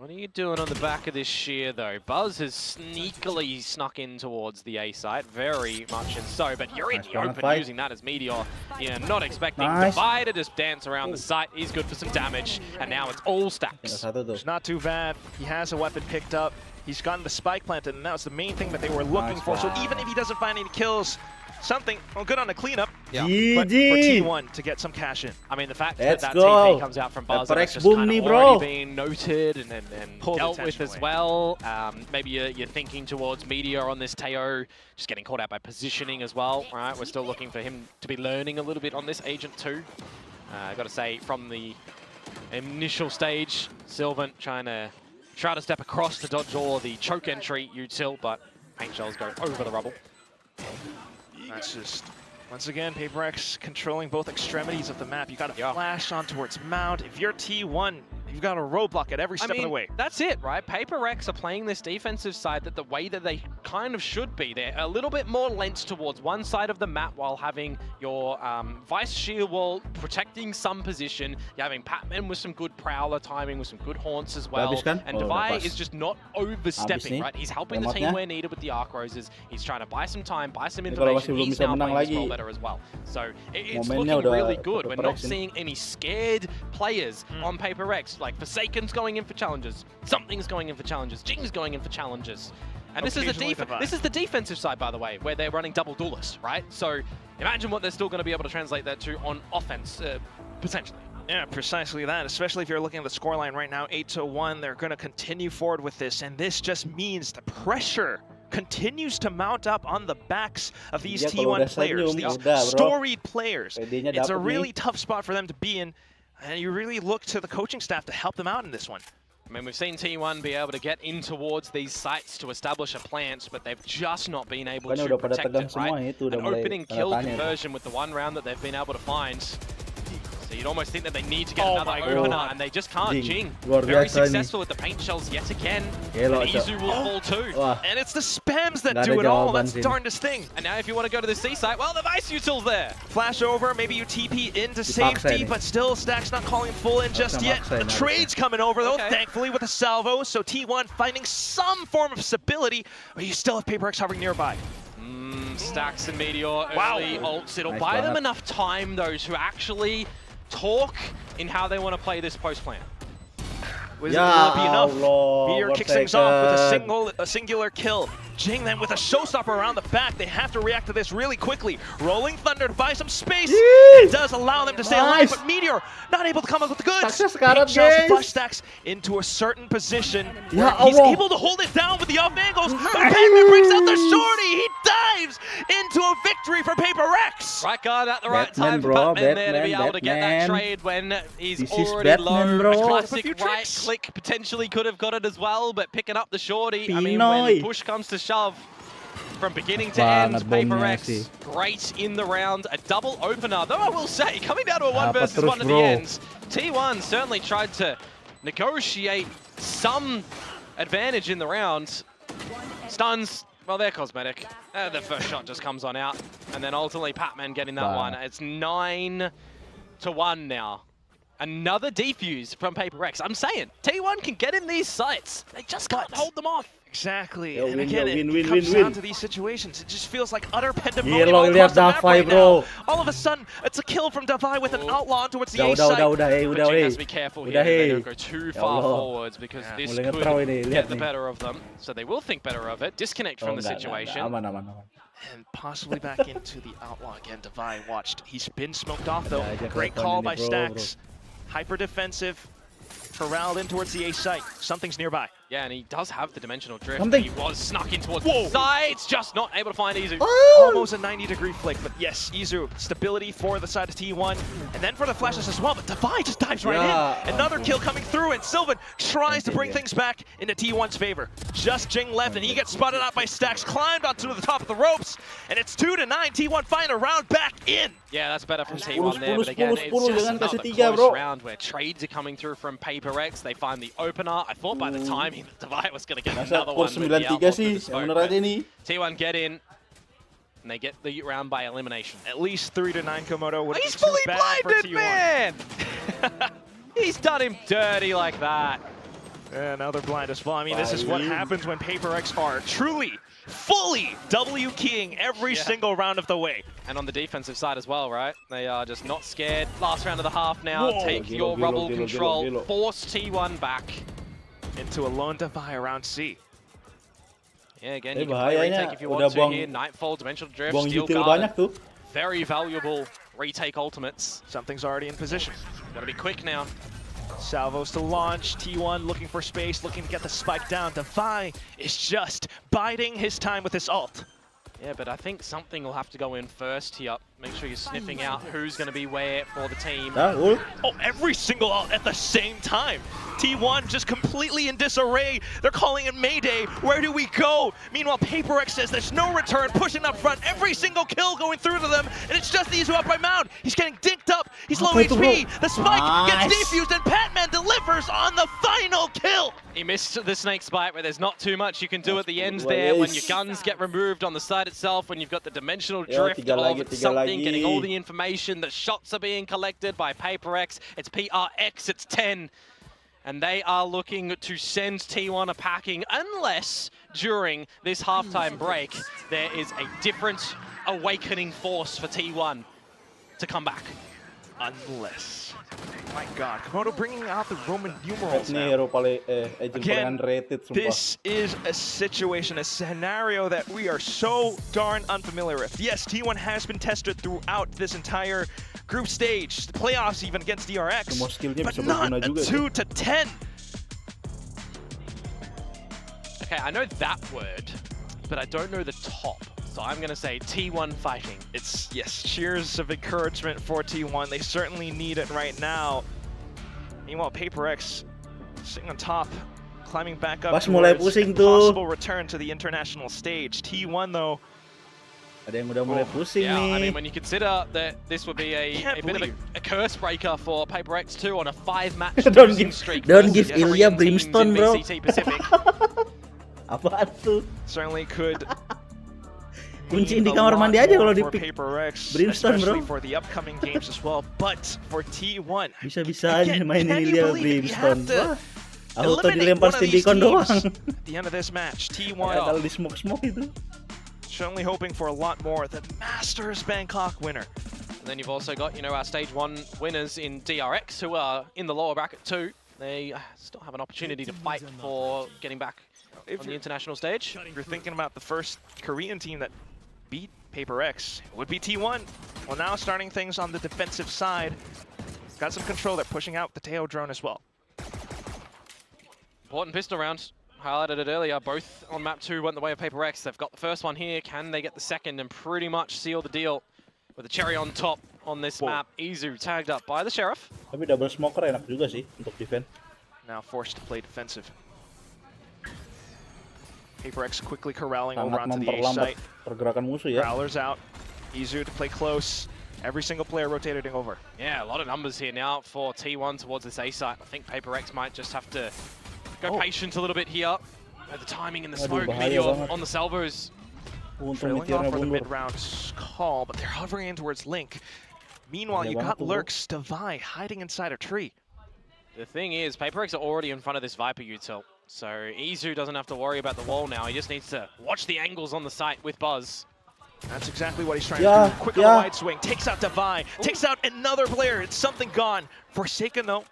What are you doing on the back of this shear, though? Buzz has sneakily snuck in towards the A site, very much and so, but you're in the open using that as Meteor. You're not expecting Divide to just dance around the site. He's good for some damage, and now it's all stacks. It's not too bad. He has a weapon picked up. He's gotten the spike planted, and that was the main thing that they were looking for. So even if he doesn't find any kills, something good on the cleanup. Yeah. But for T1 to get some cash in. I mean, the fact that TP comes out from Buzz has just kind of already been noted and dealt with as well. Maybe you're thinking towards Meteor on this Teo, just getting caught out by positioning as well, right? We're still looking for him to be learning a little bit on this Agent 2. I got to say, from the initial stage, Sylvan trying to try to step across to dodge all the choke entry util, but paint shells go over the rubble. That's just, once again, PaperX controlling both extremities of the map. You got to flash on towards Mount. If you're T1, you've got a roadblock at every step of the way. That's it, right? PaperX are playing this defensive side that the way that they kind of should be. They're a little bit more lent towards one side of the map while having your Vice shield wall protecting some position. You're having Patman with some good Prowler timing, with some good haunts as well. And Divide is just not overstepping, right? He's helping the team where needed with the Arc Roses. He's trying to buy some time, buy some information. He's now playing his role better as well. So it's looking really good. We're not seeing any scared players on PaperX. Like Forsaken's going in for challenges, Something's going in for challenges, Jing's going in for challenges. And this is the defensive side, by the way, where they're running double duelists, right? So imagine what they're still going to be able to translate that to on offense, potentially. Yeah, precisely that, especially if you're looking at the scoreline right now, 8-1. They're going to continue forward with this, and this just means the pressure continues to mount up on the backs of these T1 players, these storied players. It's a really tough spot for them to be in, and you really look to the coaching staff to help them out in this one. I mean, we've seen T1 be able to get in towards these sites to establish a plant, but they've just not been able to protect it, right? An opening kill conversion with the one round that they've been able to find. So you'd almost think that they need to get another opener, and they just can't. Jing, very successful with the paint shells yet again. And Izu will fall too. And it's the spams that do it all. That's the darndest thing. And now if you want to go to the C site, well, the Vice util's there. Flash over, maybe you TP into safety, but still Stack's not calling full in just yet. The trade's coming over though, thankfully with a salvo. So T1 finding some form of stability, but you still have PaperX hovering nearby. Stacks and Meteor, early ults. It'll buy them enough time though to actually talk in how they want to play this post plan. Will it be enough? Meteor kicks things off with a singular kill. Jing then with a showstopper around the back. They have to react to this really quickly. Rolling Thunder to buy some space. It does allow them to stay alive, but Meteor not able to come up with the goods. Paint shells flush Stacks into a certain position. He's able to hold it down with the off angles, but Patman brings out the shorty. He dives into a victory for PaperX. Right guard at the right time for Patman there to be able to get that trade when he's already low. A classic right click potentially could have got it as well, but picking up the shorty, I mean, when push comes to shove, from beginning to end, PaperX great in the round. A double opener, though I will say, coming down to a 1 versus 1 at the end, T1 certainly tried to negotiate some advantage in the round. Stuns, well, they're cosmetic. The first shot just comes on out, and then ultimately Patman getting that one. It's 9-1 now. Another defuse from PaperX. I'm saying, T1 can get in these sites. They just can't hold them off. Exactly. And again, it comes down to these situations. It just feels like utter pandemonium all across the map right now. All of a sudden, it's a kill from Divide with an outlaw towards the A site. But Jing has to be careful here. They don't go too far forwards because this could get the better of them. So they will think better of it. Disconnect from the situation. And possibly back into the outlaw again. Divide watched. He's been smoked off though. Great call by Stacks. Hyper defensive. Corralled in towards the A site. Something's nearby. Yeah, and he does have the dimensional drift. He was snuck in towards the sides, just not able to find Izu. Almost a 90-degree flick, but yes, Izu, stability for the side of T1, and then for the flashes as well, but Divide just dives right in. Another kill coming through, and Sylvan tries to bring things back into T1's favor. Just Jing left, and he gets spotted out by Stacks, climbed onto the top of the ropes, and it's 2-9. T1 find a round back in. Yeah, that's better from T1 there, but again, it's just another close round where trades are coming through from PaperX. They find the opener. I thought by the time Divide was going to get another one with the outlook of the smoke, T1 get in, and they get the round by elimination. At least 3-9 Komodo. He's fully blinded, man! He's done him dirty like that. And now they're blind as well. I mean, this is what happens when PaperX are truly, fully W-keying every single round of the way. And on the defensive side as well, right? They are just not scared. Last round of the half now. Take your rubble control. Force T1 back. Into a lone Defy around C. Yeah, again, you can play retake if you want to here. Nightfall, Dimensional Drift, Steel Guard. Very valuable retake ultimates. Something's already in position. Gotta be quick now. Salvos to launch, T1 looking for space, looking to get the spike down. Defy is just biding his time with his ult. Yeah, but I think something will have to go in first here. Make sure you're sniffing out who's going to be where for the team. Oh, every single ult at the same time. T1 just completely in disarray. They're calling it Mayday. Where do we go? Meanwhile, PaperX says there's no return, pushing up front. Every single kill going through to them, and it's just Izu up by Mound. He's getting dinked up. He's low HP. The spike gets defused, and Patman delivers on the final kill. He missed the snake spike, where there's not too much you can do at the end there when your guns get removed on the side itself, when you've got the dimensional drift of something, getting all the information. The shots are being collected by PaperX. It's PRX, it's 10. And they are looking to send T1 a packing unless during this halftime break there is a different awakening force for T1 to come back. Unless. My God, Komodo bringing out the Roman numerals now. Again, this is a situation, a scenario that we are so darn unfamiliar with. Yes, T1 has been tested throughout this entire group stage, the playoffs even against DRX, but not a 2-10. Okay, I know that word, but I don't know the top. So I'm going to say T1 fighting. It's, yes, cheers of encouragement for T1. They certainly need it right now. Meanwhile, PaperX sitting on top, climbing back up towards a possible return to the international stage. T1, though. Yeah, I mean, when you consider that this would be a bit of a curse breaker for PaperX too on a 5-match losing streak. Don't give Ilya Brimstone, bro. Apaan tuh? Certainly could. Kunciin di kamar mandi aja kalau di pick Brimstone, bro. For the upcoming games as well, but for T1, bisa-bisanya mainin Ilya Brimstone. Auto dilempar Stindikon doang. At the end of this match, T1 kalau di smoke itu. Certainly hoping for a lot more. The Masters Bangkok winner. And then you've also got, you know, our Stage 1 winners in DRX who are in the lower bracket too. They still have an opportunity to fight for getting back on the international stage. If you're thinking about the first Korean team that beat PaperX, it would be T1. Well, now starting things on the defensive side. Got some control. They're pushing out the Teo drone as well. Important pistol round. Highlighted it earlier. Both on map 2 went the way of PaperX. They've got the first one here. Can they get the second and pretty much seal the deal with a cherry on top on this map? Izu tagged up by the Sheriff. Tapi double smoker enak juga sih untuk defend. Now forced to play defensive. PaperX quickly corralling over onto the A site. Pergerakan musuh ya. Prowlers out. Izu to play close. Every single player rotating over. Yeah, a lot of numbers here now for T1 towards this A site. I think PaperX might just have to go patient a little bit here. The timing and the smoke Meteor on the salvos. Trailing off for the mid-round call, but they're hovering in towards Link. Meanwhile, you got Lurks, Divine hiding inside a tree. The thing is, PaperX are already in front of this Viper util, so Izu doesn't have to worry about the wall now. He just needs to watch the angles on the site with Buzz. That's exactly what he's trying to do. Quick on the wide swing, takes out Divine, takes out another player. It's something gone. Forsaken, though,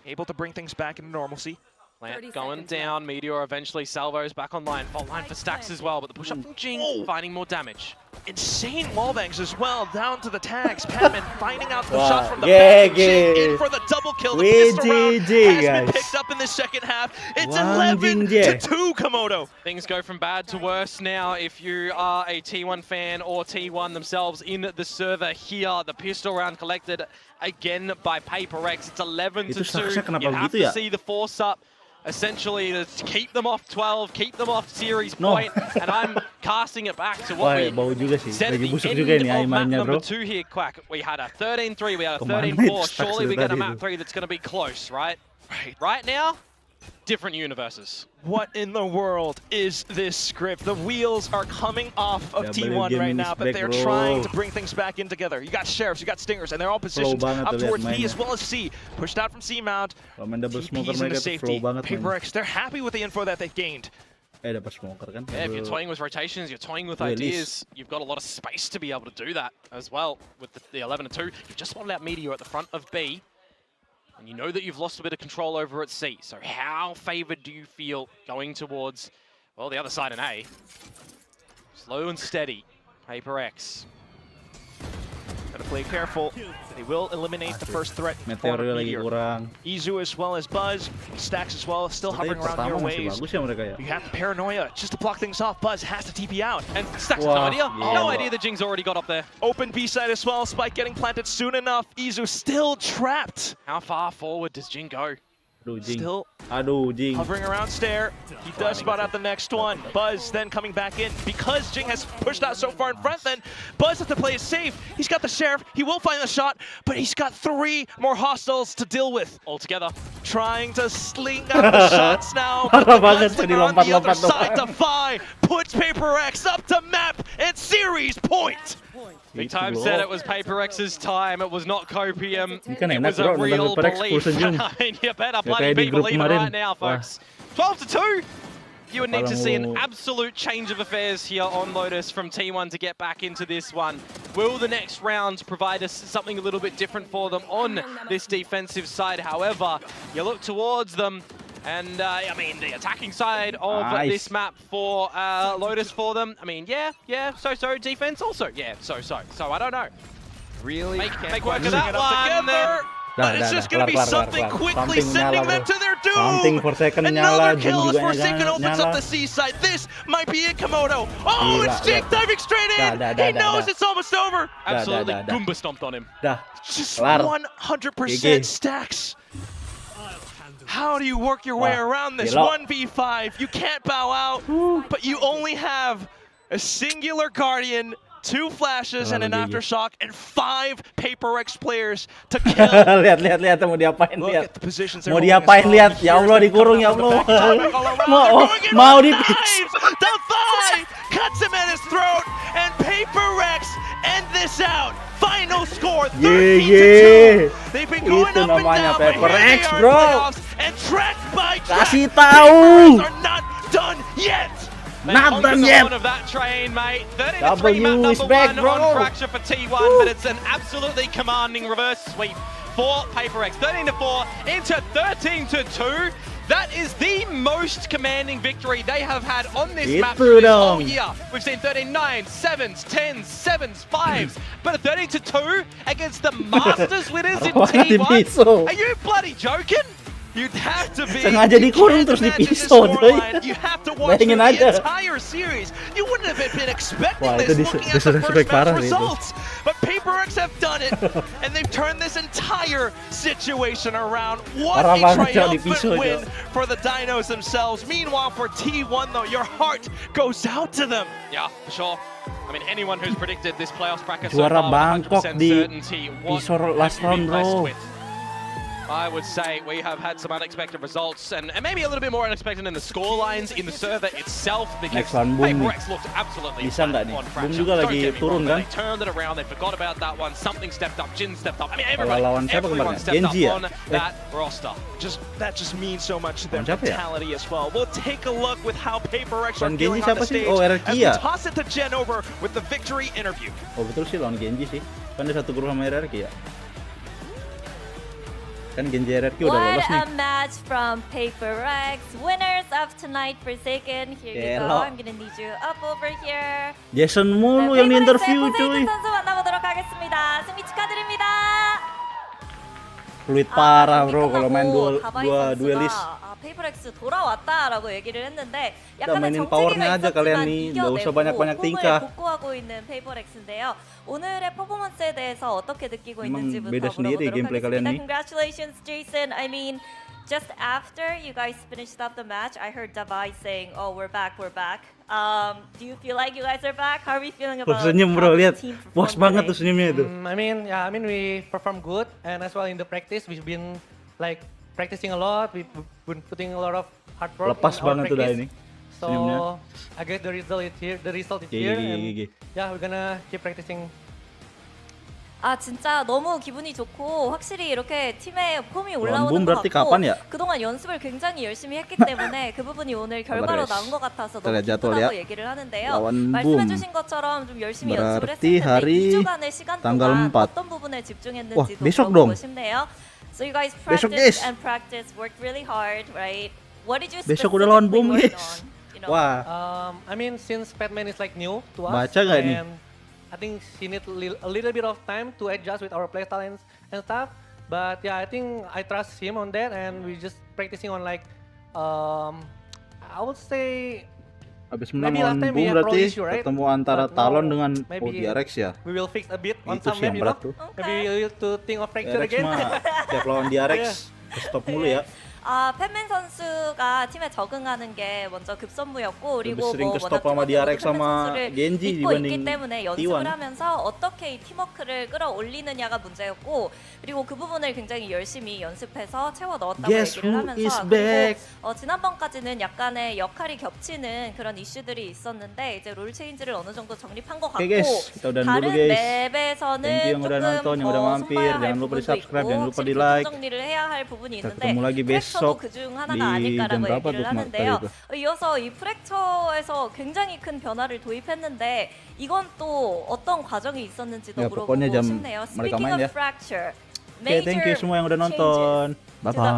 able to bring things back into normalcy. Plant going down, Meteor eventually salvos back online. Fault line for Stacks as well, but the push up from Jing finding more damage. Insane wallbangs as well, down to the tags. Patman finding out the shot from the back. In for the double kill. The pistol round has been picked up in the second half. It's 11-2, Komodo. Things go from bad to worse now if you are a T1 fan or T1 themselves in the server here. The pistol round collected again by PaperX. It's 11-2. You have to see the force up. Essentially, to keep them off 12, keep them off series point, and I'm casting it back to what we said at the end of map number 2 here, Quack. We had a 13-3, we had a 13-4. Surely we get a map 3 that's going to be close, right? Right now, different universes. What in the world is this script? The wheels are coming off of T1 right now, but they're trying to bring things back in together. You got Sheriffs, you got Stingers, and they're all positioned up towards B as well as C. Pushed out from C mount. TP's into safety. PaperX, they're happy with the info that they've gained. Dapat smoker kan. Yeah, if you're toying with rotations, you're toying with ideas, you've got a lot of space to be able to do that as well. With the 11-2, you've just spotted out Meteor at the front of B, and you know that you've lost a bit of control over at C. So how favored do you feel going towards, well, the other side in A? Slow and steady, PaperX. Gotta play careful. They will eliminate the first threat for Meteor. Izu as well as Buzz. Stacks as well, still hovering around your waves. You have the paranoia just to block things off. Buzz has to TP out. And Stacks has no idea. Yeah. No idea that Jing's already got up there. Open B side as well. Spike getting planted soon enough. Izu still trapped. How far forward does Jing go? Still hovering around stair. He does spot out the next one. Buzz then coming back in. Because Jing has pushed out so far in front, then Buzz has to play it safe. He's got the Sheriff. He will find the shot, but he's got 3 more hostiles to deal with altogether. Trying to sling out the shots now. But the Gunslinger on the other side to Fi puts PaperX up to map and series point. Big Time said it was PaperX's time, it was not Copium, it was a real belief. I mean, you better bloody be believing right now, folks. 12-2! You would need to see an absolute change of affairs here on Lotus from T1 to get back into this one. Will the next round provide us something a little bit different for them on this defensive side? However, you look towards them, and I mean, the attacking side of this map for Lotus for them, I mean, yeah, so-so. Defense also, yeah, so-so. So I don't know. Really? Make work of that one. But it's just going to be something quickly sending them to their doom. Something for second Another kill as Forsaken opens up the seaside. This might be it, Komodo. Oh, it's Jake diving straight in. He knows it's almost over. Absolutely, Goomba stomped on him. Just 100% stacks. How do you work your way around this? 1v5, you can't bow out, but you only have a singular Guardian, 2 flashes and an aftershock, and 5 PaperX players to kill. Lihat mau diapain, lihat. Mau diapain, lihat. Ya Allah, dikurung, ya Allah. Mau dipis. Defy cuts him at his throat, and PaperX end this out. Final score, 13-2. They've been going up and down, but here they are in playoffs, and tracked by Kasih tahu. are not done yet. Not done yet. Of that train, mate. 13-3 map number 1 on Fracture for T1, but it's an absolutely commanding reverse sweep for PaperX. 13-4 into 13-2. That is the most commanding victory they have had on this map this whole year. We've seen 13-9, 7s, 10s, 7s, 5s, but a 13-2 against the Masters winners in T1. Are you bloody joking? You'd have to be. Sengaja dikurung terus dipisau, coy. You have to watch the entire series. You wouldn't have been expecting this looking at the first match results. But PaperX have done it, and they've turned this entire situation around. What a triumphant win for the Dinos themselves. Meanwhile, for T1, though, your heart goes out to them. Yeah, for sure. I mean, anyone who's predicted this playoffs bracket so far, Bangkok 100% di certainty, Pisor last round, bro. I would say we have had some unexpected results and maybe a little bit more unexpected in the score lines in the server itself because PaperX looked absolutely flat on Fracture. Boom juga lagi turun kan? They turned it around, they forgot about that one, something stepped up, Jin stepped up. I mean, everyone stepped up on that roster. That just means so much to their mentality as well. We'll take a look with how PaperX are feeling on the stage as we toss it to Jen over with the victory interview. Oh betul sih lawan Genji sih. Kan dia satu grup sama RRQ ya. Kan Genji RRQ udah lolos nih. What a match from PaperX. Winners of tonight, Forsaken. Here you go. I'm gonna need you up over here. Jason mulu yang di-interview, cuy. 선수 만나보도록 하겠습니다. 승리 축하드립니다. Fluid parah, bro, kalau main duelis. PaperX 돌아왔다라고 얘기를 했는데 약간의 mainin powernya aja kalian nih, nggak usah banyak-banyak tingkah. 복구하고 있는 PaperX인데요. 오늘의 퍼포먼스에 대해서 어떻게 느끼고 있는지부터 beda sendiri gameplay kalian nih. Congratulations, Jason. I mean, just after you guys finished up the match, I heard Davai saying, "Oh, we're back, we're back." Do you feel like you guys are back? How are we feeling about senyum, bro, lihat. Puas banget tuh senyumnya itu. I mean, we perform good, and as well in the practice we've been like practicing a lot. We've been putting a lot of hard work Lepas in our banget udah practice. ini. So I guess the result is here. The result is here. And yeah, we're gonna keep practicing. 아 진짜 너무 기분이 좋고 확실히 이렇게 팀의 폼이 올라오는 것 berarti 같고 kapan ya? 그동안 연습을 굉장히 열심히 했기 때문에 그 부분이 오늘 결과로 나온 것 같아서 너무 기쁘다고 얘기를 하는데요. 말씀해주신 것처럼 좀 열심히 연습을 했을 텐데 2주간의 시간 동안 어떤 부분에 집중했는지도 물어보고 싶네요. So you guys practice and practice, worked really hard, right? What did you specifically work on? You know? Wah. I mean, since Batman is like new to us, Baca gak nih? and I think she needs a little bit of time to adjust with our playstyle and stuff. But yeah, I think I trust him on that, and we just practicing on like, I would say. Habis menang lawan Boom berarti ketemu antara Talon dengan DRX ya. We will fix a bit on itu some sih yang map, berat tuh. Maybe we will to think of fracture again. Tiap lawan DRX stop mulu ya. 아, 팬맨 선수가 팀에 적응하는 게 먼저 급선무였고 그리고 뭐 워낙 팬맨 선수를 믿고 있기 때문에 연습을 T1. 하면서 어떻게 이 팀워크를 끌어올리느냐가 문제였고 그리고 그 부분을 굉장히 열심히 연습해서 채워 넣었다고 얘기를 하면서 그리고 지난번까지는 약간의 역할이 겹치는 그런 이슈들이 있었는데 이제 롤 체인지를 어느 정도 정립한 것 같고 다른 맵에서는 조금 더 손봐야 할 부분도 있고 확실히 부분 정리를 해야 할 부분이 있는데 프랙처도 그중 하나가 아닐까라고 얘기를 하는데요. 이어서 이 프랙처에서 굉장히 큰 변화를 도입했는데 이건 또 어떤 과정이 있었는지도 물어보고 싶네요. Speaking of fracture, Oke, thank you semua yang udah nonton. Bye bye.